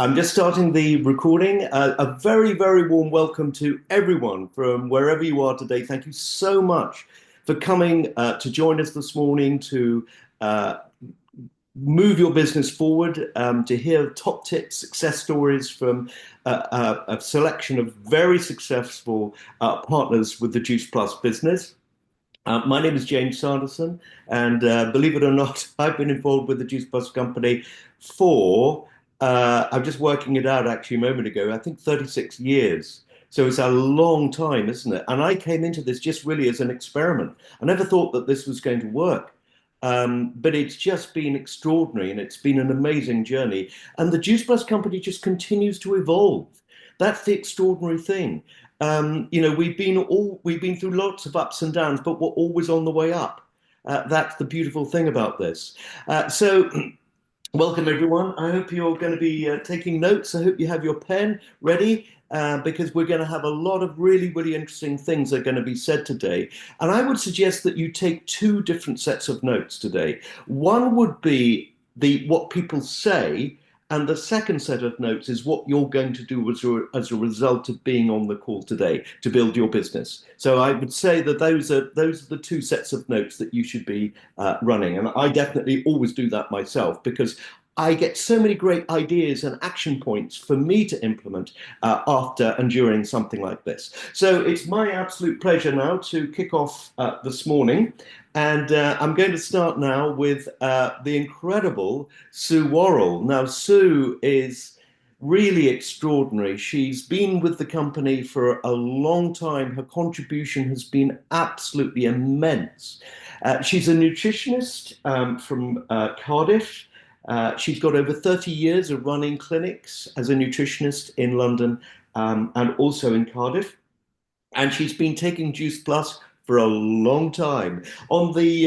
I'm just starting the recording. A very, very warm welcome to everyone from wherever you are today. Thank you so much for coming to join us this morning to uh, move your business forward, to hear top tips, success stories from a selection of very successful partners with the Juice Plus business. My name is James Sanderson, and believe it or not, I've been involved with the Juice Plus company for, I'm just working it out actually a moment ago, I think 36 years. So it's a long time, isn't it? And I came into this just really as an experiment. I never thought that this was going to work. But it's just been extraordinary and it's been an amazing journey. And the Juice Plus company just continues to evolve. That's the extraordinary thing. We've been through lots of ups and downs, but we're always on the way up. That's the beautiful thing about this. So welcome, everyone. I hope you're going to be taking notes. I hope you have your pen ready because we're going to have a lot of really, really interesting things that are going to be said today. And I would suggest that you take two different sets of notes today. One would be the what people say, and the second set of notes is what you're going to do as a result of being on the call today to build your business. So I would say that those are the two sets of notes that you should be running. And I definitely always do that myself because I get so many great ideas and action points for me to implement after and during something like this. So it's my absolute pleasure now to kick off this morning. And I'm going to start now with the incredible Sue Worrell. Now, Sue is really extraordinary. She's been with the company for a long time. Her contribution has been absolutely immense. She's a nutritionist from Cardiff. She's got over 30 years of running clinics as a nutritionist in London and also in Cardiff. And she's been taking Juice Plus for a long time. On the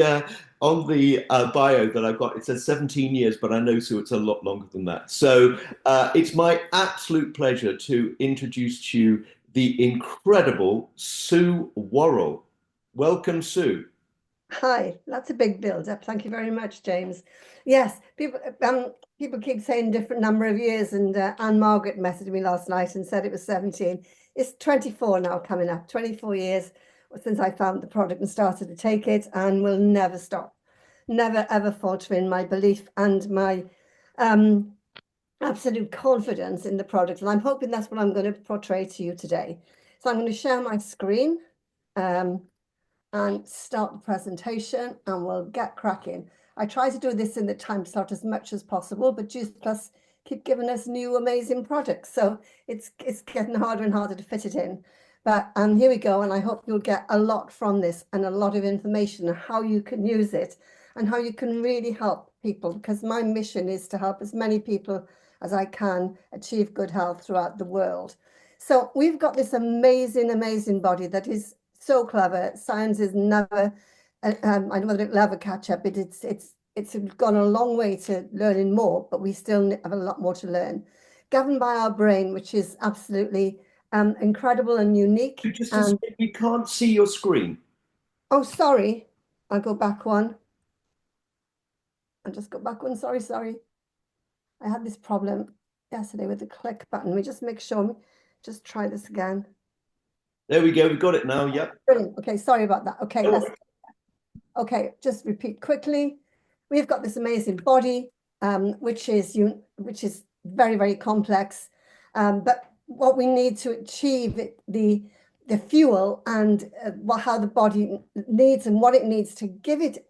bio that I've got, it says 17 years, but I know Sue, it's a lot longer than that. So it's my absolute pleasure to introduce to you the incredible Sue Worrell. Welcome, Sue. Hi, that's a big build up. Thank you very much, James. Yes, people keep saying different number of years, and Anne Margaret messaged me last night and said it was 17. It's 24 now coming up, 24 years since I found the product and started to take it, and will never stop, never ever falter in my belief and my um, absolute confidence in the product. And I'm hoping that's what I'm going to portray to you today. So I'm going to share my screen. And start the presentation and we'll get cracking. I try to do this in the time slot as much as possible, but Juice Plus keep giving us new amazing products. So it's getting harder and harder to fit it in. But here we go. And I hope you'll get a lot from this and a lot of information on how you can use it and how you can really help people, because my mission is to help as many people as I can achieve good health throughout the world. So we've got this amazing, amazing body that is so clever. Science is never, I know that it'll ever catch up. It's gone a long way to learning more, but we still have a lot more to learn. Governed by our brain, which is absolutely incredible and unique. Just a And second, we can't see your screen. oh, sorry, I'll go back one. I'll just go back one. Sorry. I had this problem yesterday with the click button. We just make sure, just try this again. There we go. We got it now. Yep. Brilliant. Okay, sorry about that. Okay, Oh, okay, just repeat quickly. We've got this amazing body, which is very, very complex. But what we need to achieve the fuel and how the body needs and what it needs to give it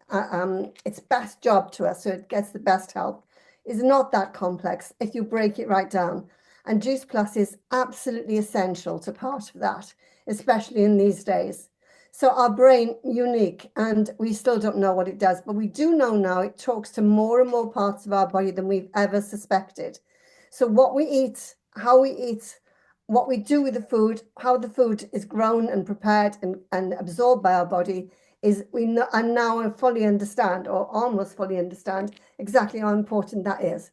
its best job to us so it gets the best help is not that complex if you break it right down. And Juice Plus is absolutely essential to part of that, especially in these days. So our brain, unique, and we still don't know what it does, but we do know now it talks to more and more parts of our body than we've ever suspected. So what we eat, how we eat, what we do with the food, how the food is grown and prepared and absorbed by our body is and now I fully understand, or almost fully understand, exactly how important that is.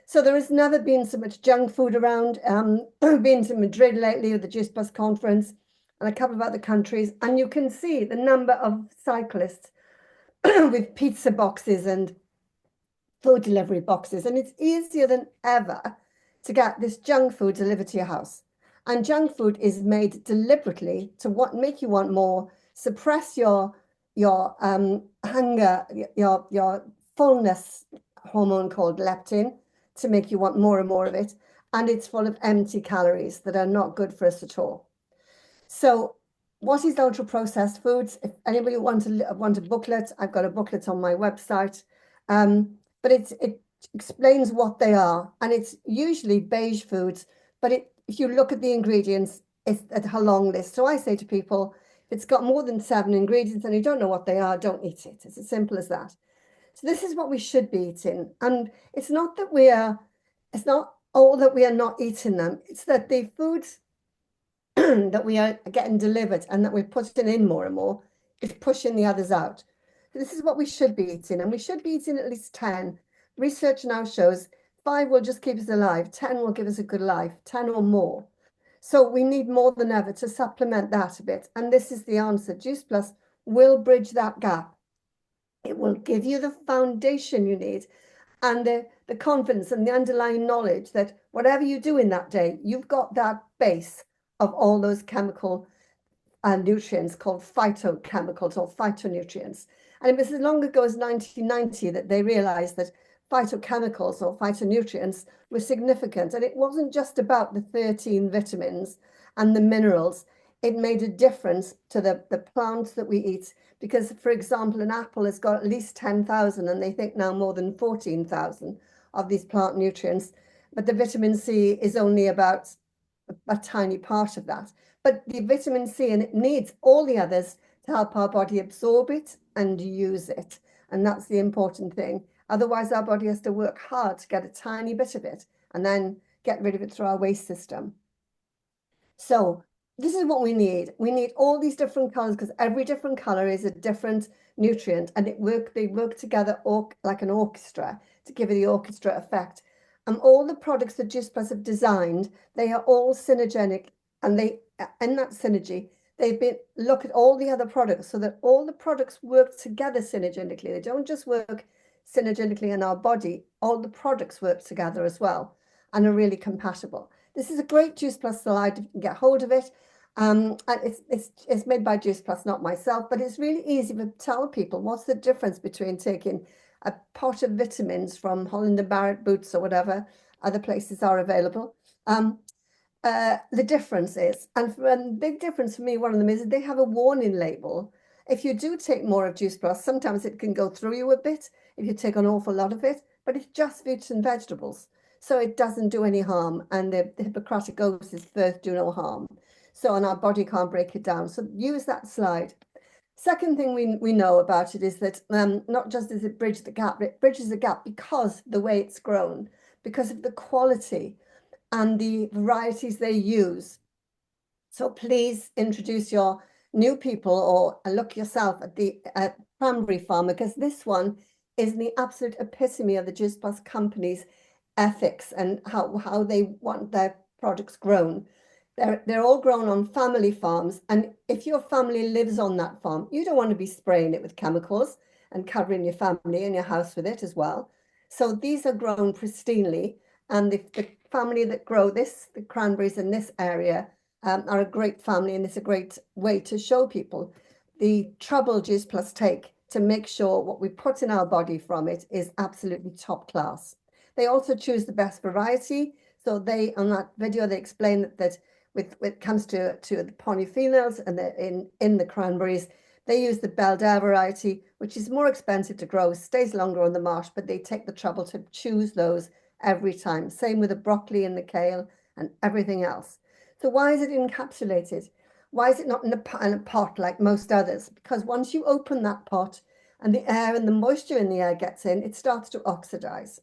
So there has never been so much junk food around. I've been to Madrid lately with the Juice Plus conference and a couple of other countries, and you can see the number of cyclists with pizza boxes and food delivery boxes, and it's easier than ever to get this junk food delivered to your house. And junk food is made deliberately to make you want more, suppress your hunger, your fullness hormone called leptin to make you want more and more of it. And it's full of empty calories that are not good for us at all. So, what is ultra processed foods? If anybody want a booklet, I've got a booklet on my website. But it explains what they are, and it's usually beige foods. But if you look at the ingredients, it's a long list. So I say to people, if it's got more than 7 ingredients and you don't know what they are, don't eat it. It's as simple as that. So this is what we should be eating, and it's not all that we are not eating them. It's that the foods that we are getting delivered and that we're putting in more and more is pushing the others out. So this is what we should be eating, and we should be eating at least 10. Research now shows 5 will just keep us alive, 10 will give us a good life, 10 or more. So we need more than ever to supplement that a bit. And this is the answer. Juice Plus will bridge that gap. It will give you the foundation you need and the confidence and the underlying knowledge that whatever you do in that day, you've got that base of all those chemical and nutrients called phytochemicals or phytonutrients. And it was as long ago as 1990 that they realized that phytochemicals or phytonutrients were significant. And it wasn't just about the 13 vitamins and the minerals. It made a difference to the plants that we eat. Because, for example, an apple has got at least 10,000, and they think now more than 14,000 of these plant nutrients. But the vitamin C is only about a tiny part of that. But the vitamin C, and it needs all the others to help our body absorb it and use it. And that's the important thing. Otherwise, our body has to work hard to get a tiny bit of it and then get rid of it through our waste system. So this is what we need. We need all these different colors because every different color is a different nutrient, and they work together like an orchestra to give it the orchestra effect. And all the products that Juice Plus have designed, they are all synergenic, and in that synergy, they've been look at all the other products so that all the products work together synergetically. They don't just work synergetically in our body, all the products work together as well and are really compatible. This is a great Juice Plus slide if you can get hold of it. And it's made by Juice Plus, not myself, but it's really easy to tell people what's the difference between taking a pot of vitamins from Holland and Barrett Boots or whatever other places are available. The difference is, and the big difference for me, one of them is they have a warning label. If you do take more of Juice Plus, sometimes it can go through you a bit if you take an awful lot of it, but it's just fruits and vegetables. So it doesn't do any harm. And the Hippocratic oath is first do no harm. So, and our body can't break it down. So use that slide. Second thing we know about it is that not just does it bridge the gap, but it bridges the gap because the way it's grown, because of the quality and the varieties they use. So please introduce your new people or look yourself at the cranberry farm, because this one is the absolute epitome of the Juice Plus company's ethics and how they want their products grown. They're all grown on family farms, and if your family lives on that farm, you don't want to be spraying it with chemicals and covering your family and your house with it as well. So these are grown pristinely, and the family that grow the cranberries in this area are a great family, and it's a great way to show people the trouble Juice Plus take to make sure what we put in our body from it is absolutely top class. They also choose the best variety. So on that video, they explain that when it comes to the polyphenols and in the cranberries, they use the Belledere variety, which is more expensive to grow, stays longer on the marsh, but they take the trouble to choose those every time. Same with the broccoli and the kale and everything else. So why is it encapsulated? Why is it not in a pot like most others? Because once you open that pot and the air and the moisture in the air gets in, it starts to oxidize.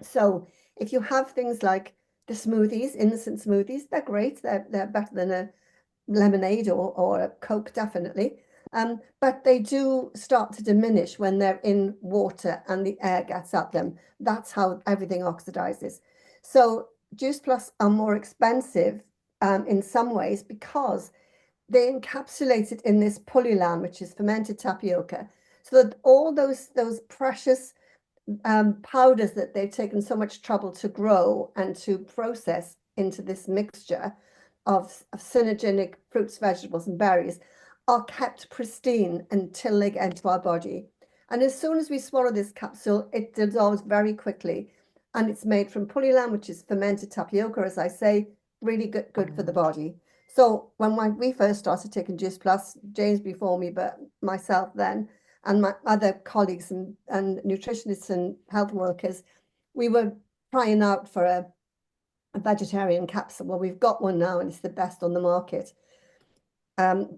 So if you have things like the smoothies, innocent smoothies, they're great. They're better than a lemonade or a Coke, definitely. But they do start to diminish when they're in water and the air gets at them. That's how everything oxidizes. So Juice Plus are more expensive in some ways because they encapsulate it in this pullulan, which is fermented tapioca, so that all those precious powders that they've taken so much trouble to grow and to process into this mixture of synergenic fruits, vegetables, and berries are kept pristine until they get into our body. And as soon as we swallow this capsule, it dissolves very quickly. And it's made from pullilan, which is fermented tapioca, as I say, really good for the body. So when we first started taking Juice Plus, James before me, but myself then, and my other colleagues and nutritionists and health workers, we were crying out for a vegetarian capsule. Well, we've got one now, and it's the best on the market.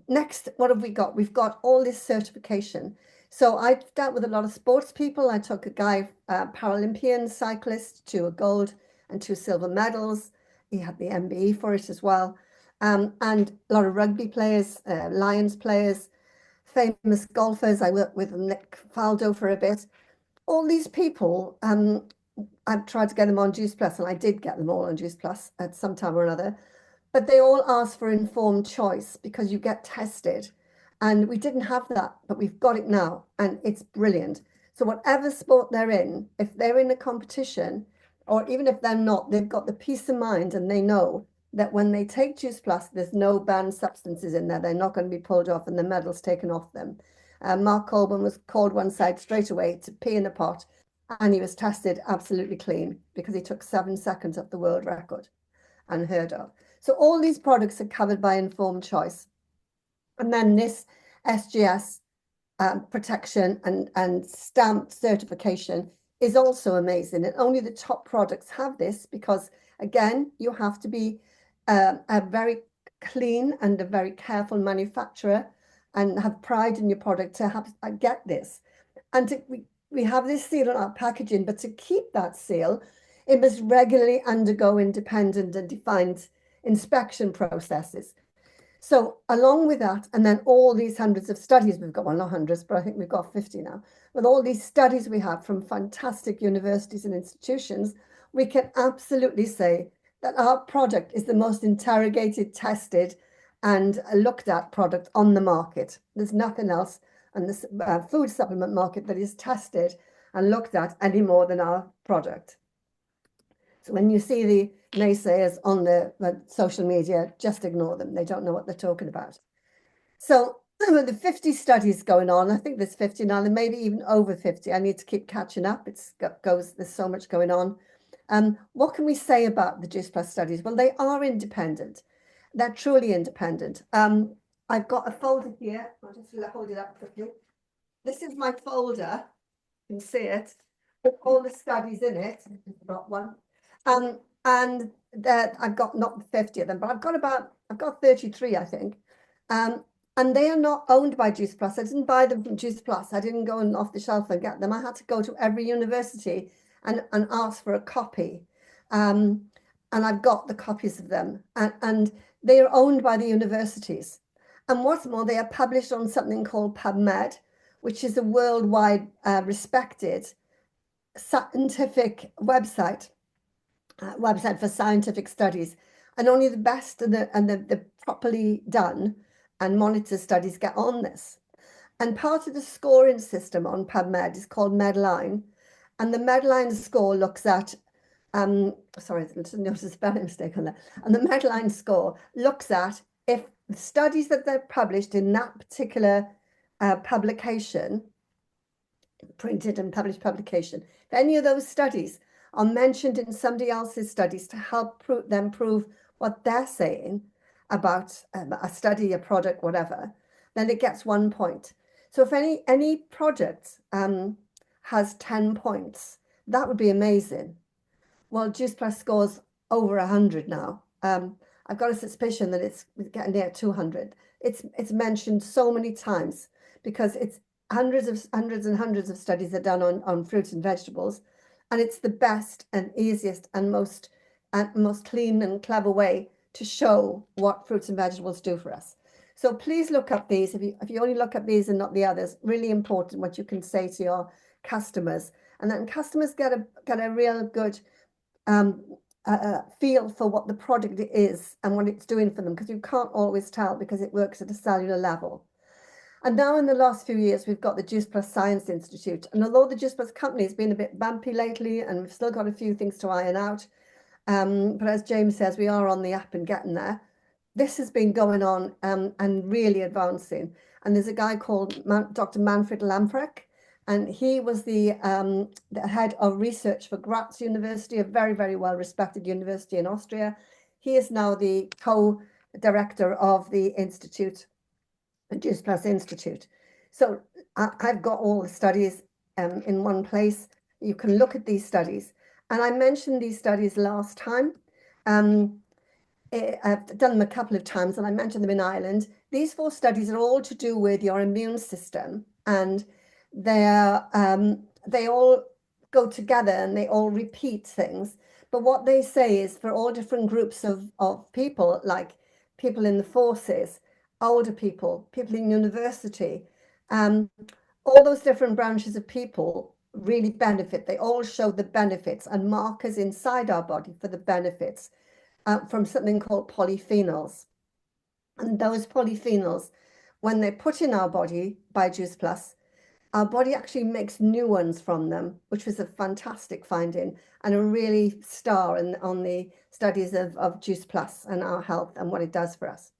Next, what have we got? We've got all this certification. So I've dealt with a lot of sports people. I took a guy, Paralympian cyclist, to a gold and 2 silver medals. He had the MBE for it as well. And a lot of rugby players, Lions players, famous golfers. I worked with Nick Faldo for a bit. All these people, I've tried to get them on Juice Plus, and I did get them all on Juice Plus at some time or another. But they all ask for informed choice because you get tested. And we didn't have that, but we've got it now, and it's brilliant. So whatever sport they're in, if they're in a competition, or even if they're not, they've got the peace of mind and they know that when they take Juice Plus, there's no banned substances in there. They're not going to be pulled off and the medals taken off them. Mark Colburn was called one side straight away to pee in a pot, and he was tested absolutely clean because he took 7 seconds off the world record, unheard of. So all these products are covered by informed choice. And then this SGS protection and stamped certification is also amazing. And only the top products have this because, again, you have to be a very clean and a very careful manufacturer and have pride in your product to have get this. And we have this seal on our packaging, but to keep that seal, it must regularly undergo independent and defined inspection processes. So along with that, and then all these hundreds of studies we've got, well, not hundreds, but I think we've got 50 now. With all these studies we have from fantastic universities and institutions, we can absolutely say that our product is the most interrogated, tested, and looked at product on the market. There's nothing else on this food supplement market that is tested and looked at any more than our product. So when you see the naysayers on the social media, just ignore them. They don't know what they're talking about. So the 50 studies going on, I think there's 50 now, there may be even over 50. I need to keep catching up. There's so much going on. What can we say about the Juice Plus studies? Well, they are independent. They're truly independent. I've got a folder here. I'll just hold it up quickly. This is my folder. You can see it. With all the studies in it. I've got one. And that I've got not 50 of them, but I've got 33, I think. And they are not owned by Juice Plus. I didn't buy them from Juice Plus. I didn't go off the shelf and get them. I had to go to every university and ask for a copy. And I've got the copies of them. And they are owned by the universities. And what's more, they are published on something called PubMed, which is a worldwide respected scientific website for scientific studies, and only the best and the properly done and monitored studies get on this. And part of the scoring system on PubMed is called Medline, and the Medline score looks at sorry, there's a spelling mistake on that. And the Medline score looks at if the studies that they're published in that particular publication, printed and published publication, if any of those studies are mentioned in somebody else's studies to help them prove what they're saying about a study, a product, whatever, then it gets 1 point. So if any project has 10 points, that would be amazing. Well, Juice Plus scores over 100 now. I've got a suspicion that it's getting near 200. It's mentioned so many times because it's hundreds and hundreds of studies are done on fruits and vegetables, and it's the best and easiest and most clean and clever way to show what fruits and vegetables do for us. So please look up these. If you only look at these and not the others, really important what you can say to your customers, and then customers get a real good feel for what the product is and what it's doing for them, because you can't always tell because it works at a cellular level. And now in the last few years, we've got the Juice Plus Science Institute. And although the Juice Plus company has been a bit bumpy lately, and we've still got a few things to iron out, but as James says, we are on the up and getting there. This has been going on and really advancing. And there's a guy called Dr. Manfred Lamprecht, and he was the head of research for Graz University, a very, very well-respected university in Austria. He is now the co-director of the institute, the Juice Plus Institute. So I've got all the studies in one place. You can look at these studies. And I mentioned these studies last time. I've done them a couple of times, and I mentioned them in Ireland. These 4 studies are all to do with your immune system, and they all go together and they all repeat things. But what they say is for all different groups of people, like people in the forces, older people, people in university, all those different branches of people really benefit. They all show the benefits and markers inside our body for the benefits from something called polyphenols. And those polyphenols, when they're put in our body by Juice Plus, our body actually makes new ones from them, which was a fantastic finding and a really star on the studies of Juice Plus and our health and what it does for us.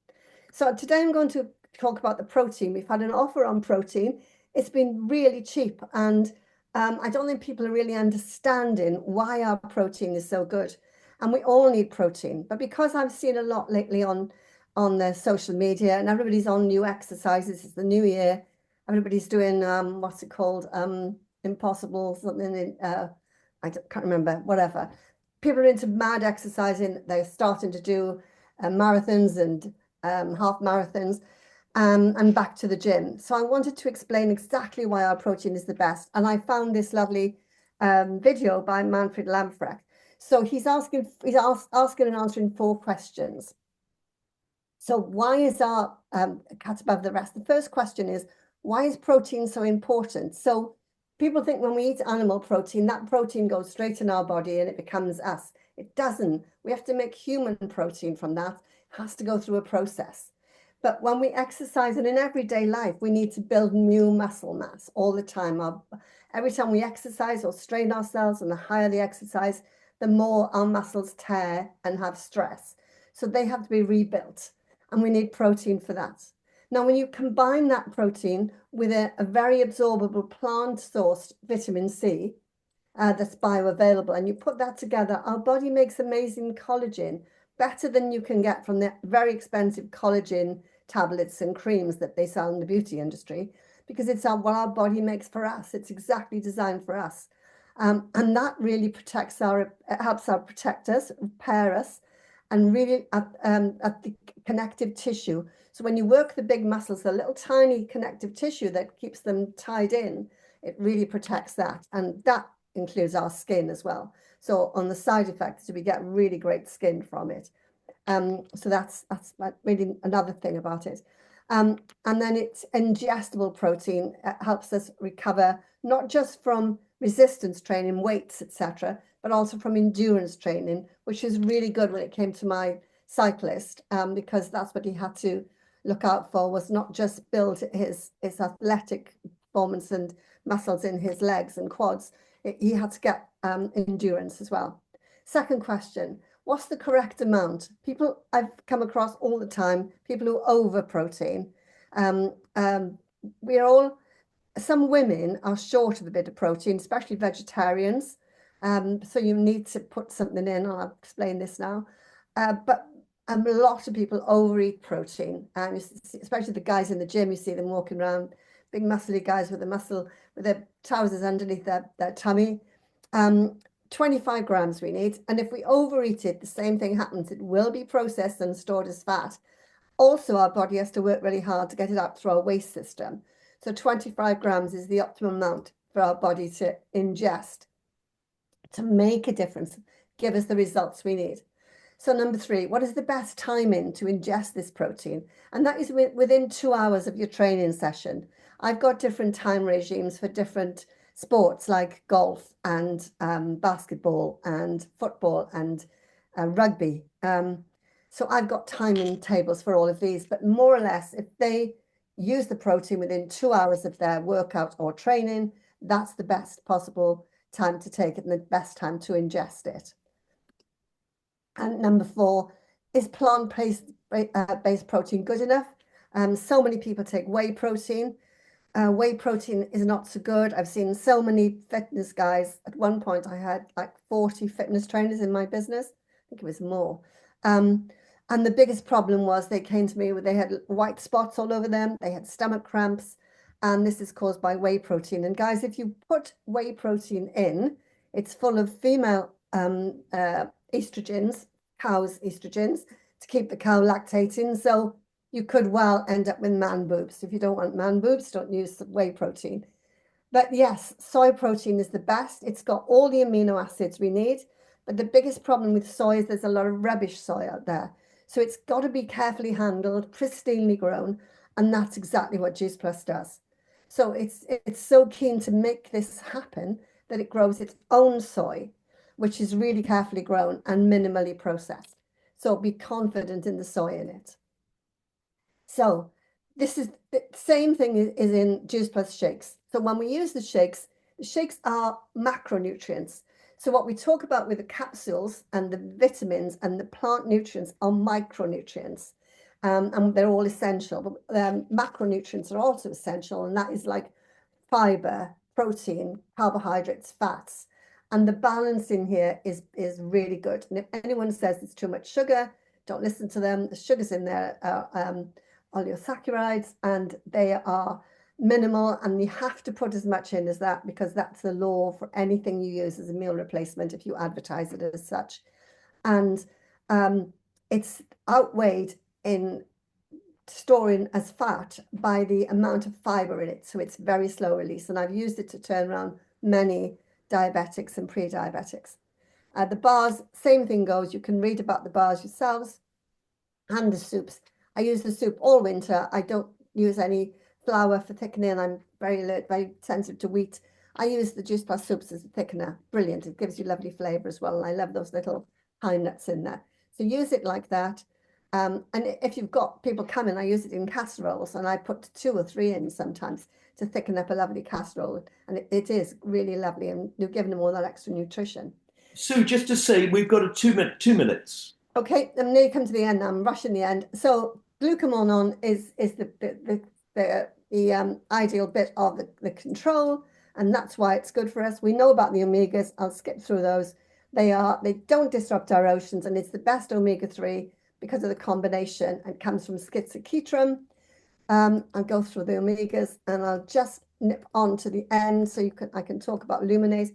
So today I'm going to talk about the protein. We've had an offer on protein. It's been really cheap, and I don't think people are really understanding why our protein is so good. And we all need protein, but because I've seen a lot lately on the social media, and everybody's on new exercises, it's the new year, everybody's doing what's it called, impossible something in, can't remember, whatever. People are into mad exercising. They're starting to do marathons and half marathons, and back to the gym. So I wanted to explain exactly why our protein is the best. And I found this lovely video by Manfred Lamprecht. So he's asking and answering 4 questions. So why is our cat above the rest? The first question is, why is protein so important? So people think when we eat animal protein, that protein goes straight in our body and it becomes us. It doesn't. We have to make human protein from that. It has to go through a process. But when we exercise and in everyday life, we need to build new muscle mass all the time. Every time we exercise or strain ourselves, and the higher the exercise, the more our muscles tear and have stress. So they have to be rebuilt, and we need protein for that. Now, when you combine that protein with a very absorbable plant-sourced vitamin C that's bioavailable, and you put that together, our body makes amazing collagen, better than you can get from the very expensive collagen tablets and creams that they sell in the beauty industry, because it's what our body makes for us. It's exactly designed for us. And that really helps protect us, repair us, and really at the connective tissue. So when you work the big muscles, the little tiny connective tissue that keeps them tied in, it really protects that. And that includes our skin as well. So on the side effects, we get really great skin from it. So that's really another thing about it. And then it's ingestible protein. It helps us recover not just from resistance training, weights, etc., but also from endurance training, which is really good when it came to my cyclist, because that's what he had to look out for, was not just build his athletic performance and muscles in his legs and quads. He had to get endurance as well. Second question, what's the correct amount? People I've come across all the time, people who over protein. Some women are short of a bit of protein, especially vegetarians. So you need to put something in. I'll explain this now. But a lot of people overeat protein, and especially the guys in the gym. You see them walking around, big muscly guys with their trousers underneath their tummy. 25 grams we need, and if we overeat it, the same thing happens. It will be processed and stored as fat. Also, our body has to work really hard to get it out through our waste system. So 25 grams is the optimum amount for our body to ingest to make a difference, give us the results we need. So number 3, what is the best timing to ingest this protein? And that is within 2 hours of your training session. I've got different time regimes for different sports like golf and basketball and football and rugby. So I've got timing tables for all of these, but more or less, if use the protein within 2 hours of their workout or training, that's the best possible time to take it and the best time to ingest it. And number four, is plant-based protein good enough? So many people take whey protein. Whey protein is not so good. I've seen so many fitness guys. At one point, I had like 40 fitness trainers in my business. I think it was more. Um, and the biggest problem was they came to me with they had white spots all over them. They had stomach cramps, and this is caused by whey protein. And guys, if you put whey protein in, it's full of female estrogens, cow's estrogens, to keep the cow lactating. So you could well end up with man boobs. If you don't want man boobs, don't use whey protein. But yes, soy protein is the best. It's got all the amino acids we need. But the biggest problem with soy is there's a lot of rubbish soy out there. So it's got to be carefully handled, pristinely grown, and that's exactly what Juice Plus does. So it's so keen to make this happen that it grows its own soy, which is really carefully grown and minimally processed. So be confident in the soy in it. So this is the same thing is in Juice Plus shakes. So when we use the shakes are macronutrients. So what we talk about with the capsules and the vitamins and the plant nutrients are micronutrients. And they're all essential, but macronutrients are also essential, and that is like fiber, protein, carbohydrates, fats. And the balance in here is really good. And if anyone says it's too much sugar, don't listen to them. The sugars in there are oligosaccharides, and they are minimal, and you have to put as much in as that because that's the law for anything you use as a meal replacement if you advertise it as such. And it's outweighed in storing as fat by the amount of fiber in it. So it's very slow release. And I've used it to turn around many diabetics and pre-diabetics. The bars, same thing goes. You can read about the bars yourselves and the soups. I use the soup all winter. I don't use any flour for thickening. I'm very alert, very sensitive to wheat. I use the Juice Plus soups as a thickener. Brilliant. It gives you lovely flavor as well. And I love those little pine nuts in there. So use it like that. And if you've got people coming, I use it in casseroles, and I put 2 or 3 in sometimes to thicken up a lovely casserole. And it is really lovely, and you're giving them all that extra nutrition. Sue, just to say, we've got a 2 minutes. Okay, I'm nearly come to the end. I'm rushing the end. So glucagon is the ideal bit of the control, and that's why it's good for us. We know about the omegas. I'll skip through those. They don't disrupt our oceans, and it's the best omega-3 because of the combination. It comes from schizokitrum. I'll go through the omegas, and I'll just nip on to the end so I can talk about luminase.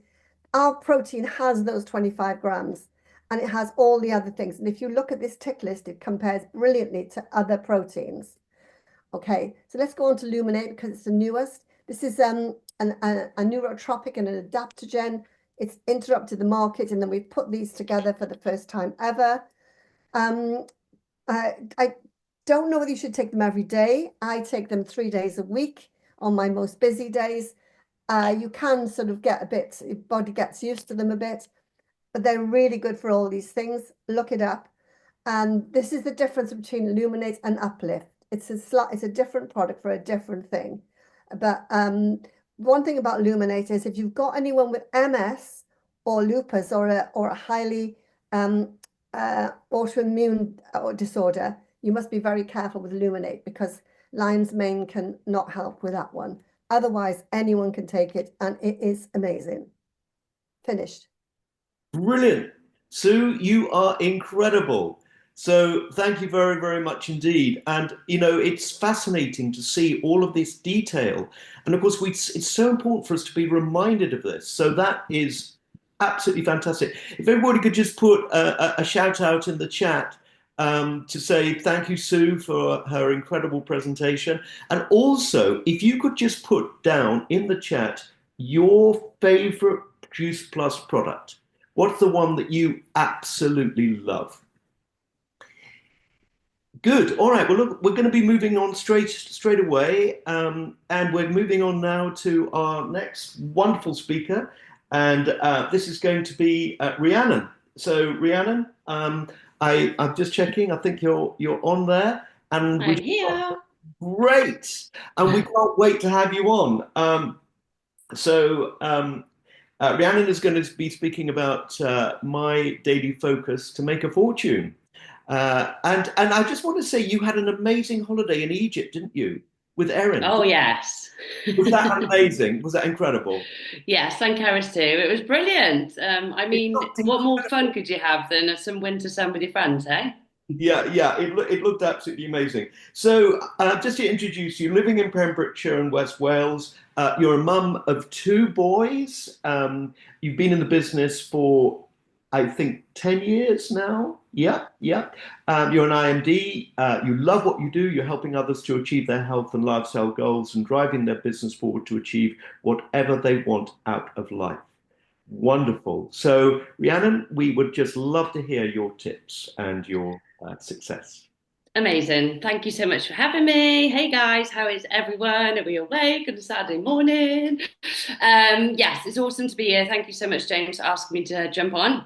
Our protein has those 25 grams, and it has all the other things. And if you look at this tick list, it compares brilliantly to other proteins. Okay, so let's go on to luminate because it's the newest. This is a neurotropic and an adaptogen. It's interrupted the market, and then we've put these together for the first time ever. I don't know whether you should take them every day. I take them 3 days a week on my most busy days. You can sort of get a bit, your body gets used to them a bit, but they're really good for all these things. Look it up. And this is the difference between Illuminate and Uplift. It's a different product for a different thing. But one thing about Illuminate is if you've got anyone with MS or lupus or a highly autoimmune disorder, you must be very careful with Illuminate because lion's mane can not help with that one. Otherwise, anyone can take it, and it is amazing. Finished. Brilliant. Sue, you are incredible. So thank you very, very much indeed. And, it's fascinating to see all of this detail. And of course, it's so important for us to be reminded of this. So that is absolutely fantastic. If everybody could just put a shout out in the chat to say thank you, Sue, for her incredible presentation. And also, if you could just put down in the chat your favorite Juice Plus product. What's the one that you absolutely love? Good. All right. Well, look, we're going to be moving on straight away, and we're moving on now to our next wonderful speaker, and this is going to be Rhiannon. So, Rhiannon, I'm just checking. I think you're on there, and I'm here. Great. And we can't wait to have you on. Rhiannon is going to be speaking about my daily focus to make a fortune. And I just want to say you had an amazing holiday in Egypt, didn't you? With Erin. Oh, yes. Was that amazing? Was that incredible? Yes, thank Harris too. It was brilliant. I It mean, looked what more fun incredible. could you have than some winter sun with your friends, eh? Yeah, yeah, it looked absolutely amazing. So, just to introduce you, living in Pembrokeshire in West Wales, you're a mum of two boys. You've been in the business for, I think, 10 years now. Yeah, yeah. You're an IMD. You love what you do. You're helping others to achieve their health and lifestyle goals and driving their business forward to achieve whatever they want out of life. Wonderful. So, Rhiannon, we would just love to hear your tips and your success. Amazing. Thank you so much for having me. Hey guys, how is everyone? Are we awake on a Saturday morning? Yes, it's awesome to be here. Thank you so much, James, for asking me to jump on.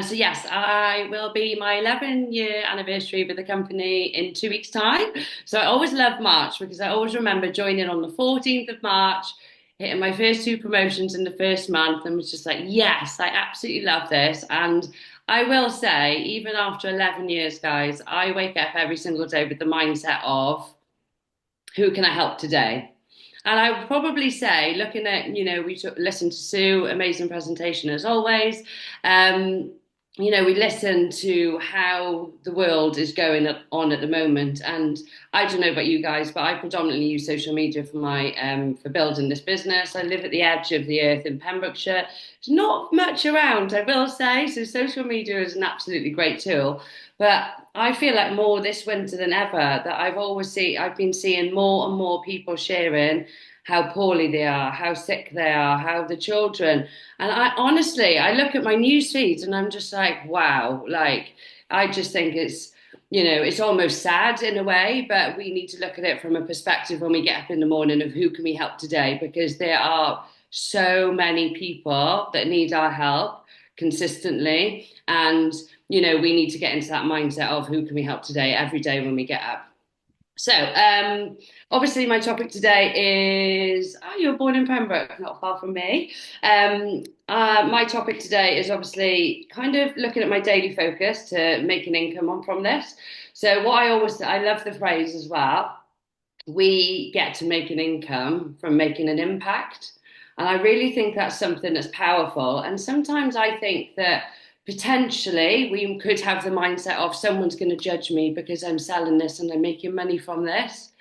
So yes, I will be my 11-year anniversary with the company in 2 weeks' time. So I always love March because I always remember joining on the 14th of March, hitting my first two promotions in the first month, and was just like, yes, I absolutely love this. And I will say, even after 11 years, guys, I wake up every single day with the mindset of who can I help today? And I would probably say, looking at, listened to Sue, amazing presentation as always. Um, we listen to how the world is going on at the moment. And I don't know about you guys, but I predominantly use social media for for building this business. I live at the edge of the earth in Pembrokeshire. There's not much around, I will say. So social media is an absolutely great tool. But I feel like more this winter than ever that I've been seeing more and more people sharing how poorly they are, how sick they are, how the children. And I honestly, I look at my news feeds and I'm just like, wow, like I just think it's almost sad in a way, but we need to look at it from a perspective when we get up in the morning of who can we help today, because there are so many people that need our help consistently. And we need to get into that mindset of who can we help today every day when we get up. So, obviously, my topic today is you were born in Pembroke, not far from me. My topic today is obviously kind of looking at my daily focus to make an income on from this. So, I love the phrase as well. We get to make an income from making an impact. And I really think that's something that's powerful. And sometimes I think that potentially we could have the mindset of someone's going to judge me because I'm selling this and I'm making money from this.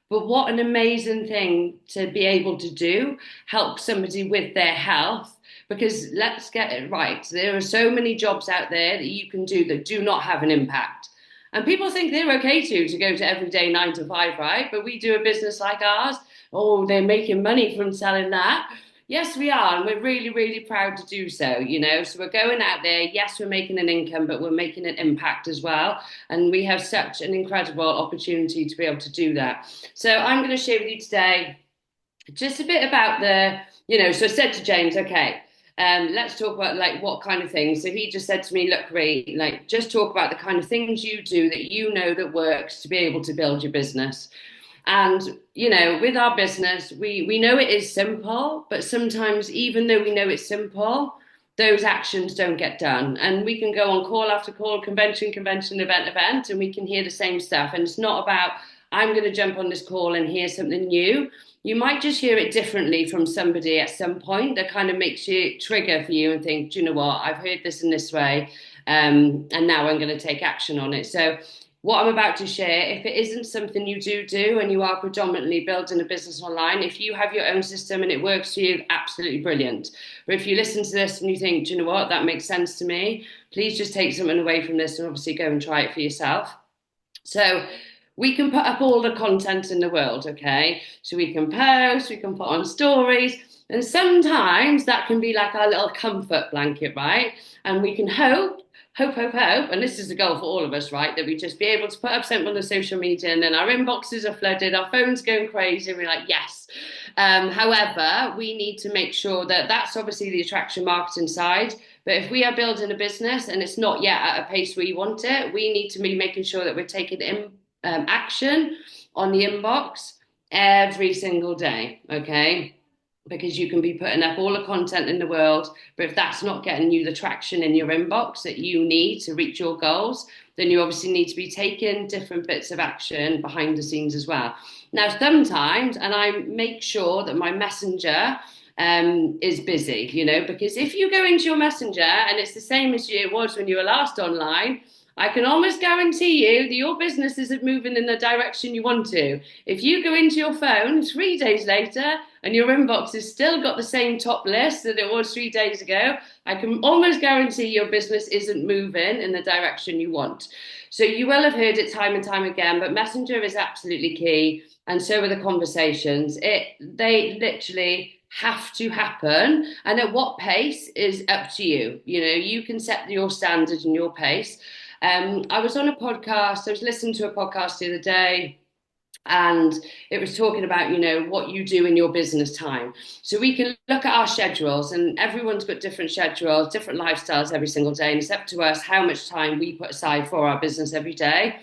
But what an amazing thing to be able to do, help somebody with their health. Because let's get it right. There are so many jobs out there that you can do that do not have an impact. And people think they're okay to go to everyday 9 to 5, right? But we do a business like ours. Oh, they're making money from selling that. Yes, we are. And we're really, really proud to do so. So we're going out there. Yes, we're making an income, but we're making an impact as well. And we have such an incredible opportunity to be able to do that. So I'm going to share with you today just a bit about so I said to James, okay, let's talk about like what kind of things. So he just said to me, look, Ree, like just talk about the kind of things you do that you know that works to be able to build your business. And with our business, we know it is simple, but sometimes even though we know it's simple, those actions don't get done. And we can go on call after call, convention, event, and we can hear the same stuff. And it's not about I'm going to jump on this call and hear something new. You might just hear it differently from somebody at some point that kind of makes you trigger for you and think, do you know what? I've heard this in this way, and now I'm going to take action on it. So what I'm about to share, if it isn't something you do and you are predominantly building a business online, if you have your own system and it works for you, absolutely brilliant. But if you listen to this and you think, do you know what, that makes sense to me, please just take something away from this and obviously go and try it for yourself. So we can put up all the content in the world, okay? So we can post, we can put on stories, and sometimes that can be like our little comfort blanket, right? And we can hope, and this is the goal for all of us, right? That we just be able to put up something on the social media and then our inboxes are flooded, our phones going crazy, and we're like, yes. However, we need to make sure that that's obviously the attraction marketing side. But if we are building a business and it's not yet at a pace where you want it, we need to be making sure that we're taking action on the inbox every single day, okay? Because you can be putting up all the content in the world, but if that's not getting you the traction in your inbox that you need to reach your goals, then you obviously need to be taking different bits of action behind the scenes as well. Now, sometimes, and I make sure that my messenger is busy, you know, because if you go into your messenger and it's the same as it was when you were last online, I can almost guarantee you that your business isn't moving in the direction you want to. If you go into your phone 3 days later and your inbox has still got the same top list that it was 3 days ago, I can almost guarantee your business isn't moving in the direction you want. So you will have heard it time and time again, but Messenger is absolutely key, and so are the conversations. They literally have to happen, and at what pace is up to you. You know, you can set your standard and your pace. I was on a podcast, I was listening to a podcast the other day, and it was talking about, you know, what you do in your business time. So we can look at our schedules, and everyone's got different schedules, different lifestyles every single day, and it's up to us how much time we put aside for our business every day.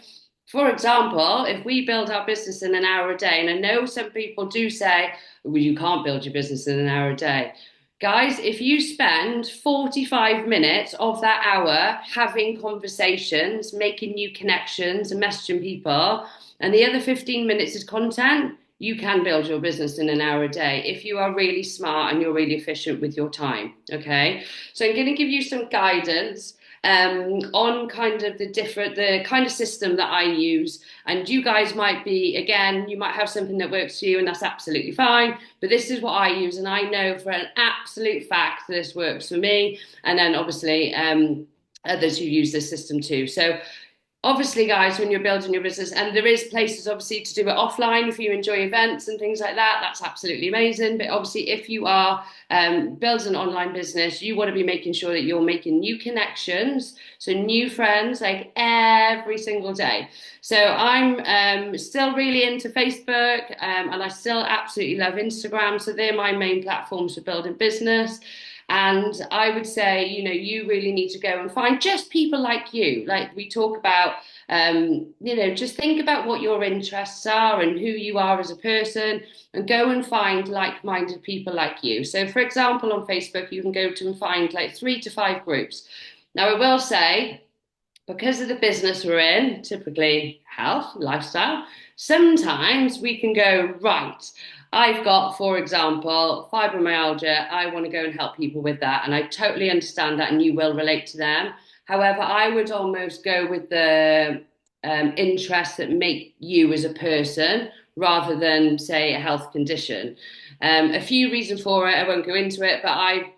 For example, if we build our business in an hour a day, and I know some people do say, well, you can't build your business in an hour a day. Guys, if you spend 45 minutes of that hour having conversations, making new connections and messaging people, and the other 15 minutes is content, you can build your business in an hour a day if you are really smart and you're really efficient with your time. Okay. So I'm going to give you some guidance on kind of the kind of system that I use. And you guys might be, again, you might have something that works for you, and that's absolutely fine. But this is what I use, and I know for an absolute fact that this works for me. And then obviously others who use this system too. So obviously, guys, when you're building your business, and there is places obviously to do it offline if you enjoy events and things like that, that's absolutely amazing. But obviously, if you are building an online business, you want to be making sure that you're making new connections, so new friends, like every single day. So I'm still really into Facebook, and I still absolutely love Instagram. So they're my main platforms for building business. And I would say, you know, you really need to go and find just people like you. Like we talk about, you know, just think about what your interests are and who you are as a person, and go and find like-minded people like you. So, for example, on Facebook, you can go to and find like 3 to 5 groups. Now, I will say, because of the business we're in, typically health, lifestyle, sometimes we can go, right, I've got, for example, fibromyalgia. I want to go and help people with that. And I totally understand that, and you will relate to them. However, I would almost go with the interests that make you as a person rather than, say, a health condition. A few reasons for it, I won't go into it, but I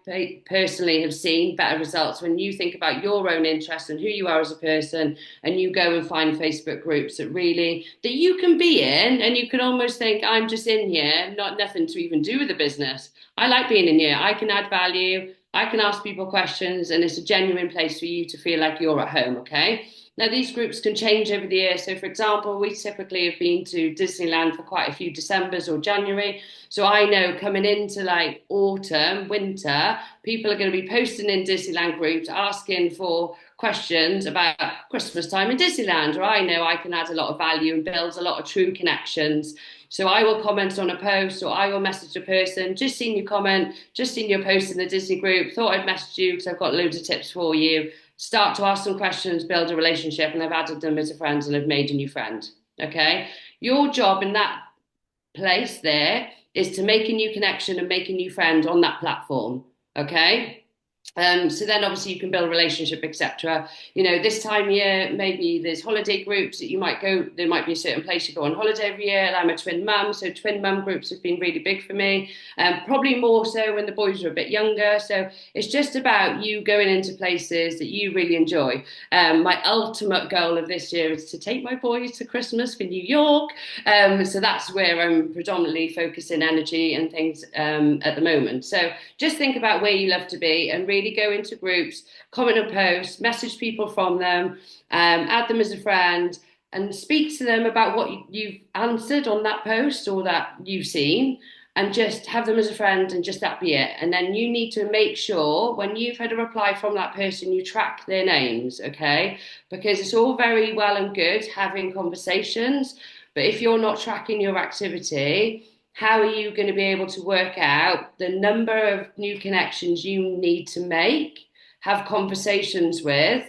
personally have seen better results when you think about your own interests and who you are as a person, and you go and find Facebook groups that you can be in, and you can almost think, I'm just in here, not nothing to even do with the business. I like being in here. I can add value. I can ask people questions, and it's a genuine place for you to feel like you're at home, okay? Now, these groups can change over the year. So, for example, we typically have been to Disneyland for quite a few Decembers or January. So I know coming into like autumn, winter, people are going to be posting in Disneyland groups asking for questions about Christmas time in Disneyland. Or I know I can add a lot of value and build a lot of true connections. So I will comment on a post, or I will message a person, just seen your comment, just seen your post in the Disney group, thought I'd message you because I've got loads of tips for you. Start to ask some questions, build a relationship, and I've added them as a friend and I've made a new friend. Okay. Your job in that place there is to make a new connection and make a new friend on that platform. Okay. So then obviously you can build a relationship, etc. You know, this time of year, maybe there's holiday groups that you might go, there might be a certain place you go on holiday every year. And I'm a twin mum, so twin mum groups have been really big for me. Probably more so when the boys are a bit younger. So it's just about you going into places that you really enjoy. My ultimate goal of this year is to take my boys to Christmas for New York. So that's where I'm predominantly focusing energy and things at the moment. So just think about where you love to be and really go into groups, comment on posts, message people from them, add them as a friend, and speak to them about what you've answered on that post or that you've seen, and just have them as a friend, and just that be it. And then you need to make sure when you've had a reply from that person, you track their names, okay? Because it's all very well and good having conversations, But if you're not tracking your activity, how are you going to be able to work out the number of new connections you need to make, have conversations with,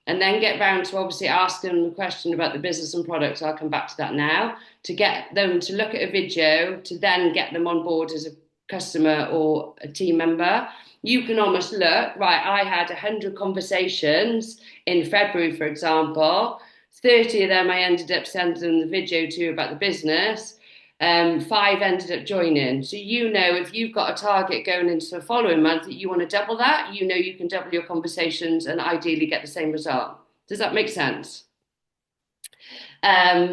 and then get round to obviously asking them a question about the business and products. I'll come back to that now, to get them to look at a video, to then get them on board as a customer or a team member. You can almost look, right, I had 100 conversations in February, for example. 30 of them I ended up sending them the video to about the business. 5 ended up joining. So you know, if you've got a target going into the following month that you want to double that, you know you can double your conversations and ideally get the same result. Does that make sense?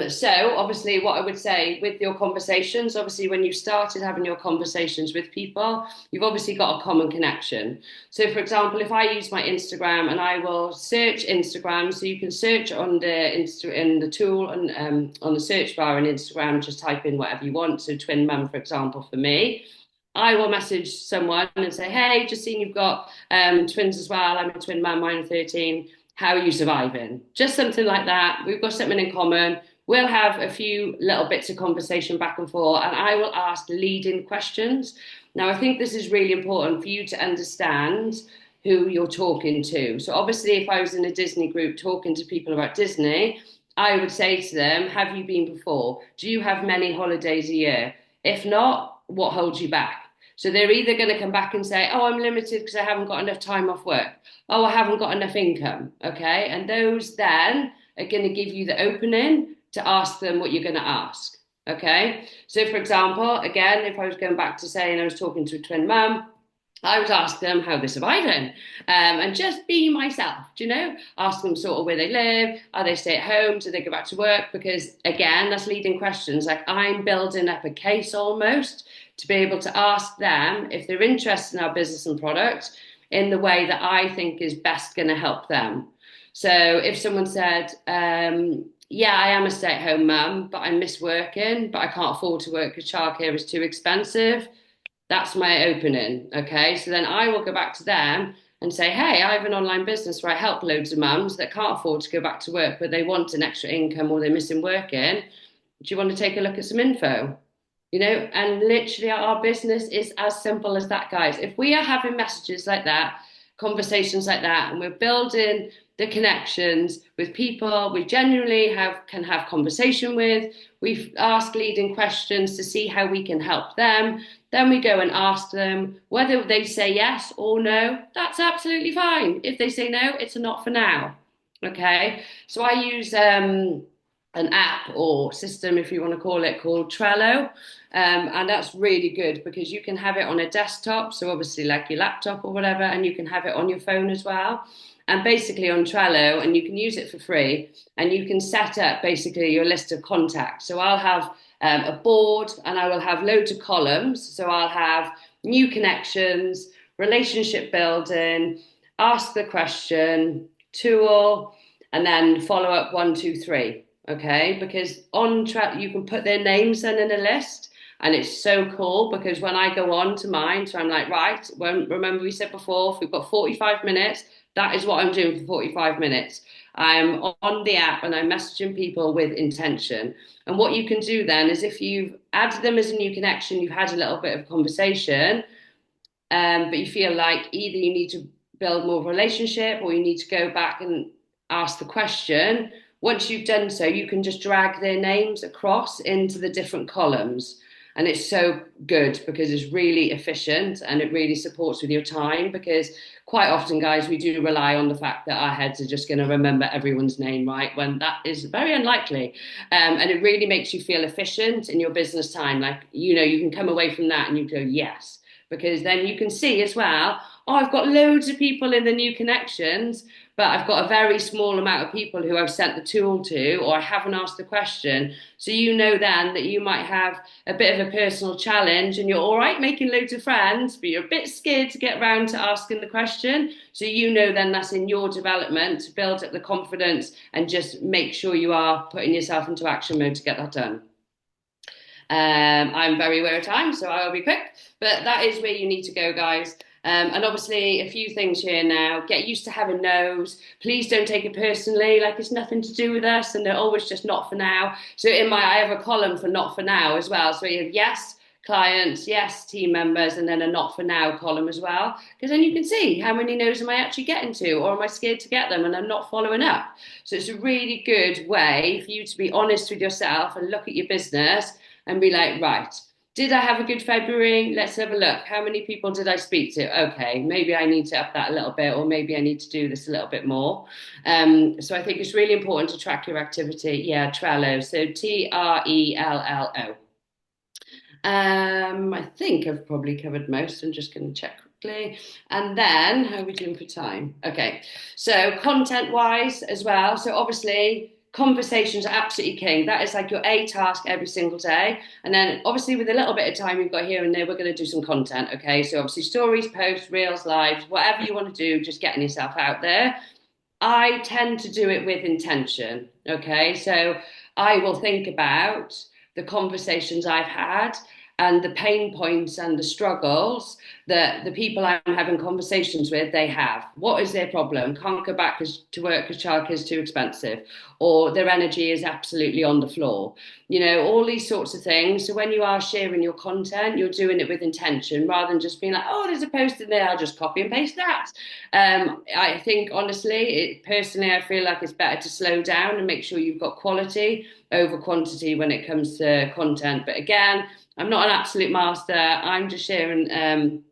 So obviously what I would say with your conversations, obviously when you started having your conversations with people, you've obviously got a common connection. So for example, if I use my Instagram and I will search Instagram, so you can search on in the tool and on the search bar in Instagram, just type in whatever you want. So twin mum, for example, for me. I will message someone and say, hey, just seen you've got twins as well. I'm a twin mum, mine are 13. How are you surviving? Just something like that. We've got something in common. We'll have a few little bits of conversation back and forth, and I will ask leading questions. Now, I think this is really important for you to understand who you're talking to. So obviously, if I was in a Disney group talking to people about Disney, I would say to them, have you been before? Do you have many holidays a year? If not, what holds you back? So they're either going to come back and say, oh, I'm limited because I haven't got enough time off work. Oh, I haven't got enough income. Okay. And those then are going to give you the opening to ask them what you're going to ask. Okay. So for example, again, if I was going back to saying I was talking to a twin mum, I would ask them how they're surviving, and just be myself, do you know? Ask them sort of where they live, are they stay at home, do they go back to work? Because again, that's leading questions. Like I'm building up a case almost to be able to ask them if they're interested in our business and product in the way that I think is best going to help them. So if someone said, yeah, I am a stay-at-home mum, but I miss working, but I can't afford to work because childcare is too expensive. That's my opening. Okay. So then I will go back to them and say, hey, I have an online business where I help loads of mums that can't afford to go back to work, but they want an extra income or they're missing working. Do you want to take a look at some info? You know, and literally our business is as simple as that, guys. If we are having messages like that, conversations like that, and we're building the connections with people we genuinely can have conversation with, we ask leading questions to see how we can help them. Then we go and ask them whether they say yes or no. That's absolutely fine. If they say no, it's a not for now. Okay. So I use an app or system, if you want to call it, called Trello. And that's really good because you can have it on a desktop. So obviously like your laptop or whatever, and you can have it on your phone as well. And basically on Trello, and you can use it for free, and you can set up basically your list of contacts. So I'll have a board and I will have loads of columns. So I'll have new connections, relationship building, ask the question, tool, and then follow up 1, 2, 3. Okay, because on Trello you can put their names in a list. And it's so cool because when I go on to mine, so I'm like, right, remember we said before, if we've got 45 minutes, that is what I'm doing for 45 minutes. I'm on the app and I'm messaging people with intention. And what you can do then is if you've added them as a new connection, you've had a little bit of conversation, but you feel like either you need to build more relationship or you need to go back and ask the question. Once you've done so, you can just drag their names across into the different columns. And it's so good because it's really efficient and it really supports with your time because quite often, guys, we do rely on the fact that our heads are just going to remember everyone's name, right? When that is very unlikely. And it really makes you feel efficient in your business time. Like, you know, you can come away from that and you go, yes, because then you can see as well, oh, I've got loads of people in the new connections, but I've got a very small amount of people who I've sent the tool to, or I haven't asked the question. So you know then that you might have a bit of a personal challenge and you're all right making loads of friends, but you're a bit scared to get around to asking the question. So you know then that's in your development to build up the confidence and just make sure you are putting yourself into action mode to get that done. I'm very aware of time, so I'll be quick, but that is where you need to go, guys. And obviously, a few things here now. Get used to having no's. Please don't take it personally, like it's nothing to do with us, and they're always just not for now. So I have a column for not for now as well. So you have yes clients, yes team members, and then a not for now column as well. Because then you can see how many no's am I actually getting to, or am I scared to get them and I'm not following up. So it's a really good way for you to be honest with yourself and look at your business and be like, right, did I have a good February? Let's have a look. How many people did I speak to? Okay, maybe I need to up that a little bit, or maybe I need to do this a little bit more. So I think it's really important to track your activity. Yeah, Trello. So Trello. I think I've probably covered most. I'm just going to check quickly. And then, how are we doing for time? Okay, so content-wise as well. So obviously, conversations are absolutely king. That is like your A task every single day. And then obviously with a little bit of time we've got here and there, we're going to do some content. Okay, so obviously stories, posts, reels, lives, whatever you want to do, just getting yourself out there. I tend to do it with intention. Okay, so I will think about the conversations I've had and the pain points and the struggles that the people I'm having conversations with, they have. What is their problem? Can't go back to work because childcare is too expensive, or their energy is absolutely on the floor. You know, all these sorts of things. So when you are sharing your content, you're doing it with intention rather than just being like, oh, there's a post in there, I'll just copy and paste that. I think honestly, personally, I feel like it's better to slow down and make sure you've got quality over quantity when it comes to content. But again, I'm not an absolute master. I'm just sharing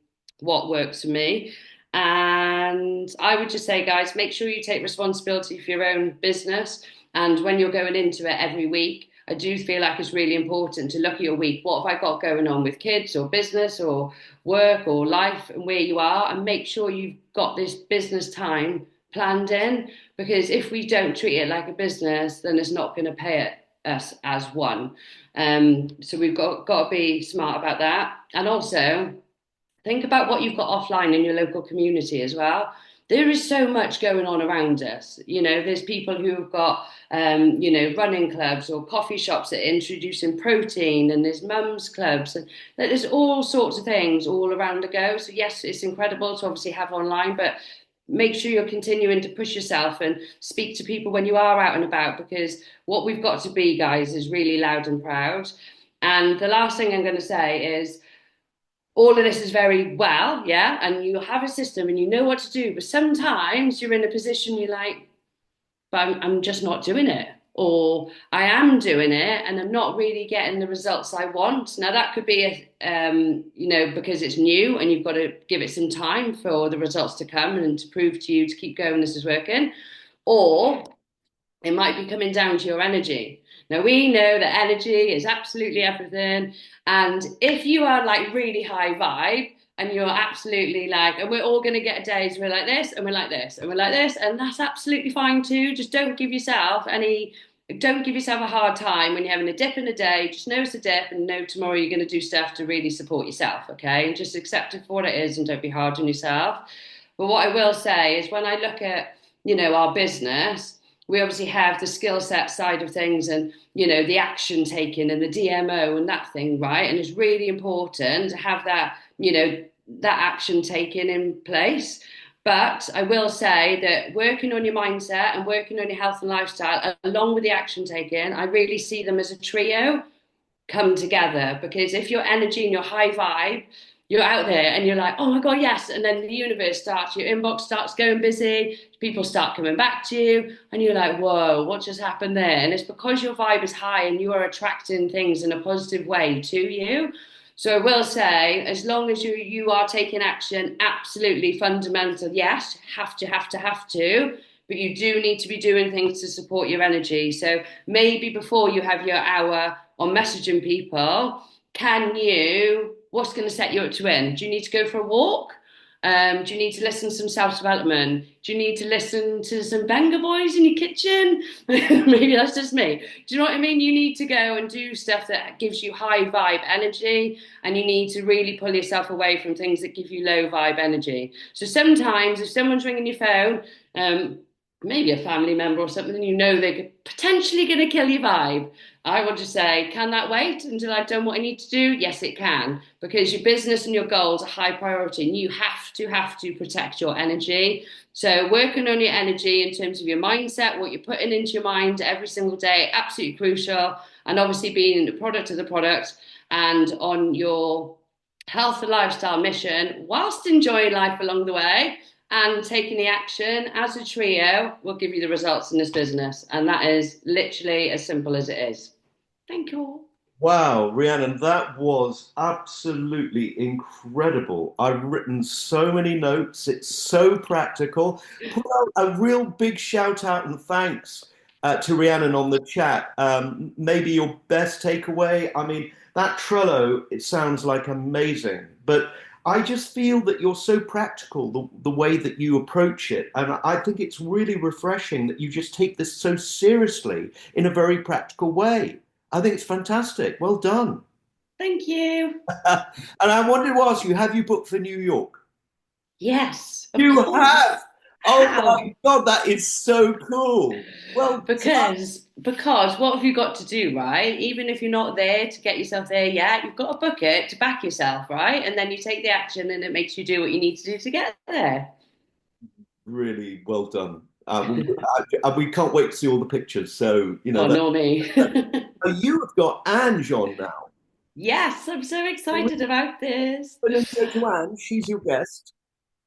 what works for me. And I would just say, guys, make sure you take responsibility for your own business. And when you're going into it every week, I do feel like it's really important to look at your week. What have I got going on with kids or business or work or life and where you are? And make sure you've got this business time planned in. Because if we don't treat it like a business, then it's not going to pay us as one. So we've got to be smart about that. And also, think about what you've got offline in your local community as well. There is so much going on around us. You know, there's people who've got, running clubs or coffee shops that are introducing protein, and there's mums clubs, and there's all sorts of things all around the go. So yes, it's incredible to obviously have online, but make sure you're continuing to push yourself and speak to people when you are out and about, because what we've got to be, guys, is really loud and proud. And the last thing I'm going to say is, all of this is very well, yeah, and you have a system and you know what to do, but sometimes you're in a position you're like, but I'm just not doing it, or I am doing it and I'm not really getting the results I want. Now that could be because it's new and you've got to give it some time for the results to come and to prove to you to keep going, this is working, or it might be coming down to your energy. Now, we know that energy is absolutely everything. And if you are like really high vibe and you're absolutely like, and we're all going to get days we're like this and we're like this and we're like this, and that's absolutely fine too. Just don't give yourself a hard time when you're having a dip in a day. Just know it's a dip and know tomorrow you're going to do stuff to really support yourself. Okay. And just accept it for what it is and don't be hard on yourself. But what I will say is when I look at, our business, we obviously have the skill set side of things and, the action taking and the DMO and that thing, right? And it's really important to have that, that action taken in place. But I will say that working on your mindset and working on your health and lifestyle, along with the action taken, I really see them as a trio come together, because if your energy and your high vibe, you're out there and you're like, oh my God, yes. And then the universe starts, your inbox starts going busy, people start coming back to you, and you're like, whoa, what just happened there? And it's because your vibe is high and you are attracting things in a positive way to you. So I will say, as long as you are taking action, absolutely fundamental, yes, have to, but you do need to be doing things to support your energy. So maybe before you have your hour on messaging people, what's going to set you up to win? Do you need to go for a walk? Do you need to listen to some self-development? Do you need to listen to some banger boys in your kitchen? Maybe that's just me. Do you know what I mean? You need to go and do stuff that gives you high vibe energy, and you need to really pull yourself away from things that give you low vibe energy. So sometimes if someone's ringing your phone, maybe a family member or something, you know they're potentially going to kill your vibe. I want to say, can that wait until I've done what I need to do? Yes, it can, because your business and your goals are high priority, and you have to protect your energy. So working on your energy in terms of your mindset, what you're putting into your mind every single day, absolutely crucial. And obviously being the product of the product and on your health and lifestyle mission, whilst enjoying life along the way and taking the action as a trio will give you the results in this business. And that is literally as simple as it is. Thank you. Wow, Rhiannon, that was absolutely incredible. I've written so many notes. It's so practical. Put out a real big shout out and thanks to Rhiannon on the chat. Maybe your best takeaway. I mean, that Trello, it sounds like amazing, but I just feel that you're so practical, the way that you approach it. And I think it's really refreshing that you just take this so seriously in a very practical way. I think it's fantastic. Well done. Thank you. And I wanted to ask you, have you booked for New York? Yes, of You course. have. Oh How? my God, that is so cool. Well done. Because what have you got to do, right? Even if you're not there to get yourself there yet, you've got to book it to back yourself, right? And then you take the action and it makes you do what you need to do to get there. Really well done. We can't wait to see all the pictures. So, Oh, that, no me. you have got Ange on now. Yes, I'm so We're excited about this. going to go to Ange. She's your guest.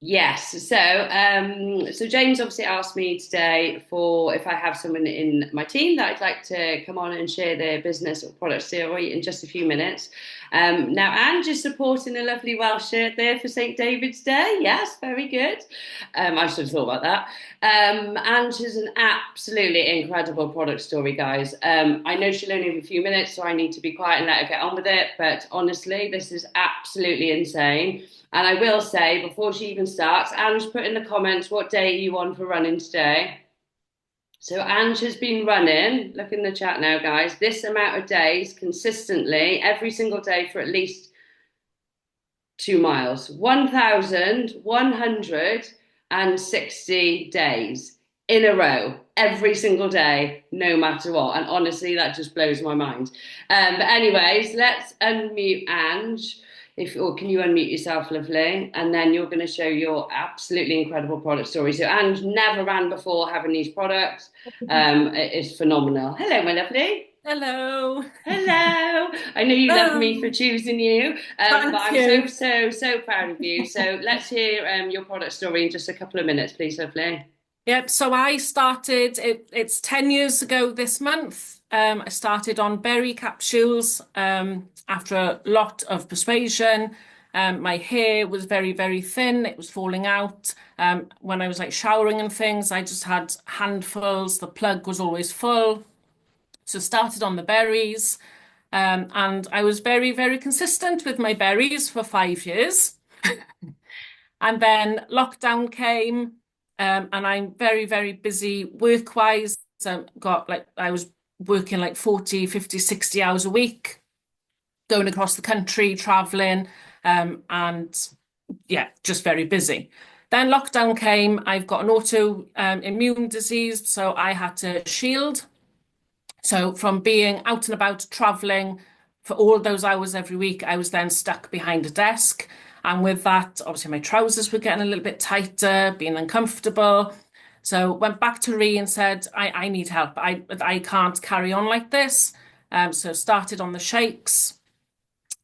Yes. So James obviously asked me today for if I have someone in my team that I'd like to come on and share their business or product story in just a few minutes. Now, Ange is supporting a lovely Welsh shirt there for St. David's Day. Yes, very good. I should have thought about that. Ange is an absolutely incredible product story, guys. I know she'll only have a few minutes, so I need to be quiet and let her get on with it. But honestly, this is absolutely insane. And I will say, before she even starts, Ange put in the comments, what day are you on for running today? So Ange has been running, look in the chat now, guys, this amount of days consistently, every single day for at least 2 miles, 1,160 days in a row, every single day, no matter what. And honestly, that just blows my mind. But anyways, let's unmute Ange. Or can you unmute yourself, lovely? And then you're going to show your absolutely incredible product story. So Ange never ran before having these products. It is phenomenal. Hello, my lovely. Hello. Hello. I know you love me for choosing you, but Thank I'm you. so proud of you. So let's hear your product story in just a couple of minutes, please, lovely. Yep, so I started, it's 10 years ago this month. I started on berry capsules after a lot of persuasion. My hair was very thin. It was falling out. When I was like showering and things, I just had handfuls. The plug was always full. So started on the berries. And I was very consistent with my berries for 5 years. And then lockdown came, and I'm very busy work-wise. I was working like 40, 50, 60 hours a week, going across the country, traveling, and yeah, just very busy. Then lockdown came. I've got an autoimmune disease, so I had to shield. So from being out and about traveling for all those hours every week, I was then stuck behind a desk. And with that, obviously my trousers were getting a little bit tighter, being uncomfortable. So went back to Rhi and said, I need help. I can't carry on like this. So started on the shakes.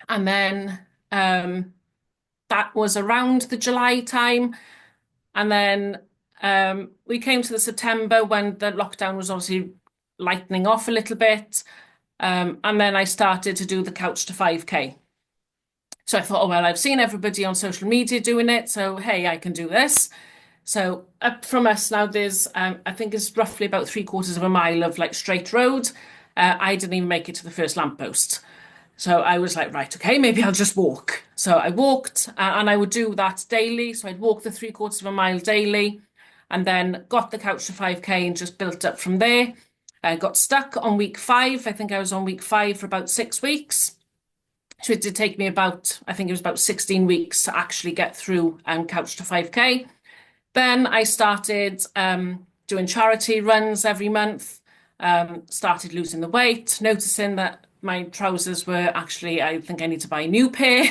And then that was around the July time. And then we came to the September when the lockdown was obviously lightening off a little bit. And then I started to do the couch to 5K. So I thought, oh, well, I've seen everybody on social media doing it. So, hey, I can do this. So up from us now, there's, I think it's roughly about 3/4 of a mile of like straight road. I didn't even make it to the first lamppost. So I was like, right, okay, maybe I'll just walk. So I walked and I would do that daily. So I'd walk the 3/4 of a mile daily and then got the couch to 5K and just built up from there. I got stuck on week 5. I think I was on week 5 for about 6 weeks. So it did take me I think it was about 16 weeks to actually get through couch to 5K. Then I started doing charity runs every month, started losing the weight, noticing that my trousers were actually, I think I need to buy a new pair.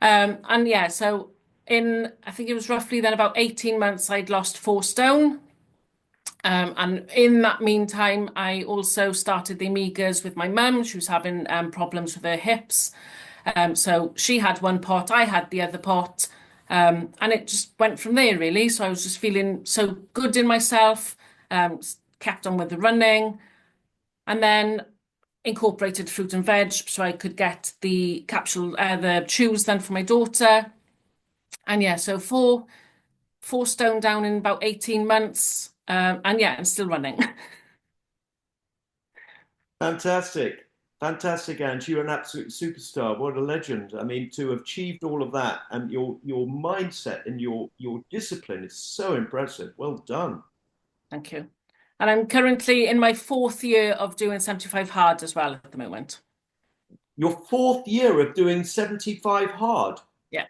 And yeah, so I think it was roughly then about 18 months, I'd lost 4 stone. And in that meantime, I also started the Amigas with my mum. She was having problems with her hips. So she had one pot, I had the other pot. And it just went from there, really. So I was just feeling so good in myself, kept on with the running, and then incorporated fruit and veg so I could get the the chews then for my daughter. And yeah, so four stone down in about 18 months. And yeah, I'm still running. Fantastic. Fantastic, Ange. You're an absolute superstar. What a legend. I mean, to have achieved all of that and your mindset and your discipline is so impressive. Well done. Thank you. And I'm currently in my 4th year of doing 75 hard as well at the moment. Your 4th year of doing 75 hard. Yeah.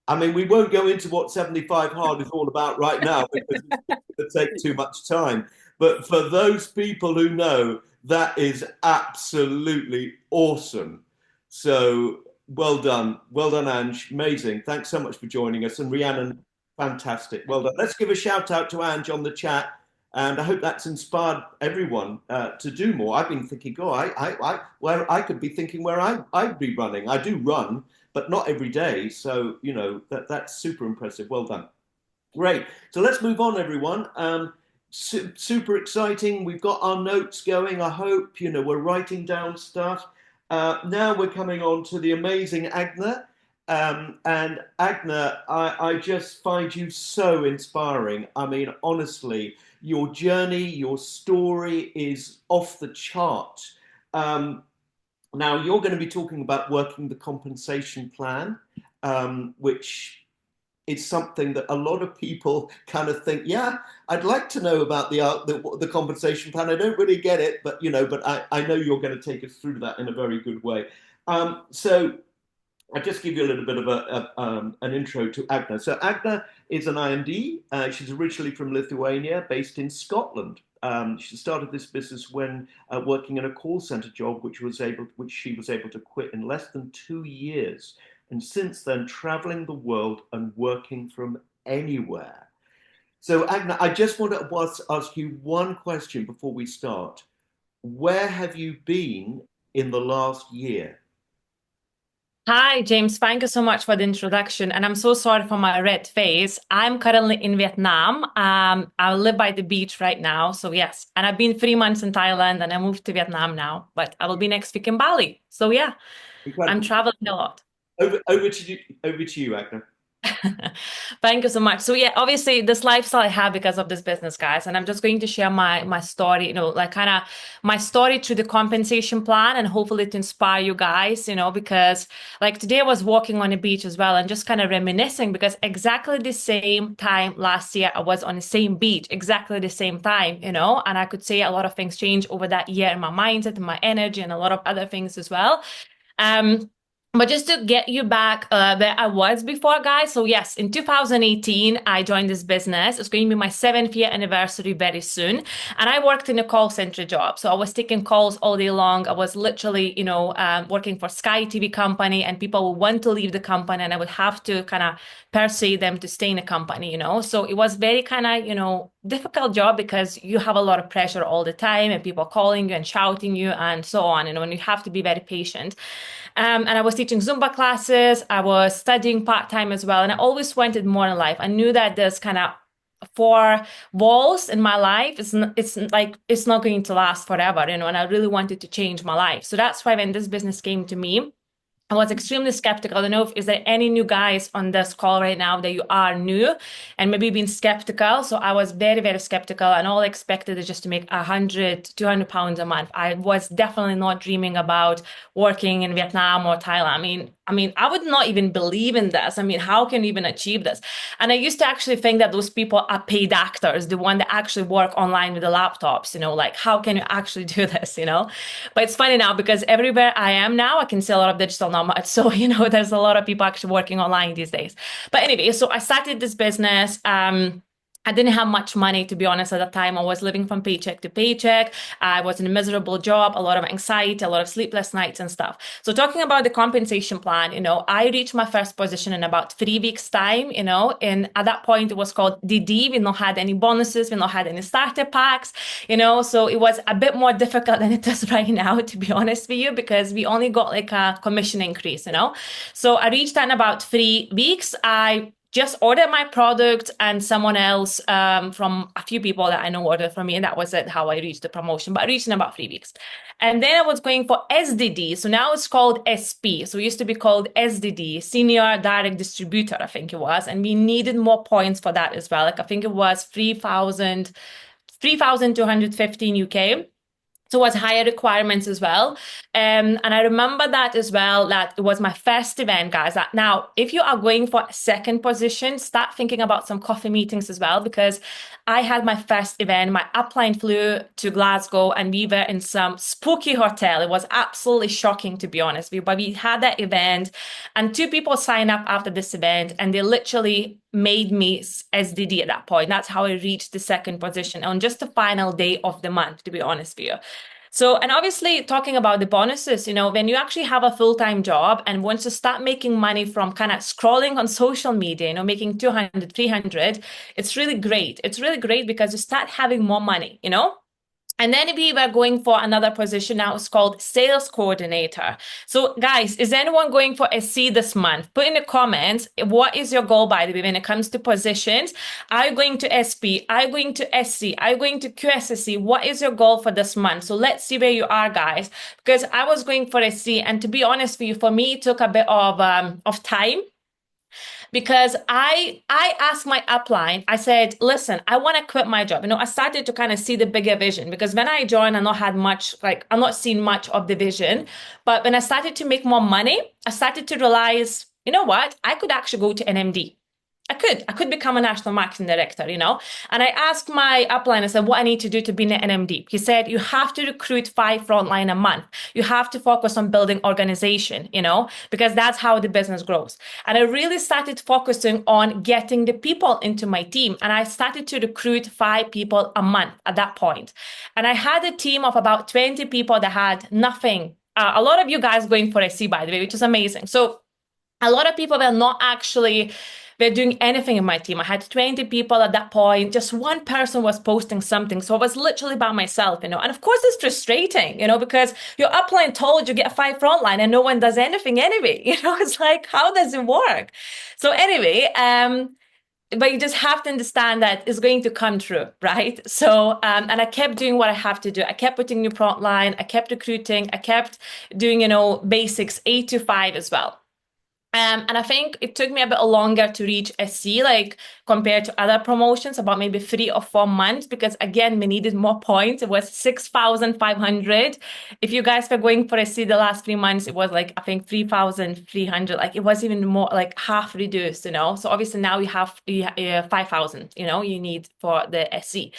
I mean, we won't go into what 75 hard is all about right now because it's going to take too much time. But for those people who know, that is absolutely awesome. So well done. Well done, Ange. Amazing. Thanks so much for joining us. And Rhiannon, fantastic. Well done. Let's give a shout out to Ange on the chat. And I hope that's inspired everyone to do more. I've been thinking, where I could be thinking where I'd be running. I do run, but not every day. So, you know, that's super impressive. Well done. Great. So let's move on, everyone. Super exciting. We've got our notes going. I hope, you know, we're writing down stuff. Now we're coming on to the amazing Agne. And Agne, I just find you so inspiring. I mean, honestly, your journey, your story is off the chart. Now, you're going to be talking about working the compensation plan, which is something that a lot of people kind of think, yeah, I'd like to know about the compensation plan. I don't really get it, but you know, but I know you're going to take us through that in a very good way. So I'll just give you a little bit of an intro to Agne. So Agne is an IMD. She's originally from Lithuania, based in Scotland. She started this business when working in a call center job, which she was able to quit in less than 2 years. And since then, traveling the world and working from anywhere. So Agne, I just want to ask you one question before we start. Where have you been in the last year? Hi, James. Thank you so much for the introduction. And I'm so sorry for my red face. I'm currently in Vietnam. I live by the beach right now. So yes, and I've been 3 months in Thailand and I moved to Vietnam now, but I will be next week in Bali. So yeah, Incredible. I'm traveling a lot. Over to you, Agne. Thank you so much. So yeah, obviously this lifestyle I have because of this business, guys, and I'm just going to share my story, you know, like kind of my story through the compensation plan and hopefully to inspire you guys, you know, because like today I was walking on the beach as well and just kind of reminiscing because exactly the same time last year I was on the same beach, exactly the same time, you know, and I could say a lot of things changed over that year in my mindset and my energy and a lot of other things as well. But just to get you back where I was before, guys. So yes, in 2018, I joined this business. It's going to be my 7th-year anniversary very soon. And I worked in a call center job. So I was taking calls all day long. I was literally, you know, working for Sky TV company and people would want to leave the company and I would have to kind of persuade them to stay in the company, you know. So it was very kind of, you know, difficult job because you have a lot of pressure all the time and people calling you and shouting you and so on, you know, and you have to be very patient. And I was teaching Zumba classes. I was studying part-time as well. And I always wanted more in life. I knew that there's kind of 4 walls in my life. It's not going to last forever, you know, and I really wanted to change my life. So that's why when this business came to me, I was extremely skeptical. I don't know if is there any new guys on this call right now that you are new and maybe being skeptical. So I was very, very skeptical and all I expected is just to make 100, 200 pounds a month. I was definitely not dreaming about working in Vietnam or Thailand. I mean, I would not even believe in this. I mean, how can you even achieve this? And I used to actually think that those people are paid actors, the one that actually work online with the laptops, you know, like how can you actually do this, you know? But it's funny now because everywhere I am now, I can see a lot of digital nomads. So, you know, there's a lot of people actually working online these days. But anyway, so I started this business. I didn't have much money, to be honest, at the time. I was living from paycheck to paycheck. I was in a miserable job, a lot of anxiety, a lot of sleepless nights and stuff. So talking about the compensation plan, I reached my first position in about 3 weeks time, and at that point it was called DD. We not had any bonuses. We not had any starter packs, so it was a bit more difficult than it is right now, to be honest with you, because we only got like a commission increase, So I reached that in about 3 weeks. I just ordered my product and someone else from a few people that I know ordered from me, and that was it, how I reached the promotion. But I reached in about 3 weeks. And then I was going for SDD. So now it's called SP. So it used to be called SDD, Senior Direct Distributor, I think it was. And we needed more points for that as well. Like I think it was 3,215 UK. So it was higher requirements as well. And I remember that as well, that it was my first event, guys. That now, if you are going for a second position, start thinking about some coffee meetings as well, because I had my first event. My upline flew to Glasgow and we were in some spooky hotel. It was absolutely shocking, to be honest. But we had that event and 2 people signed up after this event and they literally made me SDD at that point. That's how I reached the second position on just the final day of the month, to be honest with you. So, and obviously talking about the bonuses, when you actually have a full-time job and once you start making money from kind of scrolling on social media, making 200, 300, it's really great. It's really great because you start having more money, And then we were going for another position now. It's called sales coordinator. So guys, is anyone going for SC this month? Put in the comments, what is your goal, by the way, when it comes to positions? Are you going to SP? Are you going to SC? Are you going to QSSC? What is your goal for this month? So let's see where you are, guys, because I was going for SC. And to be honest with you, for me, it took a bit of time. Because I asked my upline, I said, listen, I want to quit my job. I started to kind of see the bigger vision because when I joined, I'm not seeing much of the vision. But when I started to make more money, I started to realize, you know what? I could actually go to NMD. I could become a national marketing director, And I asked my upline, I said, what I need to do to be an NMD. He said, you have to recruit 5 frontline a month. You have to focus on building organization, because that's how the business grows. And I really started focusing on getting the people into my team. And I started to recruit 5 people a month at that point. And I had a team of about 20 people that had nothing. A lot of you guys going for SC, by the way, which is amazing. So a lot of people were not actually doing anything in my team. I had 20 people at that point. Just one person was posting something. So I was literally by myself, And of course it's frustrating, because your upline told you get 5 frontline and no one does anything anyway. It's like, how does it work? So anyway, but you just have to understand that it's going to come true, right? So, and I kept doing what I have to do. I kept putting new frontline. I kept recruiting. I kept doing, basics 8 to 5 as well. And I think it took me a bit longer to reach SC, like compared to other promotions, about maybe 3 or 4 months, because again, we needed more points. It was 6,500. If you guys were going for SC the last 3 months, it was like, I think 3,300. Like it was even more, like half reduced, So obviously now you have 5,000, you need for the SC.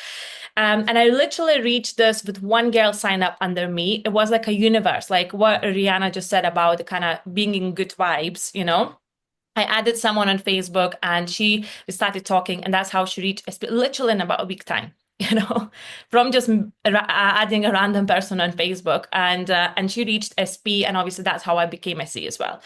And I literally reached this with one girl sign up under me. It was like a universe, like what Rhiannon just said about kind of being in good vibes, I added someone on Facebook and we started talking, and that's how she reached literally in about a week time. From just adding a random person on Facebook, and she reached SP, and obviously that's how I became SC as well.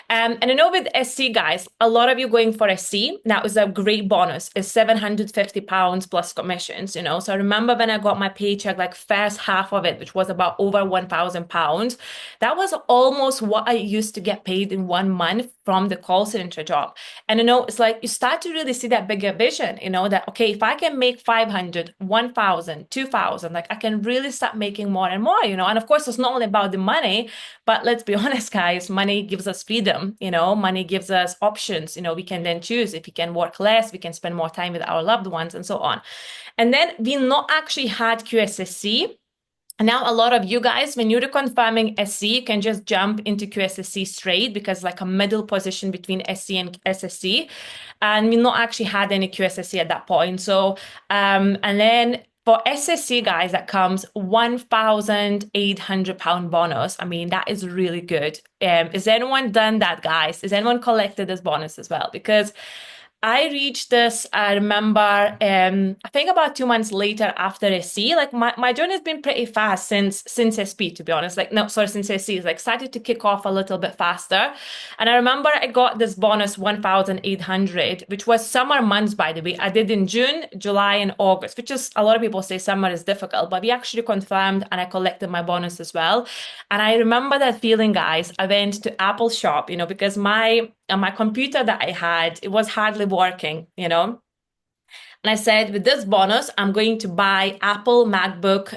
And with SC, guys, a lot of you going for SC, that was a great bonus. It's £750 plus commissions, So I remember when I got my paycheck, like first half of it, which was about over £1,000, that was almost what I used to get paid in 1 month from the call center job. And it's like you start to really see that bigger vision, that okay, if I can make 500, 1,000, 2,000, like I can really start making more and more, And of course, it's not only about the money, but let's be honest, guys, money gives us freedom, money gives us options, we can then choose if we can work less, we can spend more time with our loved ones and so on. And then we not actually had QSSC. And now a lot of you guys, when you're reconfirming SC, you can just jump into QSSC straight because like a middle position between SC and SSC. And we not actually had any QSSC at that point. So, and then for SSC, guys, that comes £1,800 bonus. I mean, that is really good. Has anyone done that, guys? Has anyone collected this bonus as well? Because I reached this, I remember, I think about 2 months later after SC. Like my journey has been pretty fast since SP, to be honest. Like, no, sorry, since SC. It's like started to kick off a little bit faster. And I remember I got this bonus 1,800, which was summer months, by the way. I did in June, July, and August, which is a lot of people say summer is difficult, but we actually confirmed and I collected my bonus as well. And I remember that feeling, guys. I went to Apple shop, because my computer that I had, it was hardly working, And I said, with this bonus, I'm going to buy Apple MacBook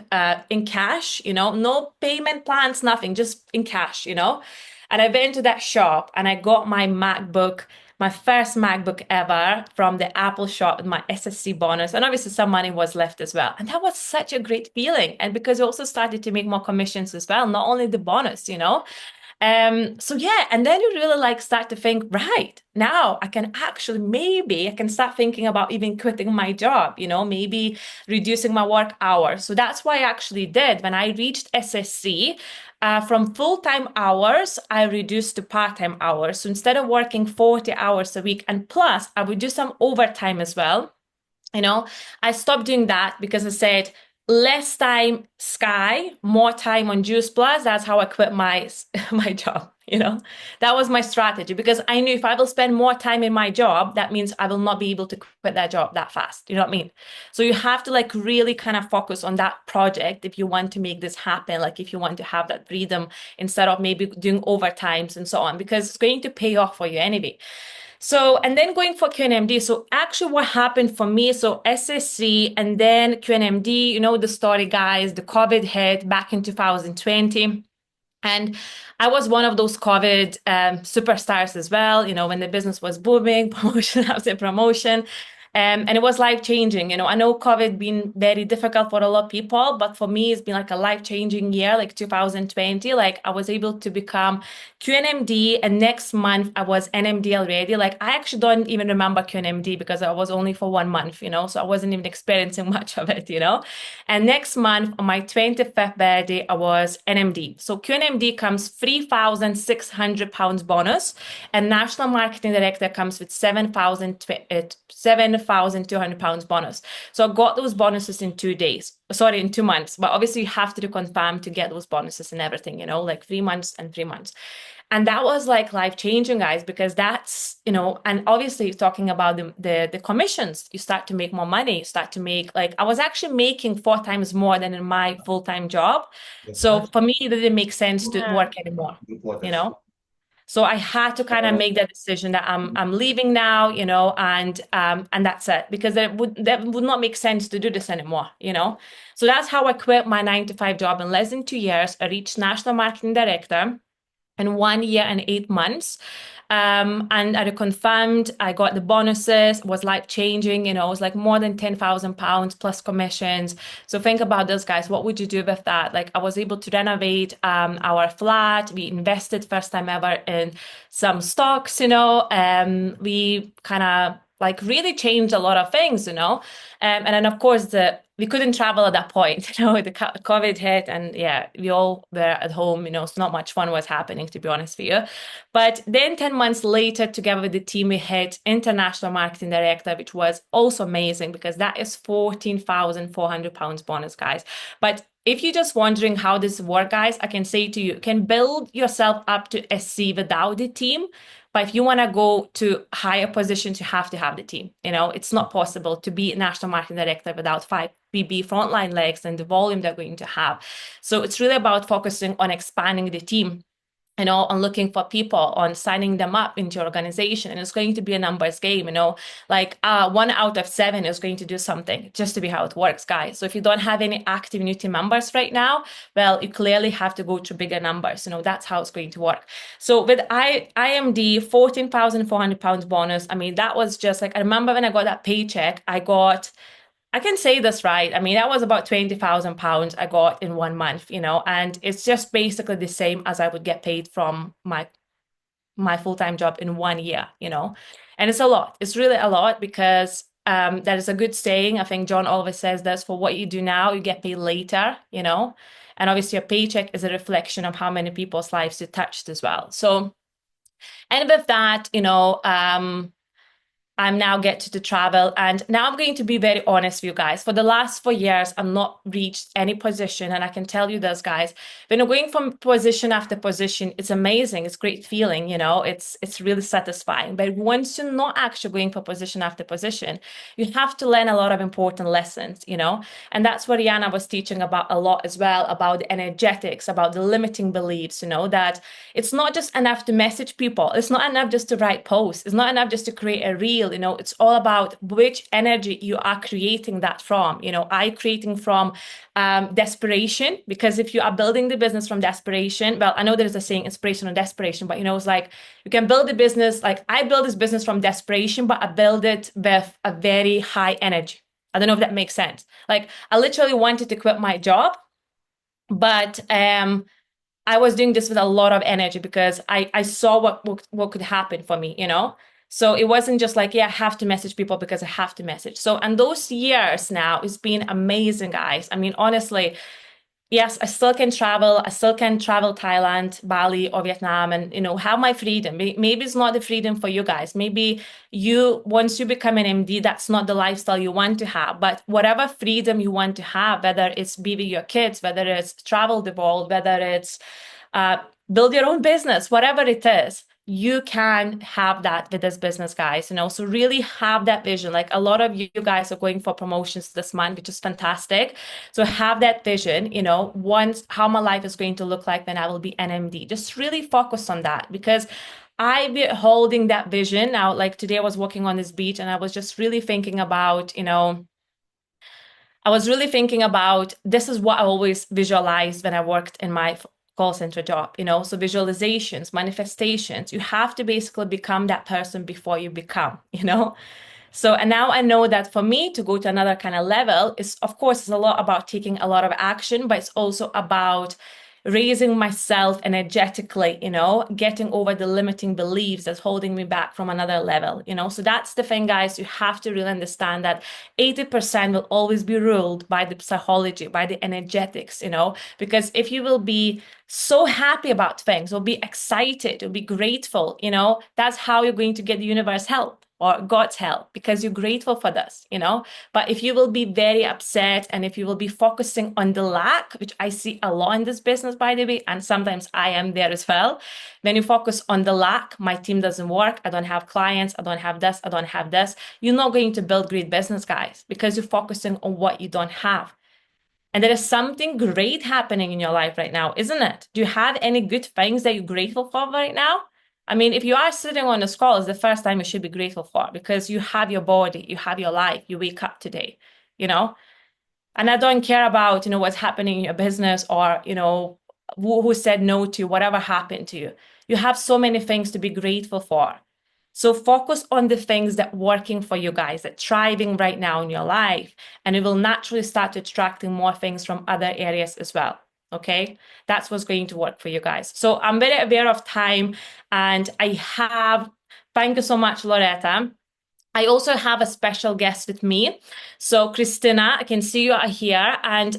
in cash, no payment plans, nothing, just in cash, And I went to that shop and I got my MacBook, my first MacBook ever from the Apple shop with my SSC bonus. And obviously some money was left as well. And that was such a great feeling. And because I also started to make more commissions as well, not only the bonus, So yeah, and then you really like start to think, right, now I can actually, maybe I can start thinking about even quitting my job, maybe reducing my work hours. So that's what I actually did when I reached SSC. From full-time hours, I reduced to part-time hours. So instead of working 40 hours a week, and plus I would do some overtime as well. I stopped doing that because I said, less time Sky, more time on Juice Plus. That's how I quit my my job. That was my strategy because I knew if I will spend more time in my job, that means I will not be able to quit that job that fast. You know what I mean? So you have to like really kind of focus on that project if you want to make this happen. Like if you want to have that freedom instead of maybe doing overtimes and so on, because it's going to pay off for you anyway. So, and then going for QNMD. So actually what happened for me, so SSC and then QNMD, the story, guys, the COVID hit back in 2020. And I was one of those COVID superstars as well, when the business was booming, promotion after promotion. And it was life-changing. I know COVID been very difficult for a lot of people, but for me, it's been like a life-changing year, like 2020. Like I was able to become QNMD, and next month I was NMD already. Like I actually don't even remember QNMD because I was only for 1 month, so I wasn't even experiencing much of it, And next month, on my 25th birthday, I was NMD. So QNMD comes £3,600 bonus, and National Marketing Director comes with £7,200 bonus. So I got those bonuses in 2 days. Sorry, in 2 months. But obviously you have to do confirm to get those bonuses and everything, like 3 months and 3 months. And that was like life-changing, guys, because that's, and obviously talking about the commissions, you start to make more money, you start to make, like, I was actually making 4 times more than in my full-time job. So for me, it didn't make sense to work anymore, So I had to kind of make that decision that I'm leaving now, and that's it, because that would not make sense to do this anymore, So that's how I quit my 9 to 5 job in less than 2 years. I reached National Marketing Director in 1 year and 8 months. And I confirmed, I got the bonuses, was life-changing, it was like more than £10,000 plus commissions. So think about this, guys. What would you do with that? Like I was able to renovate our flat. We invested first time ever in some stocks, we kind of like really changed a lot of things, and then of course we couldn't travel at that point, the COVID hit, and yeah, we all were at home, so not much fun was happening, to be honest with you. But then 10 months later, together with the team, we hit International Marketing Director, which was also amazing because that is £14,400 bonus, guys. But if you're just wondering how this works, guys, I can say to you, you can build yourself up to SC without the team. But if you want to go to higher positions, you have to have the team. It's not possible to be National Marketing Director without 5 BB frontline legs and the volume they're going to have. So it's really about focusing on expanding the team, on looking for people, on signing them up into your organization. And it's going to be a numbers game, like 1 out of 7 is going to do something, just to be how it works, guys. So if you don't have any active new team members right now, well, you clearly have to go to bigger numbers. That's how it's going to work. So with IMD, £14,400 bonus, that was just like, I remember when I got that paycheck, I can say this right. That was about £20,000 I got in 1 month, and it's just basically the same as I would get paid from my full-time job in 1 year, and it's a lot. It's really a lot because that is a good saying. I think John always says this: for what you do now, you get paid later, and obviously your paycheck is a reflection of how many people's lives you touched as well. So, and with that, I'm now get to travel. And now I'm going to be very honest with you guys. For the last 4 years, I've not reached any position. And I can tell you this, guys, when you're going from position after position, it's amazing. It's great feeling, you know, it's really satisfying. But once you're not actually going for position after position, you have to learn a lot of important lessons, you know. And that's what Rhiannon was teaching about a lot as well, about the energetics, about the limiting beliefs, you know, that it's not just enough to message people. It's not enough just to write posts. It's not enough just to create a reel. You know, it's all about which energy you are creating that from. You know, are you creating from desperation? Because if you are building the business from desperation, well, I know there's a saying inspiration or desperation, but you know, it's like you can build the business. Like I build this business from desperation, but I build it with a very high energy. I don't know if that makes sense. Like I literally wanted to quit my job, but I was doing this with a lot of energy because I saw what could happen for me, you know? So it wasn't just like, yeah, I have to message people because I have to message. So, and those years now, it's been amazing, guys. I mean, honestly, yes, I still can travel. I still can travel Thailand, Bali, or Vietnam and, you know, have my freedom. Maybe it's not the freedom for you guys. Maybe you, once you become an MD, that's not the lifestyle you want to have. But whatever freedom you want to have, whether it's be with your kids, whether it's travel the world, whether it's build your own business, whatever it is, you can have that with this business, guys, you know, so really have that vision. Like a lot of you guys are going for promotions this month, which is fantastic. So have that vision, you know, once how my life is going to look like when I will be NMD. Just really focus on that because I be holding that vision now. Like today I was walking on this beach and I was just really thinking about, you know, I was really thinking about this is what I always visualized when I worked in my call center job, you know, so visualizations, manifestations, you have to basically become that person before you become, you know. So, and now I know that for me to go to another kind of level is, of course, it's a lot about taking a lot of action, but it's also about raising myself energetically, you know, getting over the limiting beliefs that's holding me back from another level, you know. So that's the thing, guys. You have to really understand that 80% will always be ruled by the psychology, by the energetics, you know, because if you will be so happy about things, or be excited, or be grateful, you know, that's how you're going to get the universe help or God's help because you're grateful for this, you know. But if you will be very upset and if you will be focusing on the lack, which I see a lot in this business, by the way, and sometimes I am there as well. When you focus on the lack, my team doesn't work, I don't have clients, I don't have this, I don't have this. You're not going to build great business, guys, because you're focusing on what you don't have. And there is something great happening in your life right now, isn't it? Do you have any good things that you're grateful for right now? I mean, if you are sitting on a skull, it's the first time you should be grateful for because you have your body, you have your life, you wake up today, you know? And I don't care about, you know, what's happening in your business or, you know, who said no to you, whatever happened to you. You have so many things to be grateful for. So focus on the things that working for you guys, that thriving right now in your life, and it will naturally start attracting more things from other areas as well. Okay, that's what's going to work for you guys. So I'm very aware of time, and thank you so much, Loretta. I also have a special guest with me. So Christina, I can see you are here. And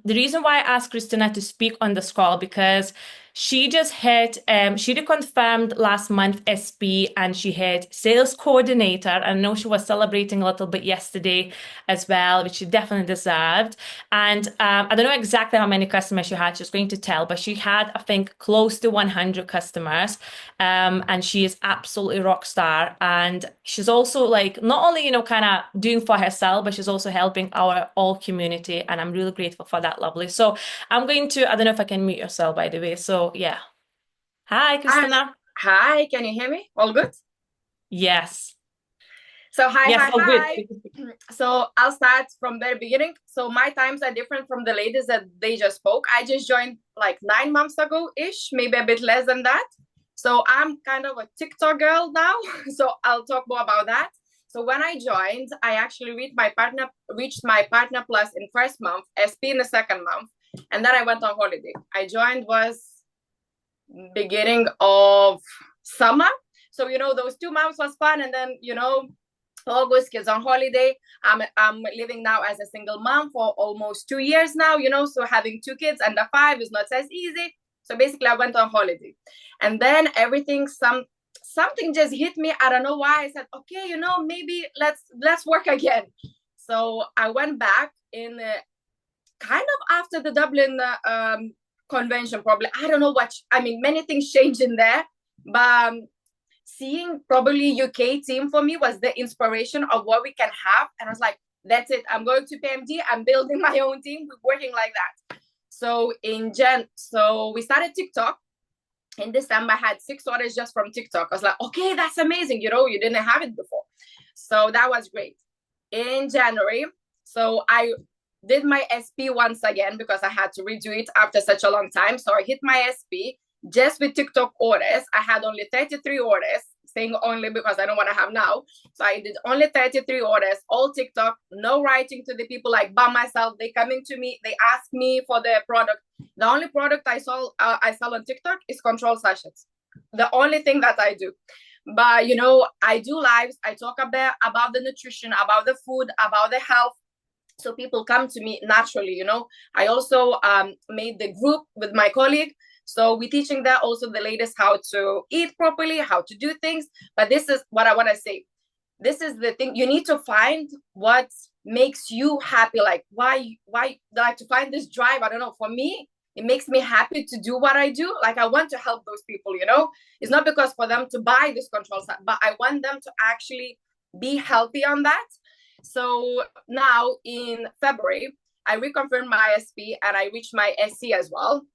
the reason why I asked Christina to speak on this call because she just had, she reconfirmed last month SP and she had sales coordinator. I know she was celebrating a little bit yesterday as well, which she definitely deserved. And I don't know exactly how many customers she had. She's going to tell, but she had, I think, close to 100 customers. And she is absolutely rock star. And she's also like, not only, you know, kind of doing for herself, but she's also helping our all community. And I'm really grateful for that, lovely. So I'm going to, I don't know if I can mute yourself, by the way. So yeah. Hi, Christina. Hi, can you hear me? All good? Yes. So hi, yes, hi, all hi. good. So I'll start from very beginning. So my times are different from the ladies that they just spoke. I just joined like 9 months ago-ish, maybe a bit less than that. So I'm kind of a TikTok girl now. So I'll talk more about that. So when I joined, I actually reached my partner plus in first month, SP in the second month, and then I went on holiday. I joined was beginning of summer. So, you know, those 2 months was fun. And then, you know, August, kids on holiday. I'm living now as a single mom for almost 2 years now, you know, so having 2 kids under 5 is not as easy. So basically I went on holiday. And then everything something just hit me. I don't know why. I said, okay, maybe let's work again. So I went back in kind of after the Dublin convention, probably. I don't know many things changed in there, but seeing probably UK team for me was the inspiration of what we can have. And I was like, that's it. I'm going to PMD. I'm building my own team. We're working like that. So so we started TikTok. In December, I had 6 orders just from TikTok. I was like, okay, that's amazing. You didn't have it before. So that was great. In January, so I did my SP once again because I had to redo it after such a long time. So I hit my SP just with TikTok orders. I had only 33 orders, saying only because I don't want to have now. So I did only 33 orders, all TikTok, no writing to the people like by myself. They coming to me, they ask me for the product. The only product I sell on TikTok is control sachets. The only thing that I do. But, I do lives. I talk about the nutrition, about the food, about the health. So people come to me naturally, I also made the group with my colleague. So we're teaching that also the ladies how to eat properly, how to do things. But this is what I want to say. This is the thing. You need to find what makes you happy. Like why like to find this drive. I don't know. For me, it makes me happy to do what I do. Like I want to help those people, It's not because for them to buy this control set, but I want them to actually be healthy on that. So now in February, I reconfirmed my SP and I reached my SC as well.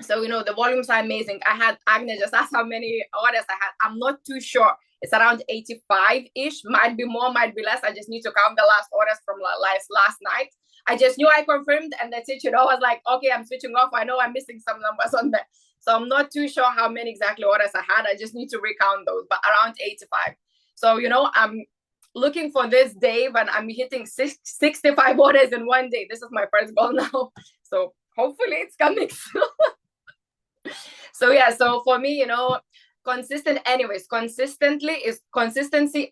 So, the volumes are amazing. I had Agne just asked how many orders I had. I'm not too sure. It's around 85-ish. Might be more, might be less. I just need to count the last orders from last night. I just knew I confirmed and that's it. I was like, okay, I'm switching off. I know I'm missing some numbers on there. So I'm not too sure how many exactly orders I had. I just need to recount those, but around 85. So, I'm looking for this day when I'm hitting 65 orders in one day. This is my first goal now. So hopefully it's coming soon. So yeah, so for me, consistency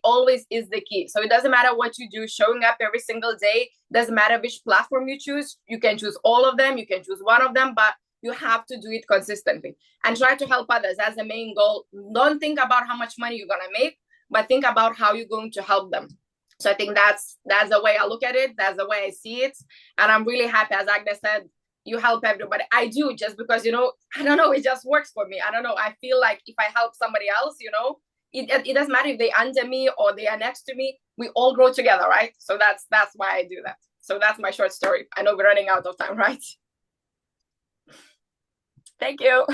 always is the key. So it doesn't matter what you do, showing up every single day, doesn't matter which platform you choose. You can choose all of them, you can choose one of them, but you have to do it consistently and try to help others. That's the main goal. Don't think about how much money you're gonna make, but think about how you're going to help them. So I think that's the way I look at it. That's the way I see it. And I'm really happy, as Agne said, you help everybody. I do, just because, I don't know, it just works for me. I don't know. I feel like if I help somebody else, it doesn't matter if they're under me or they are next to me. We all grow together, right? So that's why I do that. So that's my short story. I know we're running out of time, right? Thank you.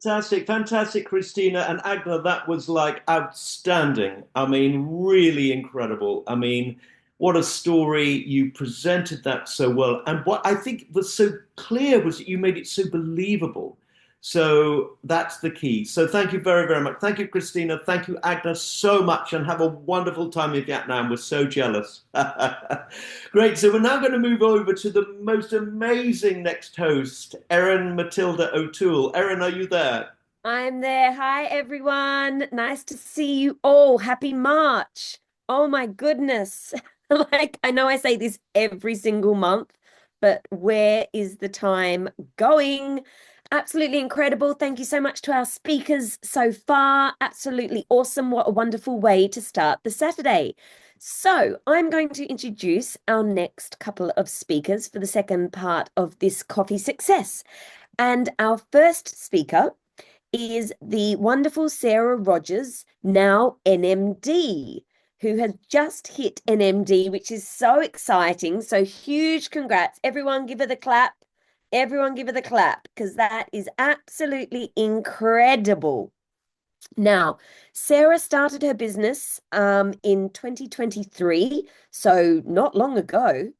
Fantastic, Christina and Agne. That was like outstanding. I mean, really incredible. I mean, what a story. You presented that so well. And what I think was so clear was that you made it so believable. So that's the key. So thank you very, very much. Thank you, Christina. Thank you, Agnes, so much. And have a wonderful time in Vietnam. We're so jealous. Great. So we're now going to move over to the most amazing next host, Erin Matilda O'Toole. Erin, are you there? I'm there. Hi, everyone. Nice to see you all. Happy March. Oh, my goodness. Like, I know I say this every single month, but where is the time going? Absolutely incredible. Thank you so much to our speakers so far. Absolutely awesome. What a wonderful way to start the Saturday. So I'm going to introduce our next couple of speakers for the second part of this coffee success. And our first speaker is the wonderful Sarah Rogers, now NMD, who has just hit NMD, which is so exciting. So huge congrats. Everyone give her the clap. Everyone give her the clap, because that is absolutely incredible. Now, Sarah started her business in 2023, so not long ago.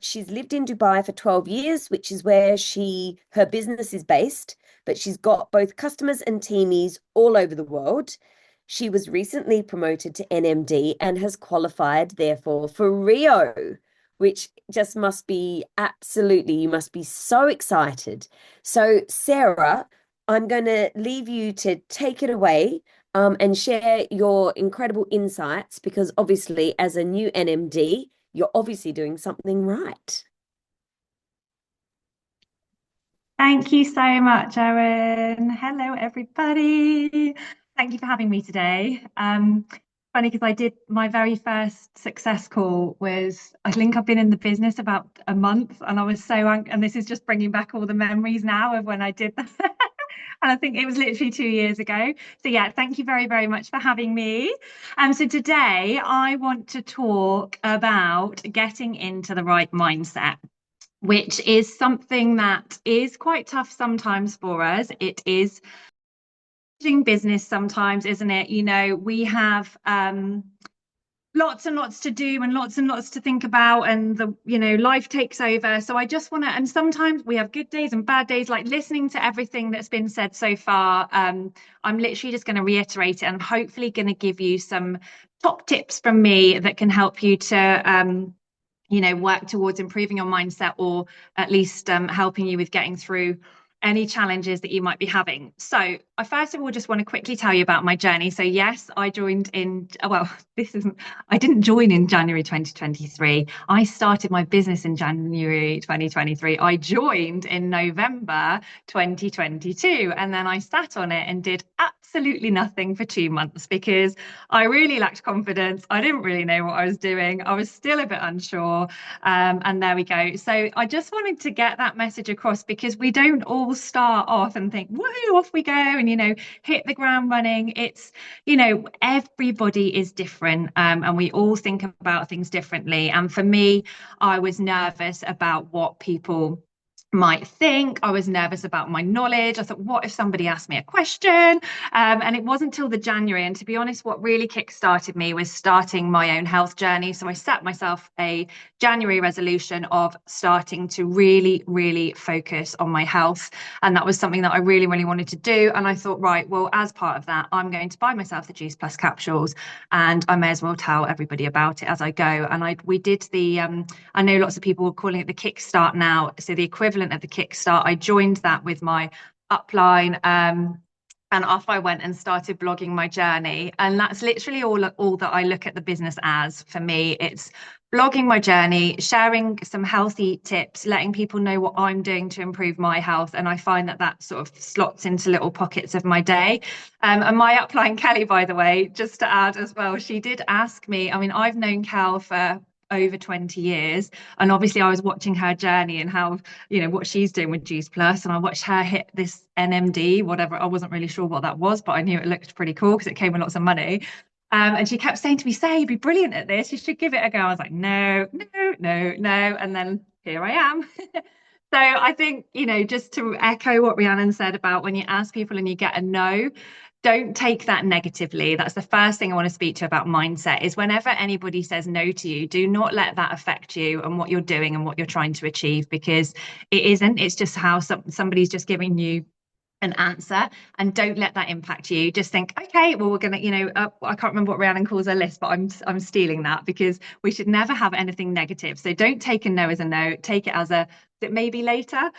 She's lived in Dubai for 12 years, which is where her business is based, but she's got both customers and teamies all over the world. She was recently promoted to NMD and has qualified, therefore, for Rio, which just must be you must be so excited. So, Sarah, I'm going to leave you to take it away and share your incredible insights, because obviously, as a new NMD, you're obviously doing something right. Thank you so much, Erin. Hello, everybody. Thank you for having me today. Funny because I did my very first success call was, I think I've been in the business about a month, and I was and this is just bringing back all the memories now of when I did that. And I think it was literally 2 years ago. So yeah, thank you very, very much for having me. So today I want to talk about getting into the right mindset, which is something that is quite tough sometimes for us. It is business sometimes, isn't it? You know, we have lots and lots to do and lots to think about, and life takes over. So I just want to, and sometimes we have good days and bad days. Like, listening to everything that's been said so far, I'm literally just going to reiterate it, and I'm hopefully going to give you some top tips from me that can help you to work towards improving your mindset, or at least helping you with getting through any challenges that you might be having. So I first of all just want to quickly tell you about my journey. So yes, I joined in, well, I didn't join in January 2023. I started my business in January 2023. I joined in November 2022. And then I sat on it and did absolutely nothing for 2 months because I really lacked confidence. I didn't really know what I was doing. I was still a bit unsure. And there we go. So I just wanted to get that message across, because we don't all start off and think, woohoo, off we go, and, hit the ground running. It's, everybody is different, and we all think about things differently. And for me, I was nervous about what people might think. I was nervous about my knowledge. I thought, what if somebody asked me a question? And it wasn't till the January. And to be honest, what really kick-started me was starting my own health journey. So I set myself a January resolution of starting to really, really focus on my health. And that was something that I really, really wanted to do. And I thought, right, well, as part of that, I'm going to buy myself the Juice Plus capsules, and I may as well tell everybody about it as I go. And we did the, I know lots of people are calling it the Kickstart now. So the equivalent of the Kickstart, I joined that with my upline, and off I went and started blogging my journey. And that's literally all that I look at the business as. For me, it's blogging my journey, sharing some healthy tips, letting people know what I'm doing to improve my health. And I find that sort of slots into little pockets of my day. And my upline, Kelly, by the way, just to add as well, she did ask me, I mean, I've known Kel for over 20 years, and obviously I was watching her journey and how, what she's doing with Juice Plus, and I watched her hit this NMD, whatever. I wasn't really sure what that was, but I knew it looked pretty cool because it came with lots of money. And she kept saying to me, "Say, you'd be brilliant at this. You should give it a go." I was like, no. And then here I am. So I think, just to echo what Rhiannon said about when you ask people and you get a no, don't take that negatively. That's the first thing I want to speak to about mindset, is whenever anybody says no to you, do not let that affect you and what you're doing and what you're trying to achieve, because it isn't. It's just how somebody's just giving you an answer, and don't let that impact you. Just think, okay, well, we're gonna, I can't remember what Rhiannon calls her list, but I'm stealing that, because we should never have anything negative. So don't take a no as a no, take it as a that maybe later.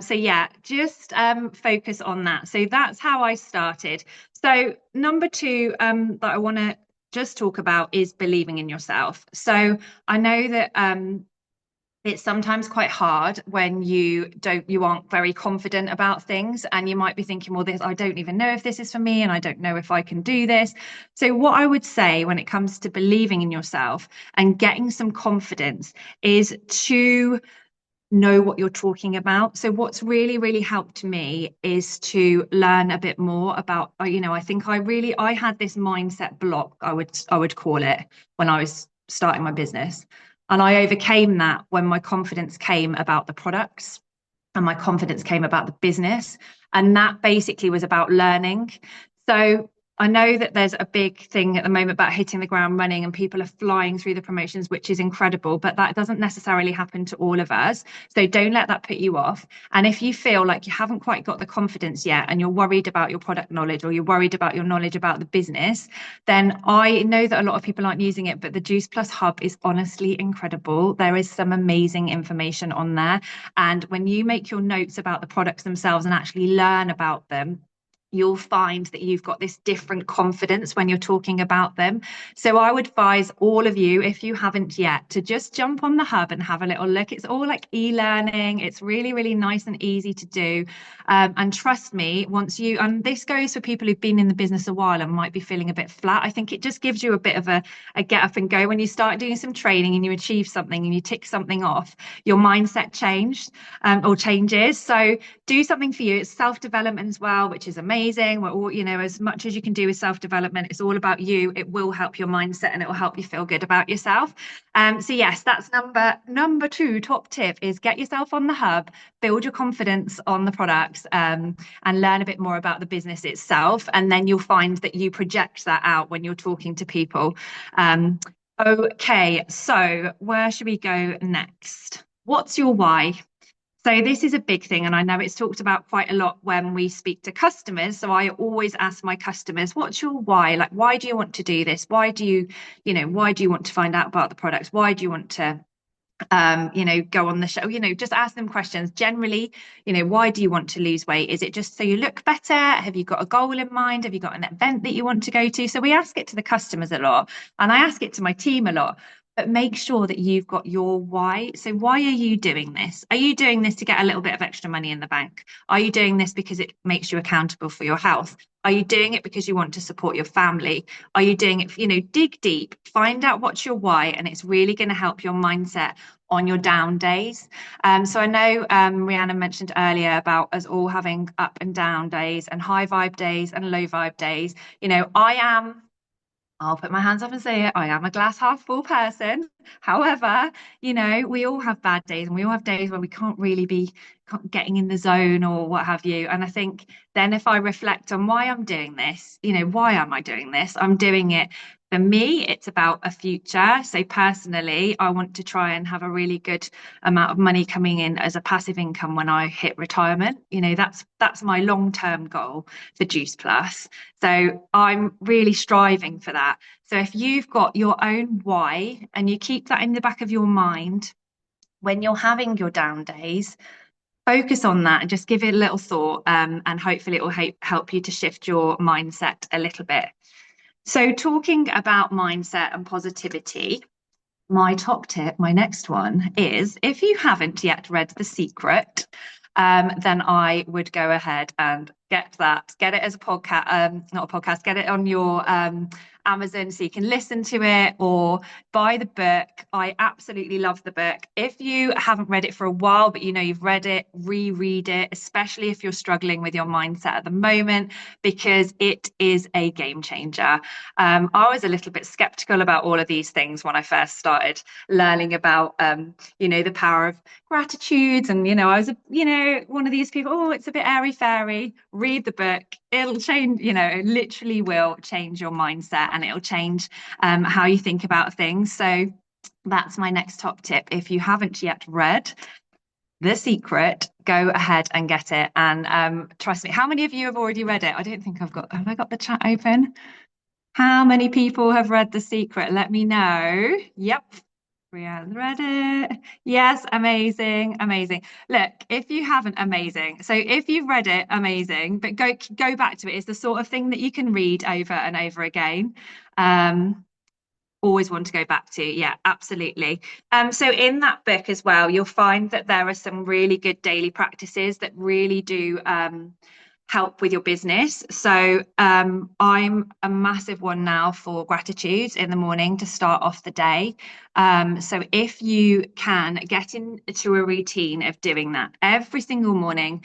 So yeah, just focus on that. So that's how I started. So number two, that I want to just talk about is believing in yourself. So I know that it's sometimes quite hard when you aren't very confident about things, and you might be thinking, well, I don't even know if this is for me, and I don't know if I can do this. So what I would say when it comes to believing in yourself and getting some confidence is to know what you're talking about. So what's really, really helped me is to learn a bit more about, I think I had this mindset block, I would call it, when I was starting my business. And I overcame that when my confidence came about the products and my confidence came about the business. And that basically was about learning. So I know that there's a big thing at the moment about hitting the ground running, and people are flying through the promotions, which is incredible, but that doesn't necessarily happen to all of us. So don't let that put you off. And if you feel like you haven't quite got the confidence yet, and you're worried about your product knowledge, or you're worried about your knowledge about the business, then I know that a lot of people aren't using it, but the Juice Plus Hub is honestly incredible. There is some amazing information on there. And when you make your notes about the products themselves and actually learn about them, you'll find that you've got this different confidence when you're talking about them. So I would advise all of you, if you haven't yet, to just jump on the hub and have a little look. It's all like e-learning. It's really, really nice and easy to do. And trust me, once you, and this goes for people who've been in the business a while and might be feeling a bit flat, I think it just gives you a bit of a get up and go. When you start doing some training and you achieve something and you tick something off, your mindset changed or changes. So do something for you. It's self-development as well, which is amazing. We're all, as much as you can do with self-development, it's all about you. It will help your mindset and it will help you feel good about yourself. So yes, that's number 2 top tip is get yourself on the hub, build your confidence on the products, and learn a bit more about the business itself. And then you'll find that you project that out when you're talking to people. Okay, so where should we go next? What's your why? So this is a big thing, and I know it's talked about quite a lot when we speak to customers. So I always ask my customers, what's your why? Like, why do you want to do this? Why do you want to find out about the products? Why do you want to go on the show, just ask them questions. Generally, why do you want to lose weight? Is it just so you look better? Have you got a goal in mind? Have you got an event that you want to go to? So we ask it to the customers a lot, and I ask it to my team a lot. But make sure that you've got your why. So why are you doing this? Are you doing this to get a little bit of extra money in the bank? Are you doing this because it makes you accountable for your health? Are you doing it because you want to support your family? Are you doing it, dig deep, find out what's your why, and it's really going to help your mindset on your down days. So I know Rhiannon mentioned earlier about us all having up and down days and high vibe days and low vibe days. I'll put my hands up and say it. I am a glass half full person. However, we all have bad days and we all have days where we can't really be getting in the zone or what have you. And I think then if I reflect on why I'm doing this, why am I doing this? I'm doing it for me. It's about a future. So personally, I want to try and have a really good amount of money coming in as a passive income when I hit retirement. That's my long-term goal for Juice Plus. So I'm really striving for that. So if you've got your own why and you keep that in the back of your mind when you're having your down days, focus on that and just give it a little thought, and hopefully it will help you to shift your mindset a little bit. So talking about mindset and positivity, my top tip, my next one is, if you haven't yet read The Secret, then I would go ahead and get it as a podcast, not a podcast, get it on your Amazon so you can listen to it or buy the book. I absolutely love the book. If you haven't read it for a while, but you've read it, reread it, especially if you're struggling with your mindset at the moment, because it is a game changer. I was a little bit skeptical about all of these things when I first started learning about, the power of gratitudes. And, I was, one of these people, oh, it's a bit airy fairy. Read the book. It'll change, it literally will change your mindset and it'll change how you think about things. So that's my next top tip. If you haven't yet read The Secret, go ahead and get it. And trust me, how many of you have already read it? I don't think have I got the chat open? How many people have read The Secret? Let me know. Yep. Rhiannon read it. Yes, amazing. Look, if you haven't, amazing. So if you've read it, amazing. But go back to it. It's the sort of thing that you can read over and over again. Always want to go back to. Yeah, absolutely. So in that book as well, you'll find that there are some really good daily practices that really do help with your business. So I'm a massive one now for gratitude in the morning to start off the day. So if you can get into a routine of doing that every single morning,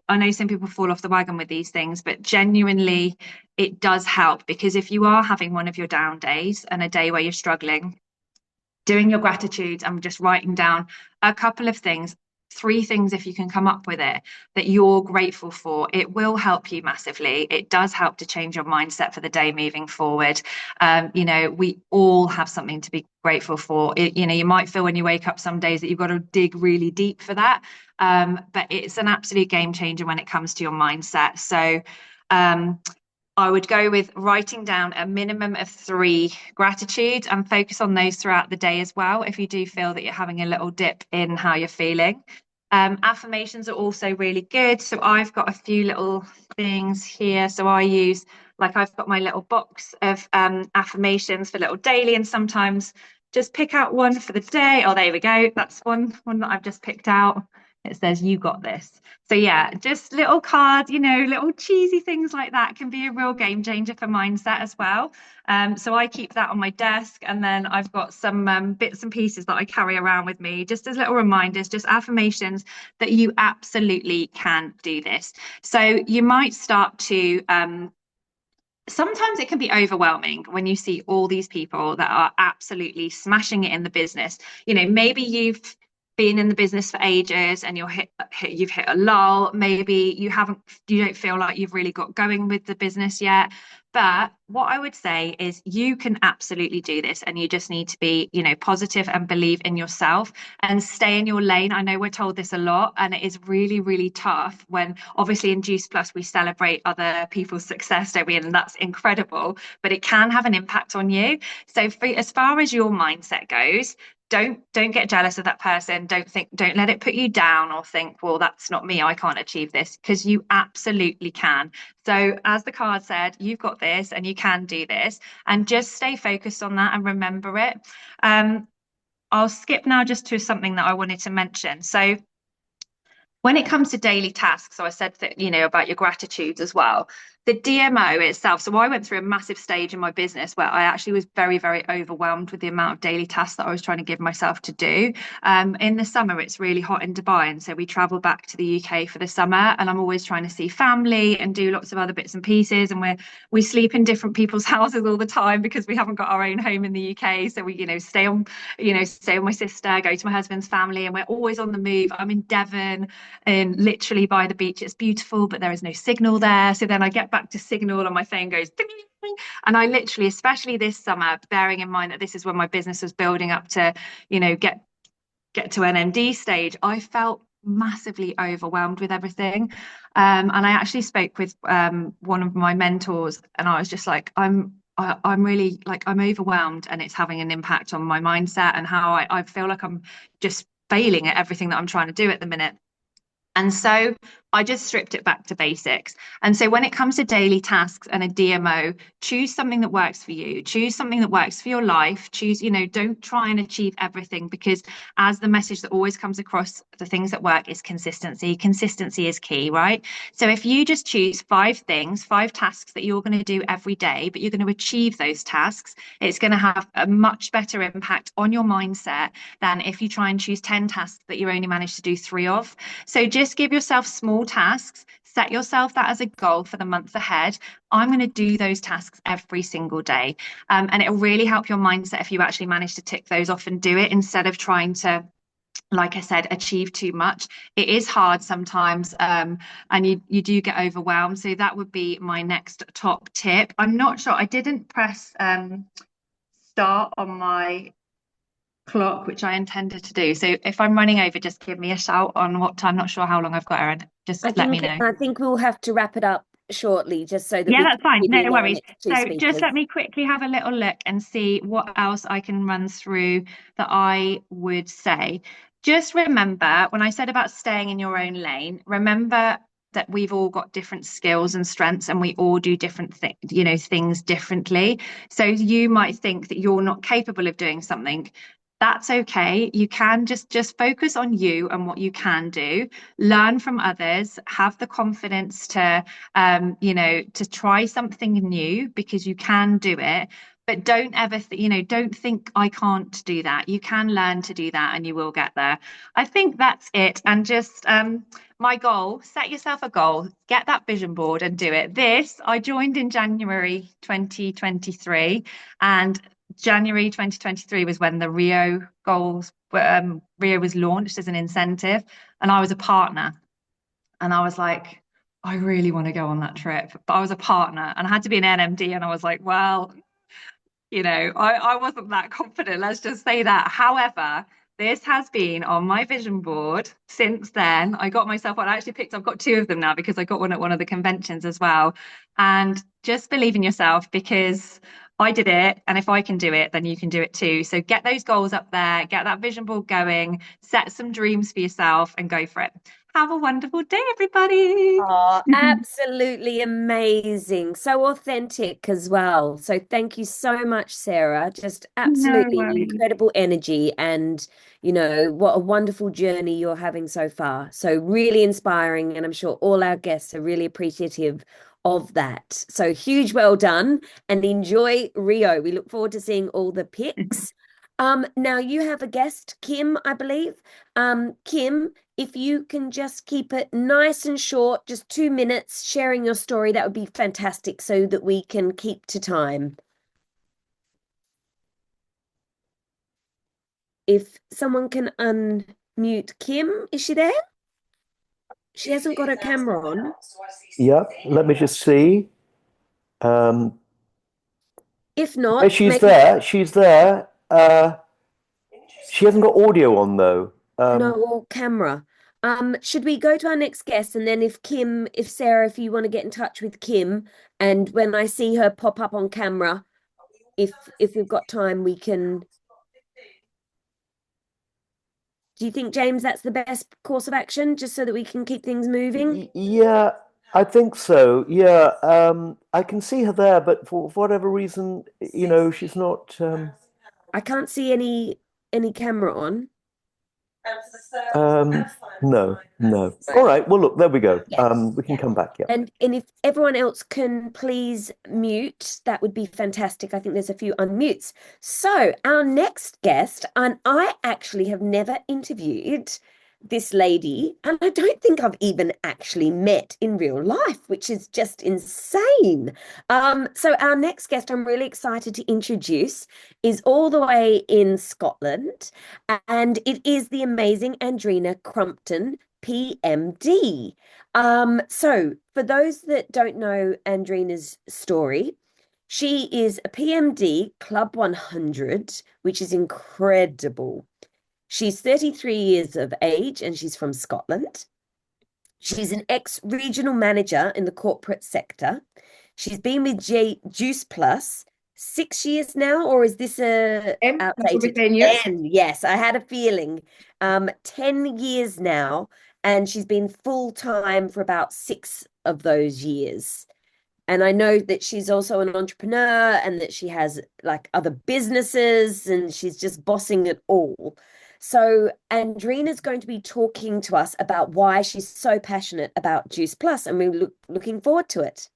I know some people fall off the wagon with these things, but genuinely it does help, because if you are having one of your down days and a day where you're struggling, doing your gratitude and just writing down a couple of things, 3 things if you can come up with it, that you're grateful for, it will help you massively. It does help to change your mindset for the day moving forward. We all have something to be grateful for. You might feel when you wake up some days that you've got to dig really deep for that, but it's an absolute game changer when it comes to your mindset. So I would go with writing down a minimum of 3 gratitudes and focus on those throughout the day as well, if you do feel that you're having a little dip in how you're feeling. Affirmations are also really good. So I've got a few little things here. So I use, like, I've got my little box of affirmations for little daily, and sometimes just pick out one for the day. Oh, there we go. That's one that I've just picked out. It says, "You got this." So yeah, just little cards, little cheesy things like that can be a real game changer for mindset as well. So I keep that on my desk, and then I've got some bits and pieces that I carry around with me, just as little reminders, just affirmations that you absolutely can do this. So you might start to sometimes it can be overwhelming when you see all these people that are absolutely smashing it in the business. Maybe you've been in the business for ages and you've hit a lull. Maybe you don't feel like you've really got going with the business yet. But what I would say is you can absolutely do this, and you just need to be, positive and believe in yourself and stay in your lane. I know we're told this a lot, and it is really, really tough when, obviously, in Juice Plus we celebrate other people's success, don't we? And that's incredible, but it can have an impact on you. So as far as your mindset goes, don't get jealous of that person. Don't let it put you down or think, well, that's not me, I can't achieve this, because you absolutely can. So as the card said, you've got this and you can do this, and just stay focused on that and remember it. I'll skip now just to something that I wanted to mention. So when it comes to daily tasks, so I said that, about your gratitudes as well, the DMO itself. So I went through a massive stage in my business where I actually was very, very overwhelmed with the amount of daily tasks that I was trying to give myself to do. In the summer, it's really hot in Dubai. And so we travel back to the UK for the summer, and I'm always trying to see family and do lots of other bits and pieces. And we sleep in different people's houses all the time because we haven't got our own home in the UK. So we, stay with my sister, go to my husband's family, and we're always on the move. I'm in Devon, and literally by the beach. It's beautiful, but there is no signal there. So then I get back to signal and my phone goes ding, ding, ding. And I literally, especially this summer, bearing in mind that this is when my business was building up to, get to an MD stage, I felt massively overwhelmed with everything. And I actually spoke with one of my mentors, and I was just like, I'm really, like, I'm overwhelmed, and it's having an impact on my mindset and how I feel like I'm just failing at everything that I'm trying to do at the minute. And so I just stripped it back to basics. And so when it comes to daily tasks and a DMO, choose something that works for you. Choose something that works for your life. Choose, don't try and achieve everything, because as the message that always comes across, the things that work is consistency. Consistency is key, right? So if you just choose 5 tasks that you're going to do every day, but you're going to achieve those tasks, it's going to have a much better impact on your mindset than if you try and choose 10 tasks that you only manage to do 3 of. So just give yourself small tasks, set yourself that as a goal for the month ahead. I'm going to do those tasks every single day. And it'll really help your mindset if you actually manage to tick those off and do it, instead of trying to, like I said, achieve too much. It is hard sometimes, and you do get overwhelmed. So that would be my next top tip. I'm not sure, I didn't press start on my clock, which I intended to do. So if I'm running over, just give me a shout on what time. Not sure how long I've got, Erin. Just let me know. I think we'll have to wrap it up shortly, just so that yeah, we that's fine. No worries. So speakers. Just let me quickly have a little look and see what else I can run through that I would say. Just remember, when I said about staying in your own lane, remember that we've all got different skills and strengths, and we all do different things differently. So you might think that you're not capable of doing something. That's okay. You can just focus on you and what you can do, learn from others, have the confidence to to try something new, because you can do it. But don't ever don't think, I can't do that. You can learn to do that, and you will get there. I think that's it. And just my goal, set yourself a goal, get that vision board and do it. I joined in January 2023, and January 2023 was when the Rio goals, Rio was launched as an incentive, and I was a partner. And I was like, I really want to go on that trip, but I was a partner and I had to be an NMD. And I was like, well, I wasn't that confident. Let's just say that. However, this has been on my vision board since then. I got myself one. I've got 2 of them now, because I got one at one of the conventions as well. And just believe in yourself, because I did it, and if I can do it, then you can do it too. So get those goals up there, get that vision board going, set some dreams for yourself, and go for it. Have a wonderful day, everybody. Oh, absolutely amazing. So authentic as well. So thank you so much, Sarah. Just No absolutely worries. incredible energy and, what a wonderful journey you're having so far. So really inspiring, and I'm sure all our guests are really appreciative of that. So huge well done and enjoy Rio. We look forward to seeing all the pics. Now you have a guest, Kim, I believe. Kim, if you can just keep it nice and short, just 2 minutes sharing your story, that would be fantastic so that we can keep to time. If someone can unmute Kim, is she there? She hasn't got her camera on. Yep, let me just see. If not, She's maybe there. She's there. She hasn't got audio on though. no, or camera. Should we go to our next guest and then if Sarah, if you want to get in touch with Kim, and when I see her pop up on camera, if we've got time, we can. Do you think, James, that's the best course of action, just so that we can keep things moving? Yeah, I think so. Yeah, I can see her there, but for whatever reason, she's not. I can't see any camera on. No, no. All right. Well, look, there we go. Yeah. We can come back. Yeah. And if everyone else can please mute, that would be fantastic. I think there's a few unmutes. So our next guest, and I actually have never interviewed this lady, and I don't think I've even actually met in real life, which is just insane. So our next guest I'm really excited to introduce is all the way in Scotland, and it is the amazing Andrina Crumpton, PMD. So for those that don't know Andrina's story, she is a PMD Club 100, which is incredible. She's 33 years of age and she's from Scotland. She's an ex-regional manager in the corporate sector. She's been with Juice Plus 6 years now, or is this a outdated? 10 years. 10, yes, I had a feeling. 10 years now, and she's been full-time for about 6 of those years. And I know that she's also an entrepreneur and that she has like other businesses and she's just bossing it all. So Andrina's going to be talking to us about why she's so passionate about Juice Plus, and we're looking forward to it.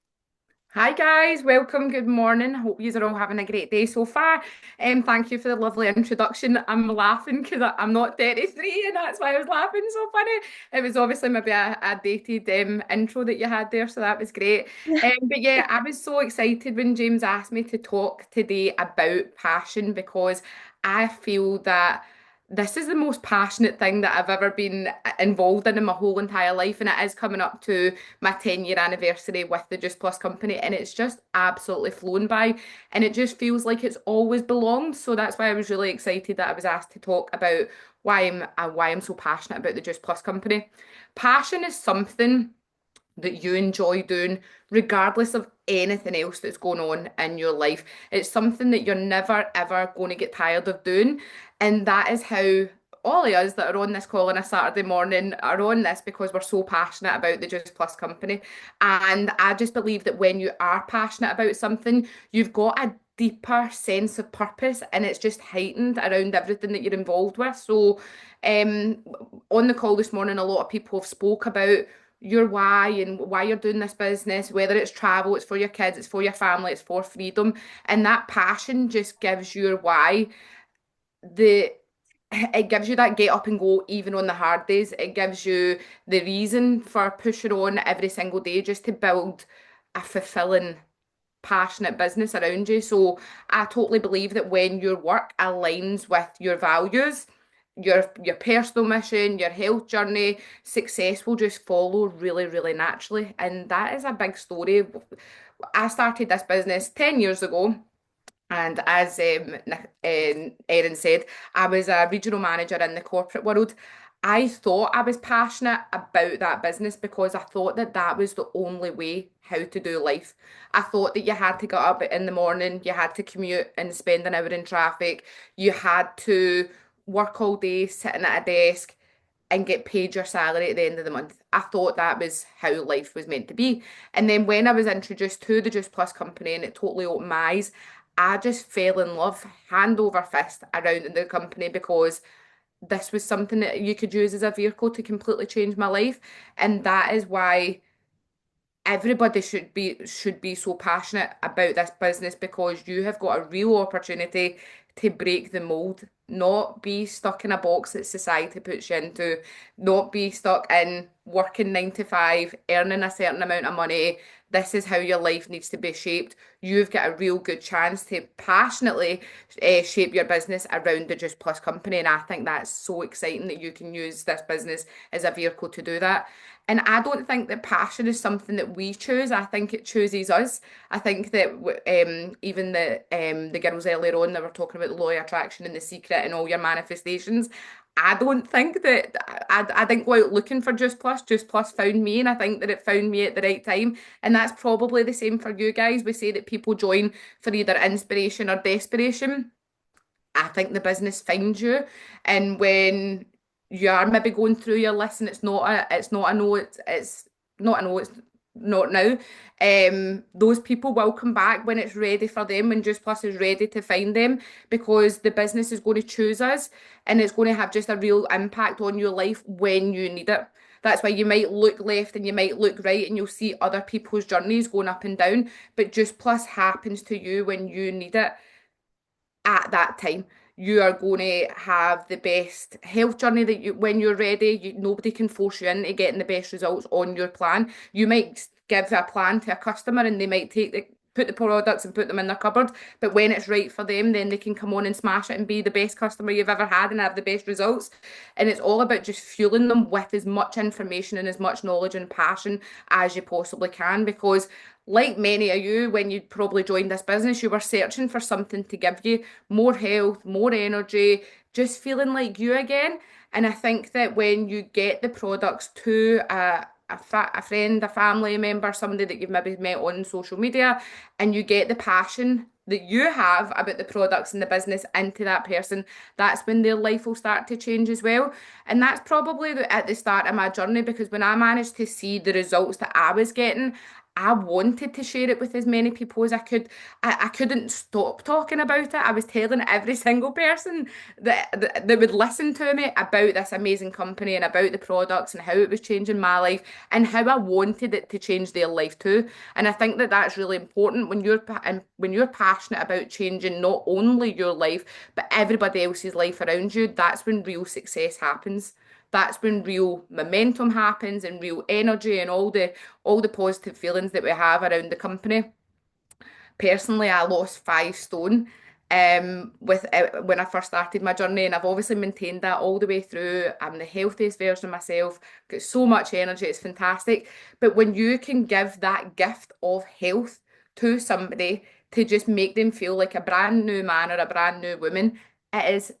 Hi guys, welcome, good morning. Hope you are all having a great day so far. Thank you for the lovely introduction. I'm laughing because I'm not 33 and that's why I was laughing so funny. It was obviously maybe a dated intro that you had there, so that was great. But yeah, I was so excited when James asked me to talk today about passion because I feel that this is the most passionate thing that I've ever been involved in my whole entire life, and it is coming up to my 10-year anniversary with the Juice Plus company, and it's just absolutely flown by, and it just feels like it's always belonged. So that's why I was really excited that I was asked to talk about why I'm so passionate about the Juice Plus company. Passion is something that you enjoy doing, regardless of anything else that's going on in your life. It's something that you're never ever going to get tired of doing. And that is how all of us that are on this call on a Saturday morning are on this because we're so passionate about the Juice Plus company. And I just believe that when you are passionate about something, you've got a deeper sense of purpose and it's just heightened around everything that you're involved with. So on the call this morning, a lot of people have spoke about your why and why you're doing this business, whether it's travel, it's for your kids, it's for your family, it's for freedom. And that passion just gives your why it gives you that get up and go even on the hard days. It gives you the reason for pushing on every single day just to build a fulfilling, passionate business around you. So I totally believe that when your work aligns with your values, your personal mission, your health journey, success will just follow really, really naturally. And that is a big story. I started this business 10 years ago. And as Erin said, I was a regional manager in the corporate world. I thought I was passionate about that business because I thought that that was the only way how to do life. I thought that you had to get up in the morning, you had to commute and spend an hour in traffic, you had to work all day sitting at a desk and get paid your salary at the end of the month. I thought that was how life was meant to be. And then when I was introduced to the Juice Plus company and it totally opened my eyes, I just fell in love hand over fist around the company because this was something that you could use as a vehicle to completely change my life. And that is why everybody should be so passionate about this business, because you have got a real opportunity to break the mold, not be stuck in a box that society puts you into, not be stuck in working 9 to 5, earning a certain amount of money. This is how your life needs to be shaped. You've got a real good chance to passionately shape your business around the Juice Plus company. And I think that's so exciting that you can use this business as a vehicle to do that. And I don't think that passion is something that we choose. I think it chooses us. I think that even the girls earlier on, they were talking about the law of attraction and the secret and all your manifestations. I don't think that I didn't go out looking for Juice Plus. Juice Plus found me, and I think that it found me at the right time. And that's probably the same for you guys. We say that people join for either inspiration or desperation. I think the business finds you, and when you are maybe going through your list and it's not a no, it's not a no, it's not now. Those people will come back when it's ready for them, when Juice Plus is ready to find them, because the business is going to choose us, and it's going to have just a real impact on your life when you need it. That's why you might look left and you might look right and you'll see other people's journeys going up and down, but Juice Plus happens to you when you need it at that time. You are going to have the best health journey that you, when you're ready, nobody can force you into getting the best results on your plan. You might give a plan to a customer and they might put the products and put them in their cupboard, but when it's right for them, then they can come on and smash it and be the best customer you've ever had and have the best results. And it's all about just fueling them with as much information and as much knowledge and passion as you possibly can, because like many of you, when you probably joined this business, you were searching for something to give you more health, more energy, just feeling like you again. And I think that when you get the products to a friend, a family member, somebody that you've maybe met on social media, and you get the passion that you have about the products and the business into that person, that's when their life will start to change as well. And that's probably at the start of my journey, because when I managed to see the results that I was getting, I wanted to share it with as many people as I could. I couldn't stop talking about it. I was telling every single person that would listen to me about this amazing company and about the products and how it was changing my life and how I wanted it to change their life too. And I think that that's really important when you're passionate about changing not only your life but everybody else's life around you. That's when real success happens. That's when real momentum happens and real energy and all the positive feelings that we have around the company. Personally, I lost 5 stone with when I first started my journey, and I've obviously maintained that all the way through. I'm the healthiest version of myself, got so much energy, it's fantastic. But when you can give that gift of health to somebody to just make them feel like a brand new man or a brand new woman, it is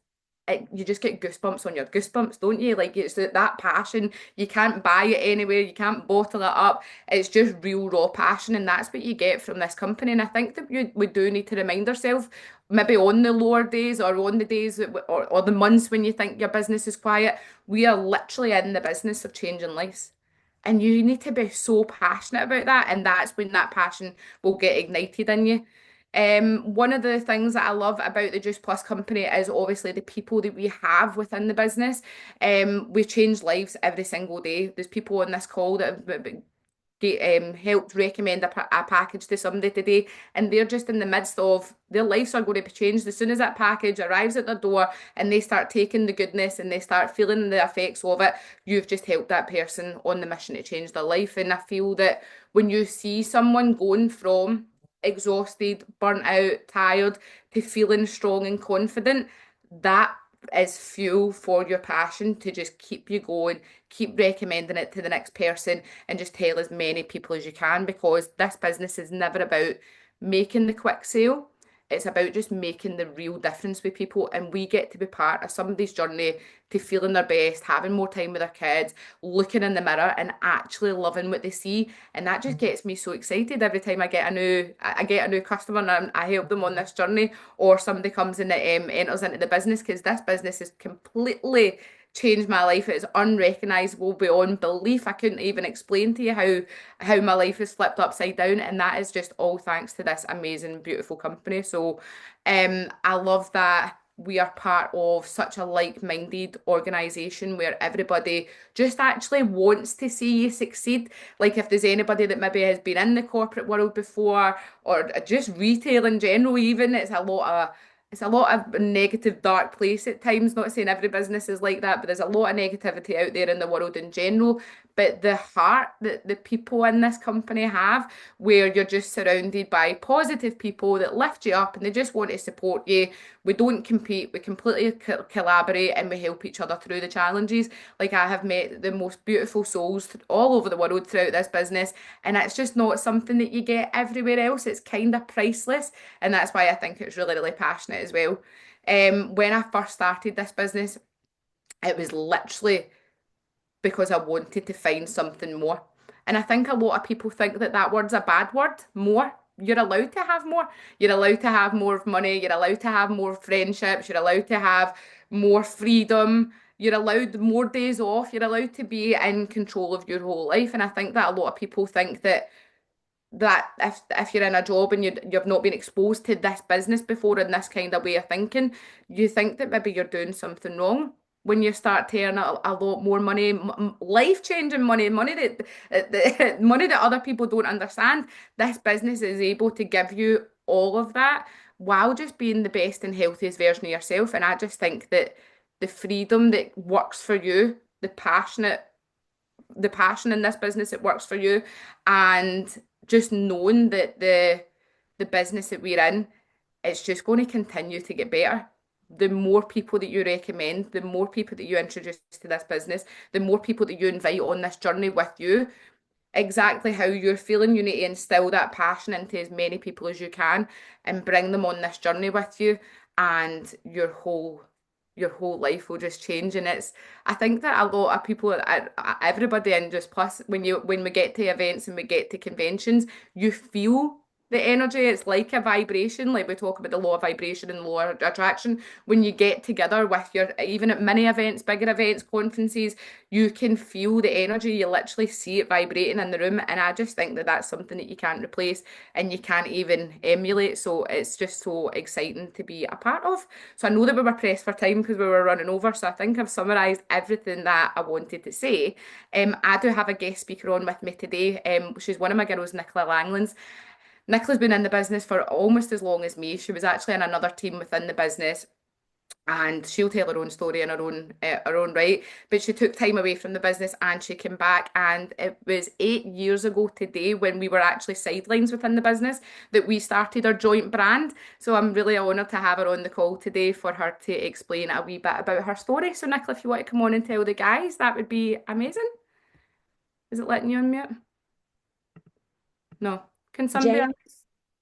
you just get goosebumps on your goosebumps, don't you? Like, it's that passion. You can't buy it anywhere. You can't bottle it up. It's just real raw passion, and that's what you get from this company. And I think that we do need to remind ourselves, maybe on the lower days or on the days or the months when you think your business is quiet, we are literally in the business of changing lives. And you need to be so passionate about that, and that's when that passion will get ignited in you. One of the things that I love about the Juice Plus company is obviously the people that we have within the business. We change lives every single day. There's people on this call that have helped recommend a package to somebody today, and they're just in the midst of their lives are going to be changed as soon as that package arrives at their door and they start taking the goodness and they start feeling the effects of it. You've just helped that person on the mission to change their life. And I feel that when you see someone going from exhausted, burnt out, tired to feeling strong and confident, that is fuel for your passion to just keep you going, keep recommending it to the next person, and just tell as many people as you can, because this business is never about making the quick sale. it's about just making the real difference with people, and we get to be part of somebody's journey to feeling their best, having more time with their kids, looking in the mirror and actually loving what they see. And that just gets me so excited every time I get a new customer and I help them on this journey, or somebody comes in that enters into the business, because this business has completely changed my life. It's unrecognizable beyond belief. I couldn't even explain to you how my life is flipped upside down, and that is just all thanks to this amazing, beautiful company. So, I love that we are part of such a like-minded organization where everybody just actually wants to see you succeed. Like, if there's anybody that maybe has been in the corporate world before, or just retail in general, even, it's a lot of negative, dark place at times. Not saying every business is like that, but there's a lot of negativity out there in the world in general. But the heart that the people in this company have, where you're just surrounded by positive people that lift you up and they just want to support you. We don't compete, we completely collaborate, and we help each other through the challenges. Like, I have met the most beautiful souls all over the world throughout this business, and it's just not something that you get everywhere else. It's kind of priceless, and that's why I think it's really, really passionate as well. When I first started this business, it was literally because I wanted to find something more. And I think a lot of people think that that word's a bad word. More. You're allowed to have more. You're allowed to have more money. You're allowed to have more friendships. You're allowed to have more freedom. You're allowed more days off. You're allowed to be in control of your whole life. And I think that a lot of people think that if you're in a job and you've not been exposed to this business before in this kind of way of thinking, you think that maybe you're doing something wrong when you start to earn a lot more money, life-changing money, money that other people don't understand. This business is able to give you all of that while just being the best and healthiest version of yourself. And I just think that the freedom that works for you, the passion in this business that works for you, and just knowing that the business that we're in, it's just going to continue to get better. The more people that you recommend, the more people that you introduce to this business, the more people that you invite on this journey with you, exactly how you're feeling, you need to instill that passion into as many people as you can and bring them on this journey with you, and your whole life will just change. And I think that a lot of people, everybody, and just plus when we get to events and we get to conventions, you feel the energy. It's like a vibration, like we talk about the law of vibration and law of attraction. When you get together with even at mini events, bigger events, conferences, you can feel the energy. You literally see it vibrating in the room, and I just think that that's something that you can't replace and you can't even emulate. So it's just so exciting to be a part of. So I know that we were pressed for time because we were running over, so I think I've summarised everything that I wanted to say. I do have a guest speaker on with me today. She's one of my girls, Nicola Langlands. Nicola's been in the business for almost as long as me. She was actually in another team within the business, and she'll tell her own story in her own right. But she took time away from the business and she came back, and it was 8 years ago today, when we were actually sidelines within the business, that we started our joint brand. So I'm really honoured to have her on the call today for her to explain a wee bit about her story. So Nicola, if you want to come on and tell the guys, that would be amazing. Is it letting you unmute? No. Can somebody? James,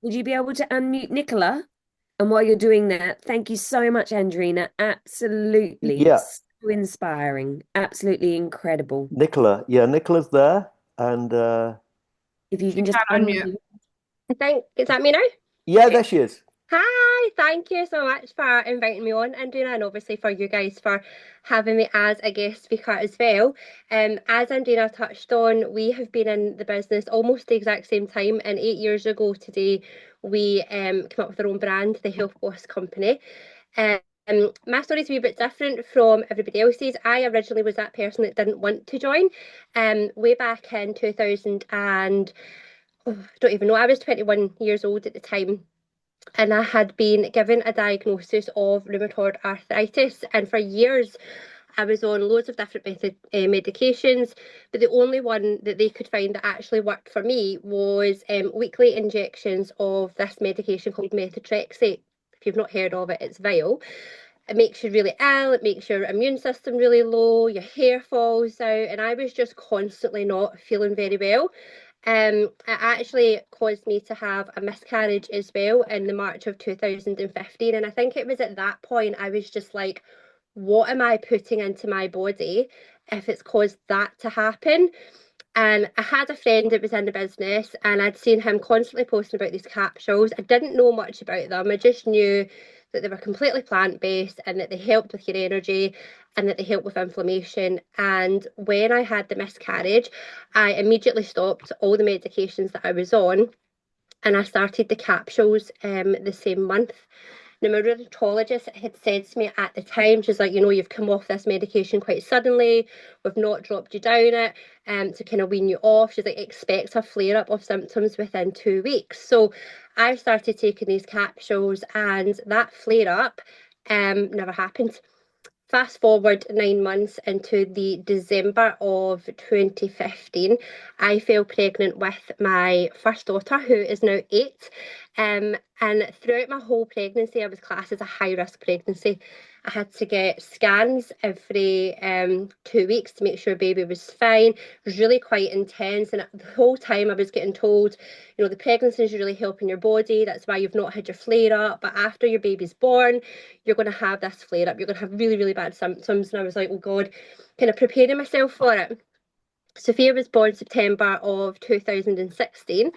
would you be able to unmute Nicola? And while you're doing that, thank you so much, Andrina. Absolutely Yeah. so inspiring. Absolutely incredible. Nicola's there, and If you She can just can't unmute. unmute. I think, is that me now? yeah, there she is. Hi, thank you so much for inviting me on, Andrina, and obviously for you guys for having me as a guest speaker as well. As Andrina touched on, we have been in the business almost the exact same time, and 8 years ago today, we came up with our own brand, the Health Boss Company. My story is a wee bit different from everybody else's. I originally was that person that didn't want to join. Way back in 2000 and I don't even know, I was 21 years old at the time, and I had been given a diagnosis of rheumatoid arthritis, and for years I was on loads of different medications, but the only one that they could find that actually worked for me was weekly injections of this medication called methotrexate. If you've not heard of it, it's vile. It makes you really ill, it makes your immune system really low, your hair falls out, and I was just constantly not feeling very well. It actually caused me to have a miscarriage as well in the March of 2015. And I think it was at that point I was just like, what am I putting into my body if it's caused that to happen? And I had a friend that was in the business, and I'd seen him constantly posting about these capsules. I didn't know much about them. I just knew that they were completely plant-based and that they helped with your energy and that they helped with inflammation. And when I had the miscarriage, I immediately stopped all the medications that I was on, and I started the capsules the same month. Now, my rheumatologist had said to me at the time, she's like, you've come off this medication quite suddenly. We've not dropped you down it to kind of wean you off. She's like, expect a flare up of symptoms within 2 weeks. So I started taking these capsules, and that flare up never happened. Fast forward 9 months into the December of 2015, I fell pregnant with my first daughter, who is now 8. And throughout my whole pregnancy, I was classed as a high risk pregnancy. I had to get scans every 2 weeks to make sure baby was fine. It was really quite intense. And the whole time I was getting told, the pregnancy is really helping your body. That's why you've not had your flare up. But after your baby's born, you're going to have this flare up. You're going to have really, really bad symptoms. And I was like, oh God, kind of preparing myself for it. Sophia was born September of 2016.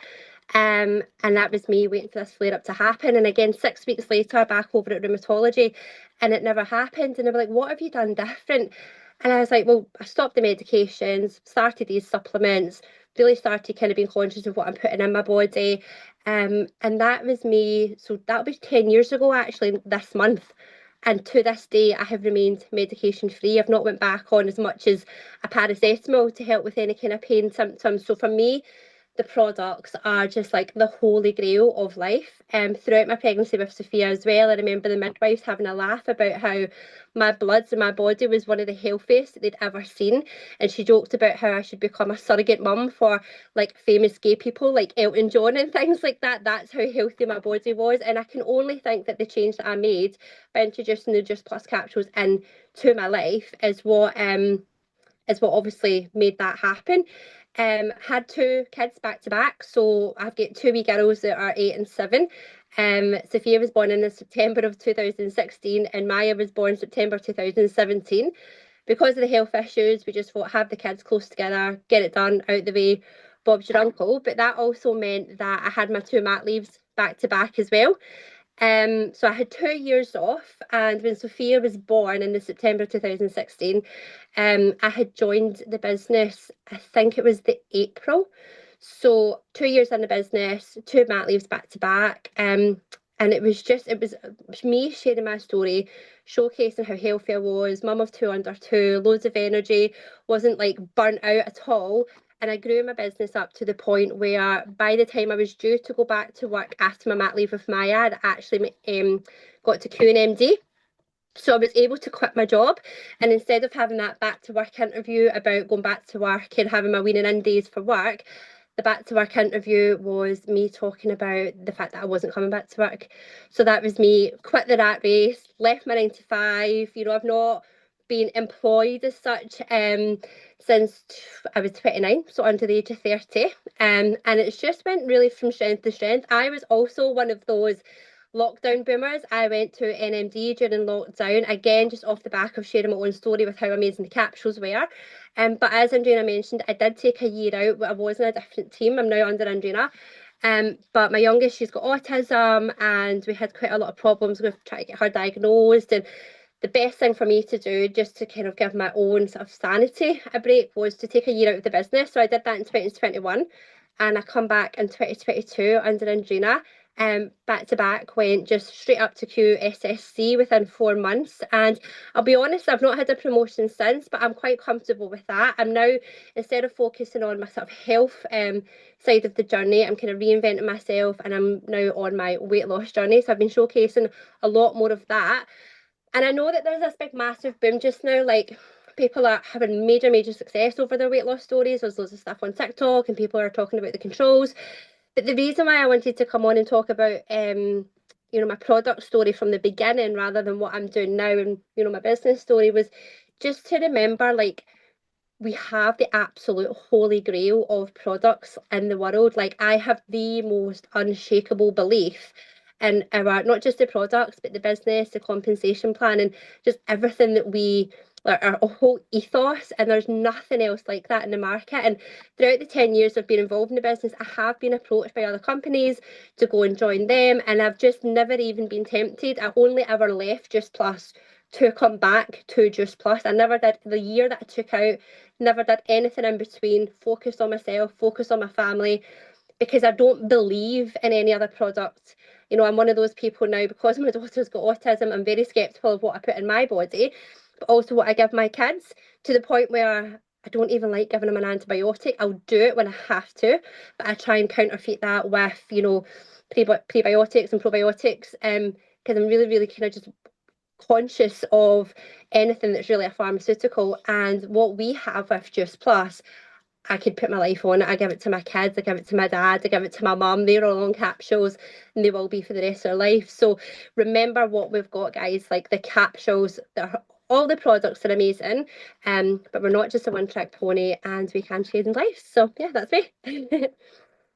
And that was me waiting for this flare up to happen. And again, 6 weeks later, back over at rheumatology, and it never happened. And they were like, what have you done different? And I was like, well, I stopped the medications, started these supplements, really started kind of being conscious of what I'm putting in my body. And that was me. So that was 10 years ago, actually, this month. And to this day, I have remained medication free. I've not went back on as much as a paracetamol to help with any kind of pain symptoms. So for me, the products are just like the holy grail of life. Throughout my pregnancy with Sophia as well, I remember the midwives having a laugh about how my bloods and my body was one of the healthiest that they'd ever seen. And she joked about how I should become a surrogate mum for like famous gay people like Elton John and things like that. That's how healthy my body was. And I can only think that the change that I made by introducing the Just Plus capsules into my life is what obviously made that happen. Had 2 kids back to back, so I've got 2 wee girls that are 8 and 7. Sophia was born in the September of 2016, and Maya was born September 2017. Because of the health issues, we just thought have the kids close together, get it done, out the way. Bob's your uncle. But that also meant that I had my 2 mat leaves back to back as well. So I had 2 years off, and when Sophia was born in the September 2016, I had joined the business, I think it was the April. So 2 years in the business, 2 mat leaves back to back. And it was me sharing my story, showcasing how healthy I was, mum of 2 under 2, loads of energy, wasn't like burnt out at all. And I grew my business up to the point where by the time I was due to go back to work after my mat leave with Maya, I'd actually got to QNMD. So I was able to quit my job, and instead of having that back to work interview about going back to work and having my weaning in days for work, the back to work interview was me talking about the fact that I wasn't coming back to work. So that was me quit the rat race, left my 9 to 5. I've not been employed as such since I was 29, so under the age of 30. And it's just went really from strength to strength. I was also one of those lockdown boomers. I went to NMD during lockdown, again, just off the back of sharing my own story with how amazing the capsules were. But as Andrina mentioned, I did take a year out, but I was in a different team. I'm now under Andrina. But my youngest, she's got autism, and we had quite a lot of problems with trying to get her diagnosed. And the best thing for me to do, just to kind of give my own sort of sanity a break, was to take a year out of the business. So I did that in 2021, and I come back in 2022 under Andrina. Back to back, went just straight up to QSSC within 4 months. And I'll be honest, I've not had a promotion since, but I'm quite comfortable with that. I'm now, instead of focusing on my sort of health side of the journey, I'm kind of reinventing myself, and I'm now on my weight loss journey. So I've been showcasing a lot more of that. And I know that there's this big massive boom just now, like people are having major success over their weight loss stories. There's loads of stuff on TikTok, and people are talking about the controls. But the reason why I wanted to come on and talk about my product story from the beginning rather than what I'm doing now, and my business story, was just to remember, like, we have the absolute holy grail of products in the world. Like, I have the most unshakable belief in our, not just the products, but the business, the compensation plan, and just everything that we, our whole ethos. And there's nothing else like that in the market. And throughout the 10 years I've been involved in the business, I have been approached by other companies to go and join them. And I've just never even been tempted. I only ever left Juice Plus to come back to Juice Plus. I never did the year that I took out, never did anything in between, focused on myself, focused on my family, because I don't believe in any other product. You know, I'm one of those people now, because my daughter's got autism, I'm very skeptical of what I put in my body, but also what I give my kids, to the point where I don't even like giving them an antibiotic. I'll do it when I have to, but I try and counterfeit that with, you know, prebiotics and probiotics, because I'm really, really kind of just conscious of anything that's really a pharmaceutical. And what we have with Juice Plus, I could put my life on it. I give it to my kids, I give it to my dad, I give it to my mum. They're all on capsules and they will be for the rest of their life. So remember what we've got, guys, like the capsules, all the products are amazing, but we're not just a one-trick pony, and we can change lives. So yeah, that's me.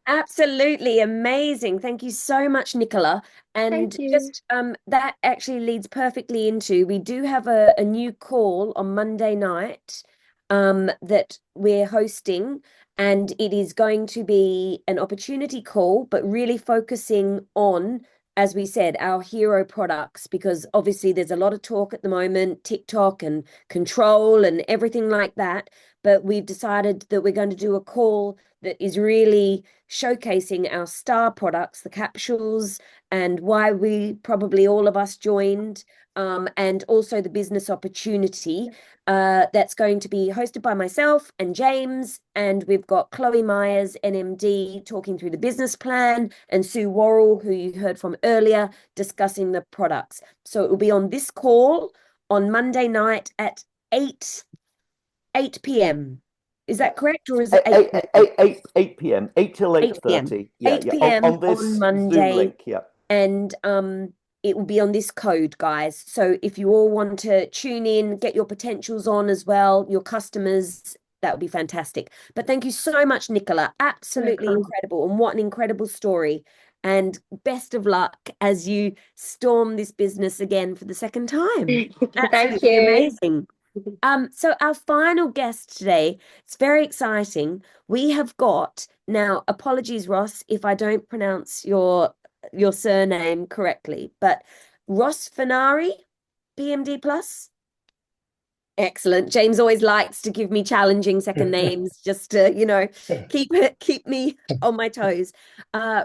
Absolutely amazing. Thank you so much, Nicola. And Thank you. just that actually leads perfectly into, we do have a new call on Monday night that we're hosting, and it is going to be an opportunity call, but really focusing on, as we said, our hero products, because obviously there's a lot of talk at the moment, TikTok and control and everything like that. But we've decided that we're going to do a call that is really showcasing our star products, the capsules, and why we probably all of us joined, and also the business opportunity. That's going to be hosted by myself and James, and we've got Chloe Myers, NMD, talking through the business plan, and Sue Worrell, who you heard from earlier, discussing the products. So it will be on this call on Monday night at 8 p.m. Is that correct, or is it 8 p.m. 8 till 8:30. Yeah, 8 p.m. on this on Zoom Monday. link. Yeah. And it will be on this code, guys. So if you all want to tune in, get your potentials on as well, your customers, that would be fantastic. But thank you so much, Nicola. Absolutely incredible. And what an incredible story. And best of luck as you storm this business again for the second time. Thank Absolutely you. amazing. So our final guest today, it's very exciting. We have got now, apologies, Ross, if I don't pronounce your surname correctly, but Ross Fenari, PMD Plus. Excellent. James always likes to give me challenging second names just to, you know, keep me on my toes.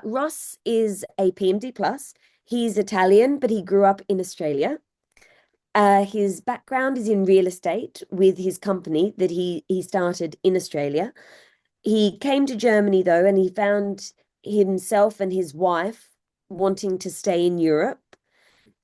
Ross is a PMD Plus. He's Italian, but he grew up in Australia. His background is in real estate with his company that he started in Australia. He came to Germany though, and he found himself and his wife wanting to stay in Europe.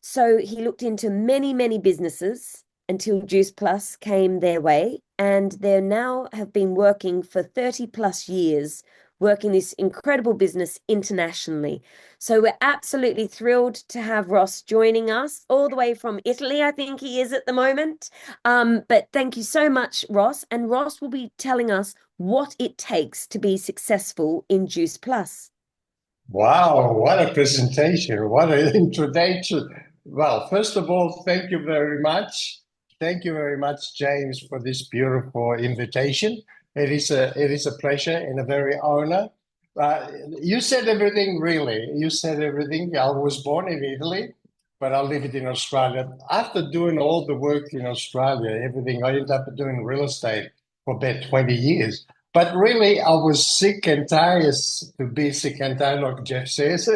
So he looked into many, many businesses until Juice Plus came their way, and they now have been working for 30 plus years, working this incredible business internationally. So we're absolutely thrilled to have Ross joining us all the way from Italy, I think he is at the moment. But thank you so much, Ross. And Ross will be telling us what it takes to be successful in Juice Plus. Wow, what a presentation. What an introduction. Well, first of all, thank you very much. Thank you very much, James, for this beautiful invitation. It is a pleasure and a very honor. You said everything, really. You said everything. I was born in Italy, but I lived in Australia. After doing all the work in Australia, everything, I ended up doing real estate for about 20 years. But really, I was sick and tired, to be sick and tired, like Jeff says.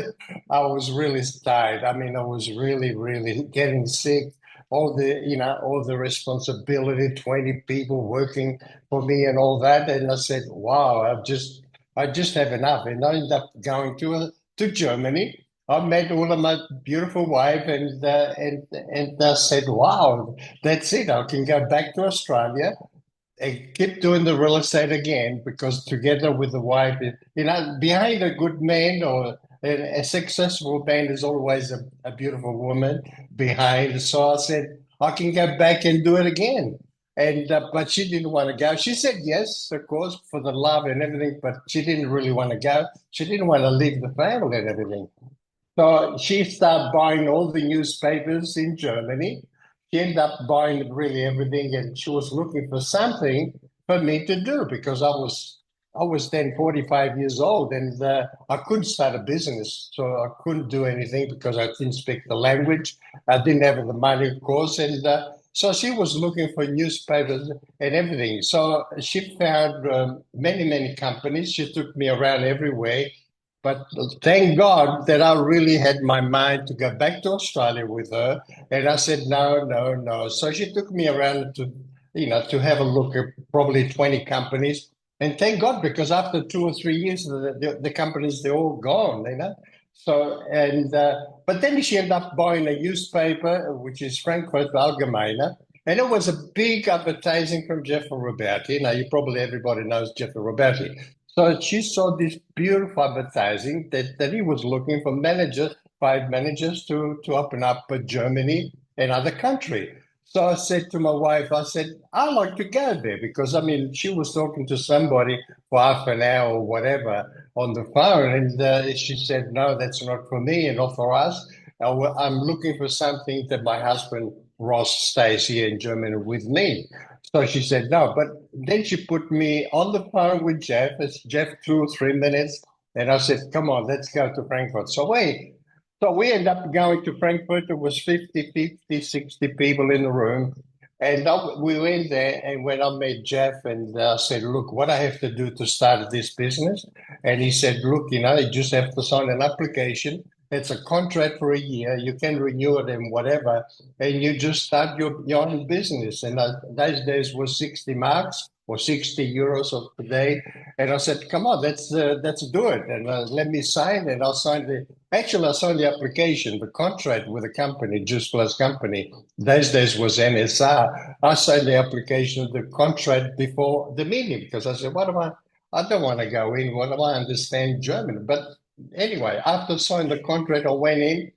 I was really tired. I mean, I was really, really getting sick. All the responsibility, 20 people working for me and all that. And I said, wow, I just have enough. And I ended up going to Germany. I met all of my beautiful wife, and I said, wow, that's it. I can go back to Australia and keep doing the real estate again, because together with the wife, behind a good man or a successful man, there's always a beautiful woman behind. So I said, I can go back and do it again. And but she didn't want to go. She said yes, of course, for the love and everything, but she didn't really want to go. She didn't want to leave the family and everything. So she started buying all the newspapers in Germany. She ended up buying really everything, and she was looking for something for me to do because I was then 45 years old, and I couldn't start a business, so I couldn't do anything because I didn't speak the language. I didn't have the money, of course, and so she was looking for newspapers and everything. So she found many companies. She took me around everywhere. But thank God that I really had my mind to go back to Australia with her. And I said, no, no, no. So she took me around to have a look at probably 20 companies. And thank God, because after 2 or 3 years, the companies, they're all gone. So, but then she ended up buying a newspaper, which is Frankfurt Allgemeine. And it was a big advertising from Jeffrey Roberti. Now, everybody knows Jeffrey Roberti. So she saw this beautiful advertising that he was looking for five managers to open up Germany and other country. So I said to my wife, I said, I'd like to go there because, she was talking to somebody for half an hour or whatever on the phone. And she said, no, that's not for me and not for us. I'm looking for something that my husband, Ross, stays here in Germany with me. So she said, no, but then she put me on the phone with Jeff. It's Jeff 2 or 3 minutes. And I said, come on, let's go to Frankfurt. So we ended up going to Frankfurt. There was 50, 60 people in the room. And we went there, and when I met Jeff and I said, look, what I have to do to start this business? And he said, look, you just have to sign an application. It's a contract for a year. You can renew it and whatever, and you just start your own business. And those days was 60 marks or 60 euros of the day. And I said, come on, let's do it. And let me sign. And I signed the application, the contract with the company, Juice Plus Company. Those days was NSR. I signed the application, the contract before the meeting because I said, I don't want to go in. What do I understand German? But anyway, after signing the contract, I went in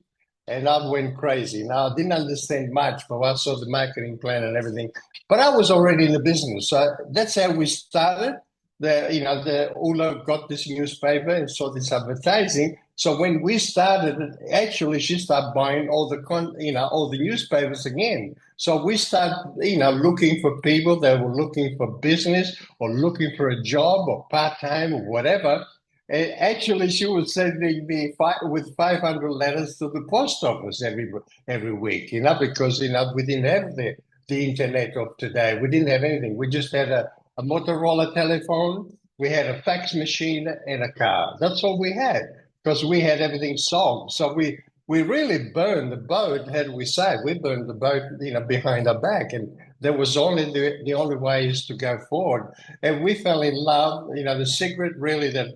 and I went crazy. Now, I didn't understand much, but I saw the marketing plan and everything. But I was already in the business. So that's how we started. Ulla got this newspaper and saw this advertising. So when we started, actually, she started buying all the newspapers again. So we started, looking for people that were looking for business or looking for a job or part-time or whatever. And actually, she was sending me with 500 letters to the post office every week, because, we didn't have the internet of today. We didn't have anything. We just had a Motorola telephone. We had a fax machine and a car. That's all we had because we had everything solved. So we really burned the boat, had we said. We burned the boat, behind our back. And there was only the only way is to go forward. And we fell in love. The secret really that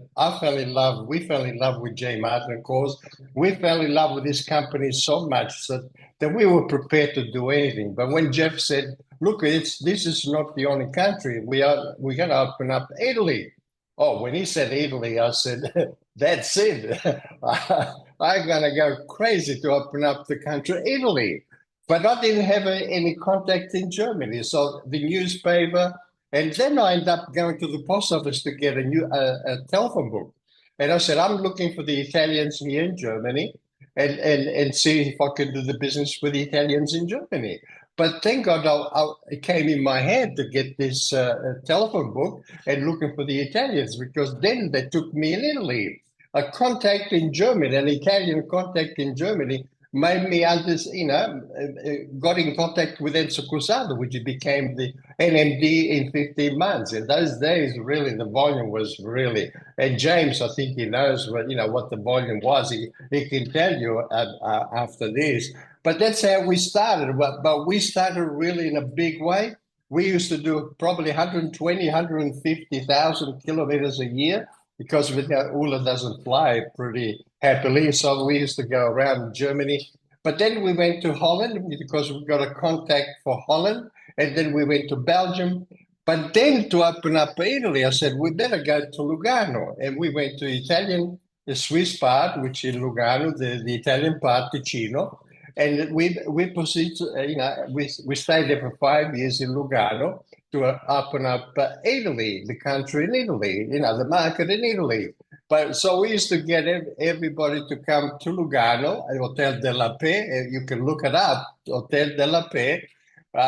we fell in love with J. Martin, of course. We fell in love with this company so much that we were prepared to do anything. But when Jeff said, look, this is not the only country. We're going to open up Italy. Oh, when he said Italy, I said, that's it. I'm going to go crazy to open up the country Italy. But I didn't have any contact in Germany. So the newspaper, and then I ended up going to the post office to get a telephone book. And I said, I'm looking for the Italians here in Germany and see if I could do the business with the Italians in Germany. But thank God it came in my head to get this telephone book and looking for the Italians, because then they took me in Italy. A contact in Germany, an Italian contact in Germany, made me got in contact with Enzo Cusado, which became the NMD in 15 months. In those days, really, the volume was really, and James, I think he knows what the volume was. He can tell you after this. But that's how we started. But we started really in a big way. We used to do probably 120, 150,000 kilometers a year because Ulla doesn't fly pretty happily. So we used to go around Germany. But then we went to Holland because we got a contact for Holland. And then we went to Belgium. But then to open up Italy, I said, we better go to Lugano. And we went to the Swiss part, which is Lugano, the Italian part, Ticino. And we proceed, we stayed there for 5 years in Lugano to open up Italy, the country in Italy, the market in Italy. But so we used to get everybody to come to Lugano, Hotel della Paix. You can look it up, Hotel della Paix.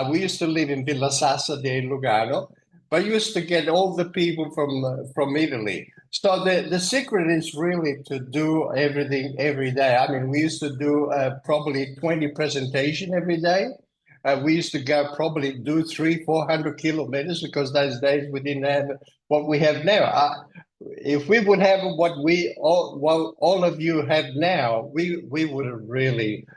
We used to live in Villa Sassa there in Lugano, but used to get all the people from Italy. So the secret is really to do everything every day. I mean, we used to do probably 20 presentation every day. We used to go probably do 300-400 kilometers because those days we didn't have what we have now. If we would have what all of you have now, we would have really,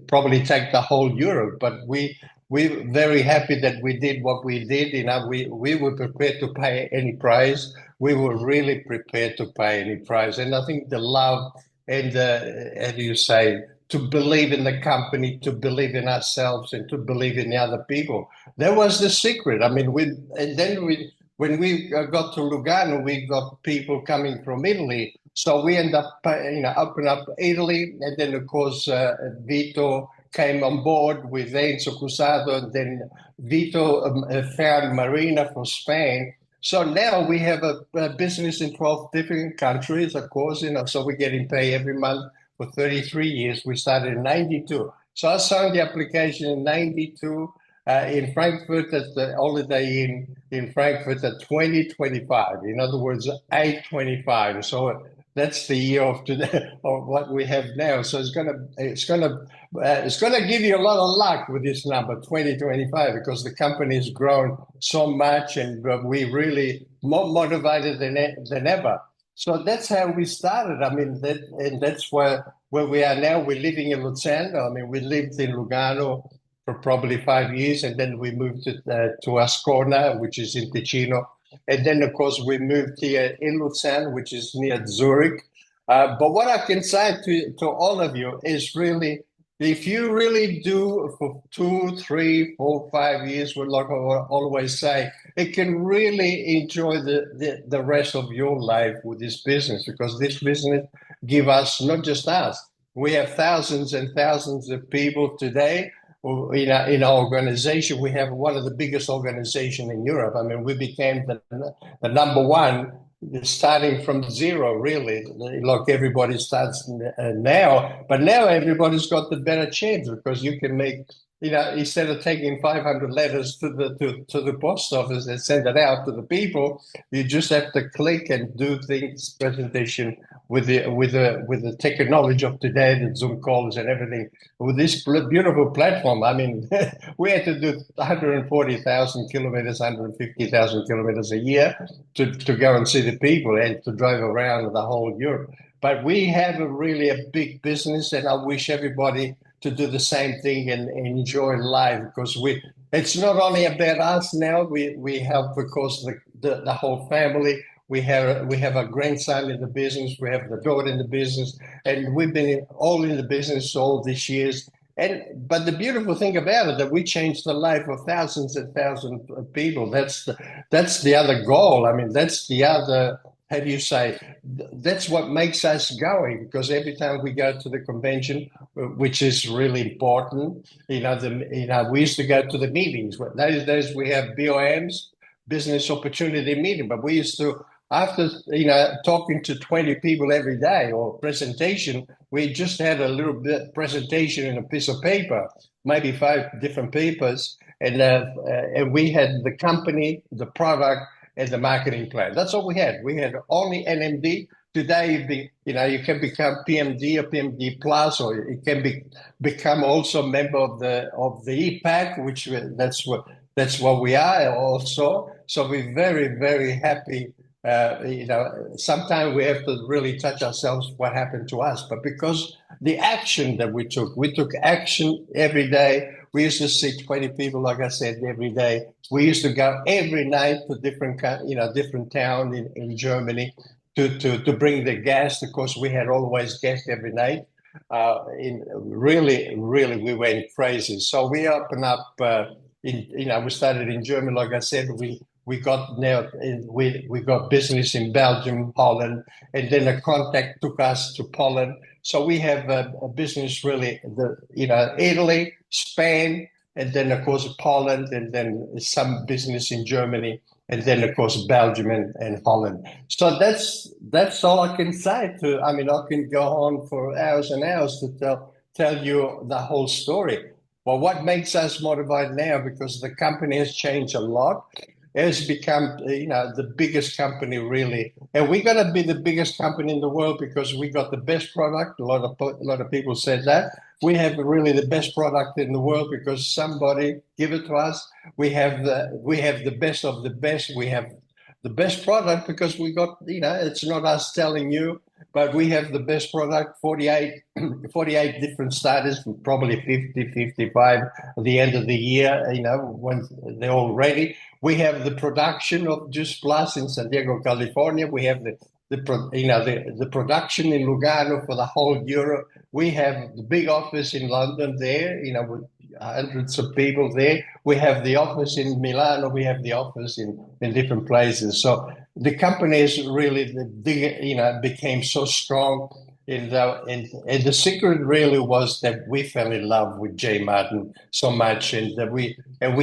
probably take the whole Europe. But we're very happy that we did what we did. We were prepared to pay any price. We were really prepared to pay any price. And I think the love and how do you say, to believe in the company, to believe in ourselves, and to believe in the other people. That was the secret. I mean, when we got to Lugano, we got people coming from Italy. So we end up, open up Italy. And then, of course, Vito came on board with Enzo Cusado. And then Vito found Marina for Spain. So now we have a business in 12 different countries, of course, so we're getting paid every month for 33 years. We started in 92. So I signed the application in 92 in Frankfurt at the holiday in Frankfurt at 2025. In other words, 825. So that's the year of today of what we have now. So it's gonna give you a lot of luck with this number 2025 because the company has grown so much and we're really more motivated than ever. So that's how we started. I mean, that's where we are now. We're living in Luzern. I mean, we lived in Lugano for probably 5 years, and then we moved to Ascona, which is in Ticino. And then, of course, we moved here in Luzern, which is near Zurich. But what I can say to all of you is really, if you really do for 2, 3, 4, 5 years, like I always say, it can really enjoy the rest of your life with this business, because this business give us, not just us, we have thousands and thousands of people today in our organization. We have one of the biggest organizations in Europe. I mean, we became the number one, starting from zero, really. Like everybody starts now, but now everybody's got the better chance because you can make, instead of taking 500 letters to the post office and send it out to the people, you just have to click and do things, presentation with the technology of today, the Zoom calls and everything. With this beautiful platform, I mean, we had to do 140,000 kilometers, 150,000 kilometers a year to go and see the people and to drive around the whole Europe. But we have really a big business, and I wish everybody to do the same thing and enjoy life, because it's not only about us now. We help, of course, the whole family. We have a grandson in the business. We have the daughter in the business, and we've been all in the business all these years. But the beautiful thing about it, that we changed the life of thousands and thousands of people. That's the other goal. I mean, that's the other. How do you say? That's what makes us going, because every time we go to the convention, which is really important, we used to go to the meetings. Those days we have BOMs, business opportunity meeting, but we used to, after talking to 20 people every day or presentation, we just had a little bit presentation in a piece of paper, maybe 5 different papers, and we had the company, the product, and the marketing plan. That's all we had. We had only NMD. Today, you can become PMD or PMD plus, or you can become also a member of the EPAC, which that's what we are also. So we're very, very happy. Sometimes we have to really touch ourselves what happened to us, but because the action that we took action every day. We used to see 20 people, like I said, every day. We used to go every night to different town in Germany to bring the guests. Of course, we had always guests every night. Really, we went crazy. So we opened up. We started in Germany, like I said. we got now we got business in Belgium, Holland, and then a contact took us to Poland. So we have a business really, Italy, Spain, and then of course Poland, and then some business in Germany, and then of course Belgium and Holland. So that's all I can say. I can go on for hours and hours to tell you the whole story. But what makes us motivated now, because the company has changed a lot, it has become the biggest company really, and we're going to be the biggest company in the world because we got the best product. A lot of people said that we have really the best product in the world because somebody give it to us. We have the best of the best. We have the best product because we got, it's not us telling you, but we have the best product, 48 different starters, probably 50, 55 at the end of the year, when they're all ready. We have the production of Juice Plus in San Diego, California. We have the production in Lugano for the whole Europe. We have the big office in London there, with hundreds of people there. We have the office in Milano. We have the office in different places. So the company is really became so strong. And the secret really was that we fell in love with J. Martin so much, and that we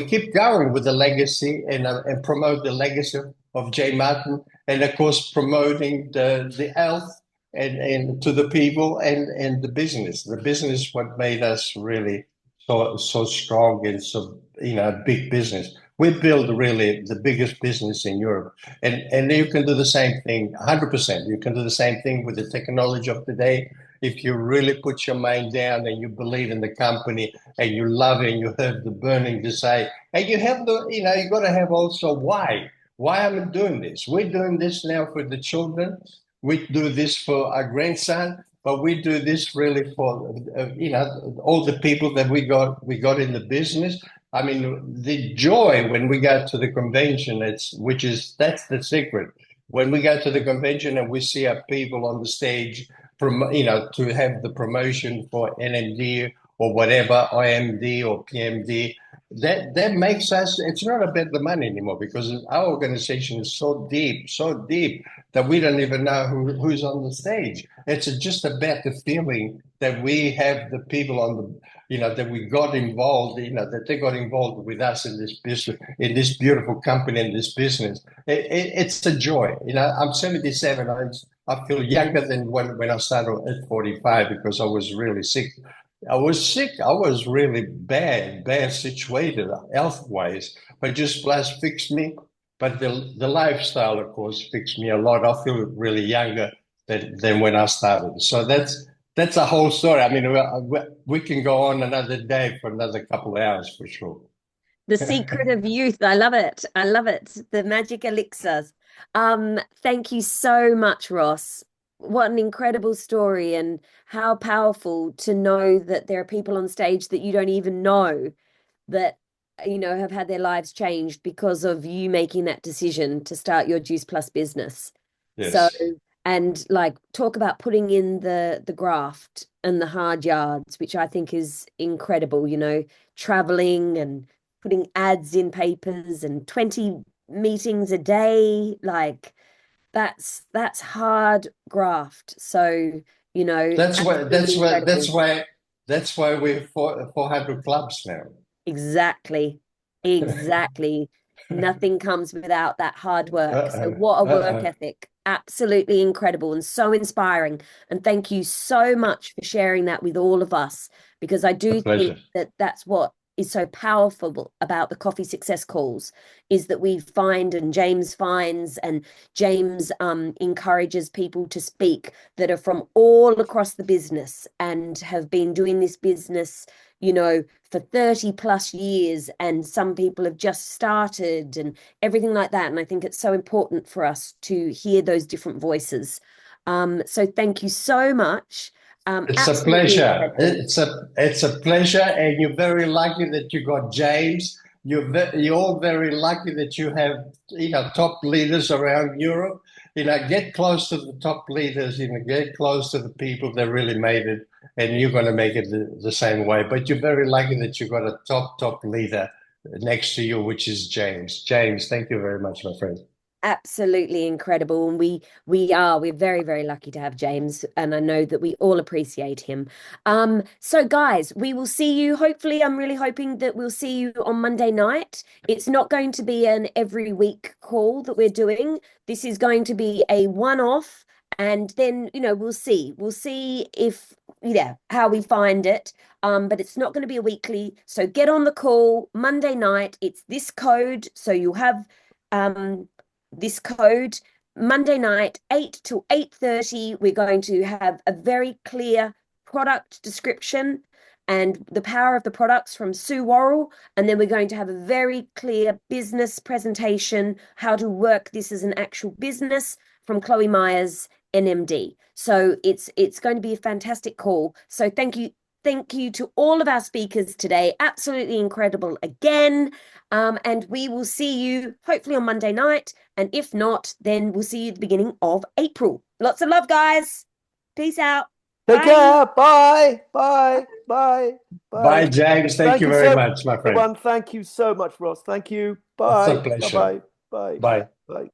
keep going with the legacy and promote the legacy of J. Martin, and of course promoting the health and to the people and the business. The business what made us really so strong and so big business. We build really the biggest business in Europe, and you can do the same thing 100%. You can do the same thing with the technology of today. If you really put your mind down and you believe in the company and you love it and you have the burning desire, and you have you got to have also why. Why am I doing this? We're doing this now for the children. We do this for our grandson, but we do this really for all the people that we got in the business. I mean, the joy when we go to the convention, that's the secret. When we go to the convention and we see our people on the stage, to have the promotion for NMD or whatever, IMD or PMD, that makes us, it's not about the money anymore because our organization is so deep that we don't even know who's on the stage. It's just about the feeling that we have the people on the, that we got involved, that they got involved with us in this business, in this beautiful company, in this business. It's a joy. I'm 77. I feel younger than when I started at 45 because I was really sick. I was sick. I was really bad situated health-wise. But Just Plus fixed me. But the lifestyle, of course, fixed me a lot. I feel really younger than when I started. So that's a whole story. I mean, we can go on another day for another couple of hours for sure. The secret of youth. I love it. I love it. The magic elixirs. Thank you so much, Ross. What an incredible story, and how powerful to know that there are people on stage that you don't even know that have had their lives changed because of you making that decision to start your Juice Plus business. Yes. So, and talk about putting in the graft and the hard yards, which I think is incredible, traveling and putting ads in papers and 20 meetings a day, that's hard graft. So, that's why we're 400 clubs now. Exactly. Nothing comes without that hard work. So what a work ethic. Absolutely incredible and so inspiring. And thank you so much for sharing that with all of us, because I do think that that's what is so powerful about the Coffee Success Calls, is that we find, and James finds, and James encourages people to speak that are from all across the business and have been doing this business for 30 plus years, and some people have just started and everything like that. And I think it's so important for us to hear those different voices. So thank you so much. It's a pleasure. It's a pleasure, and you're very lucky that you got James. You're all very lucky that you have top leaders around Europe. Get close to the top leaders. Get close to the people that really made it, and you're going to make it the same way. But you're very lucky that you got a top leader next to you, which is James. James, thank you very much, my friend. Absolutely incredible. And we're very, very lucky to have James, and I know that we all appreciate him. So guys, we will see you. Hopefully, I'm really hoping that we'll see you on Monday night. It's not going to be an every week call that we're doing. This is going to be a one-off, and then, we'll see. We'll see if, how we find it. But it's not going to be a weekly. So get on the call Monday night. It's this code. So you'll have this code Monday night, 8 till 8:30. We're going to have a very clear product description and the power of the products from Sue Worrell. And then we're going to have a very clear business presentation, how to work this as an actual business from Chloe Myers, NMD. So it's going to be a fantastic call. So thank you. Thank you to all of our speakers today. Absolutely incredible again. And we will see you hopefully on Monday night. And if not, then we'll see you at the beginning of April. Lots of love, guys. Peace out. Take Bye. care. Bye. Bye. Bye. Bye, James. Thank you very much, my friend. Everyone, thank you so much, Ross. Thank you. It's a Bye. pleasure. Bye-bye. Bye. Bye. Bye.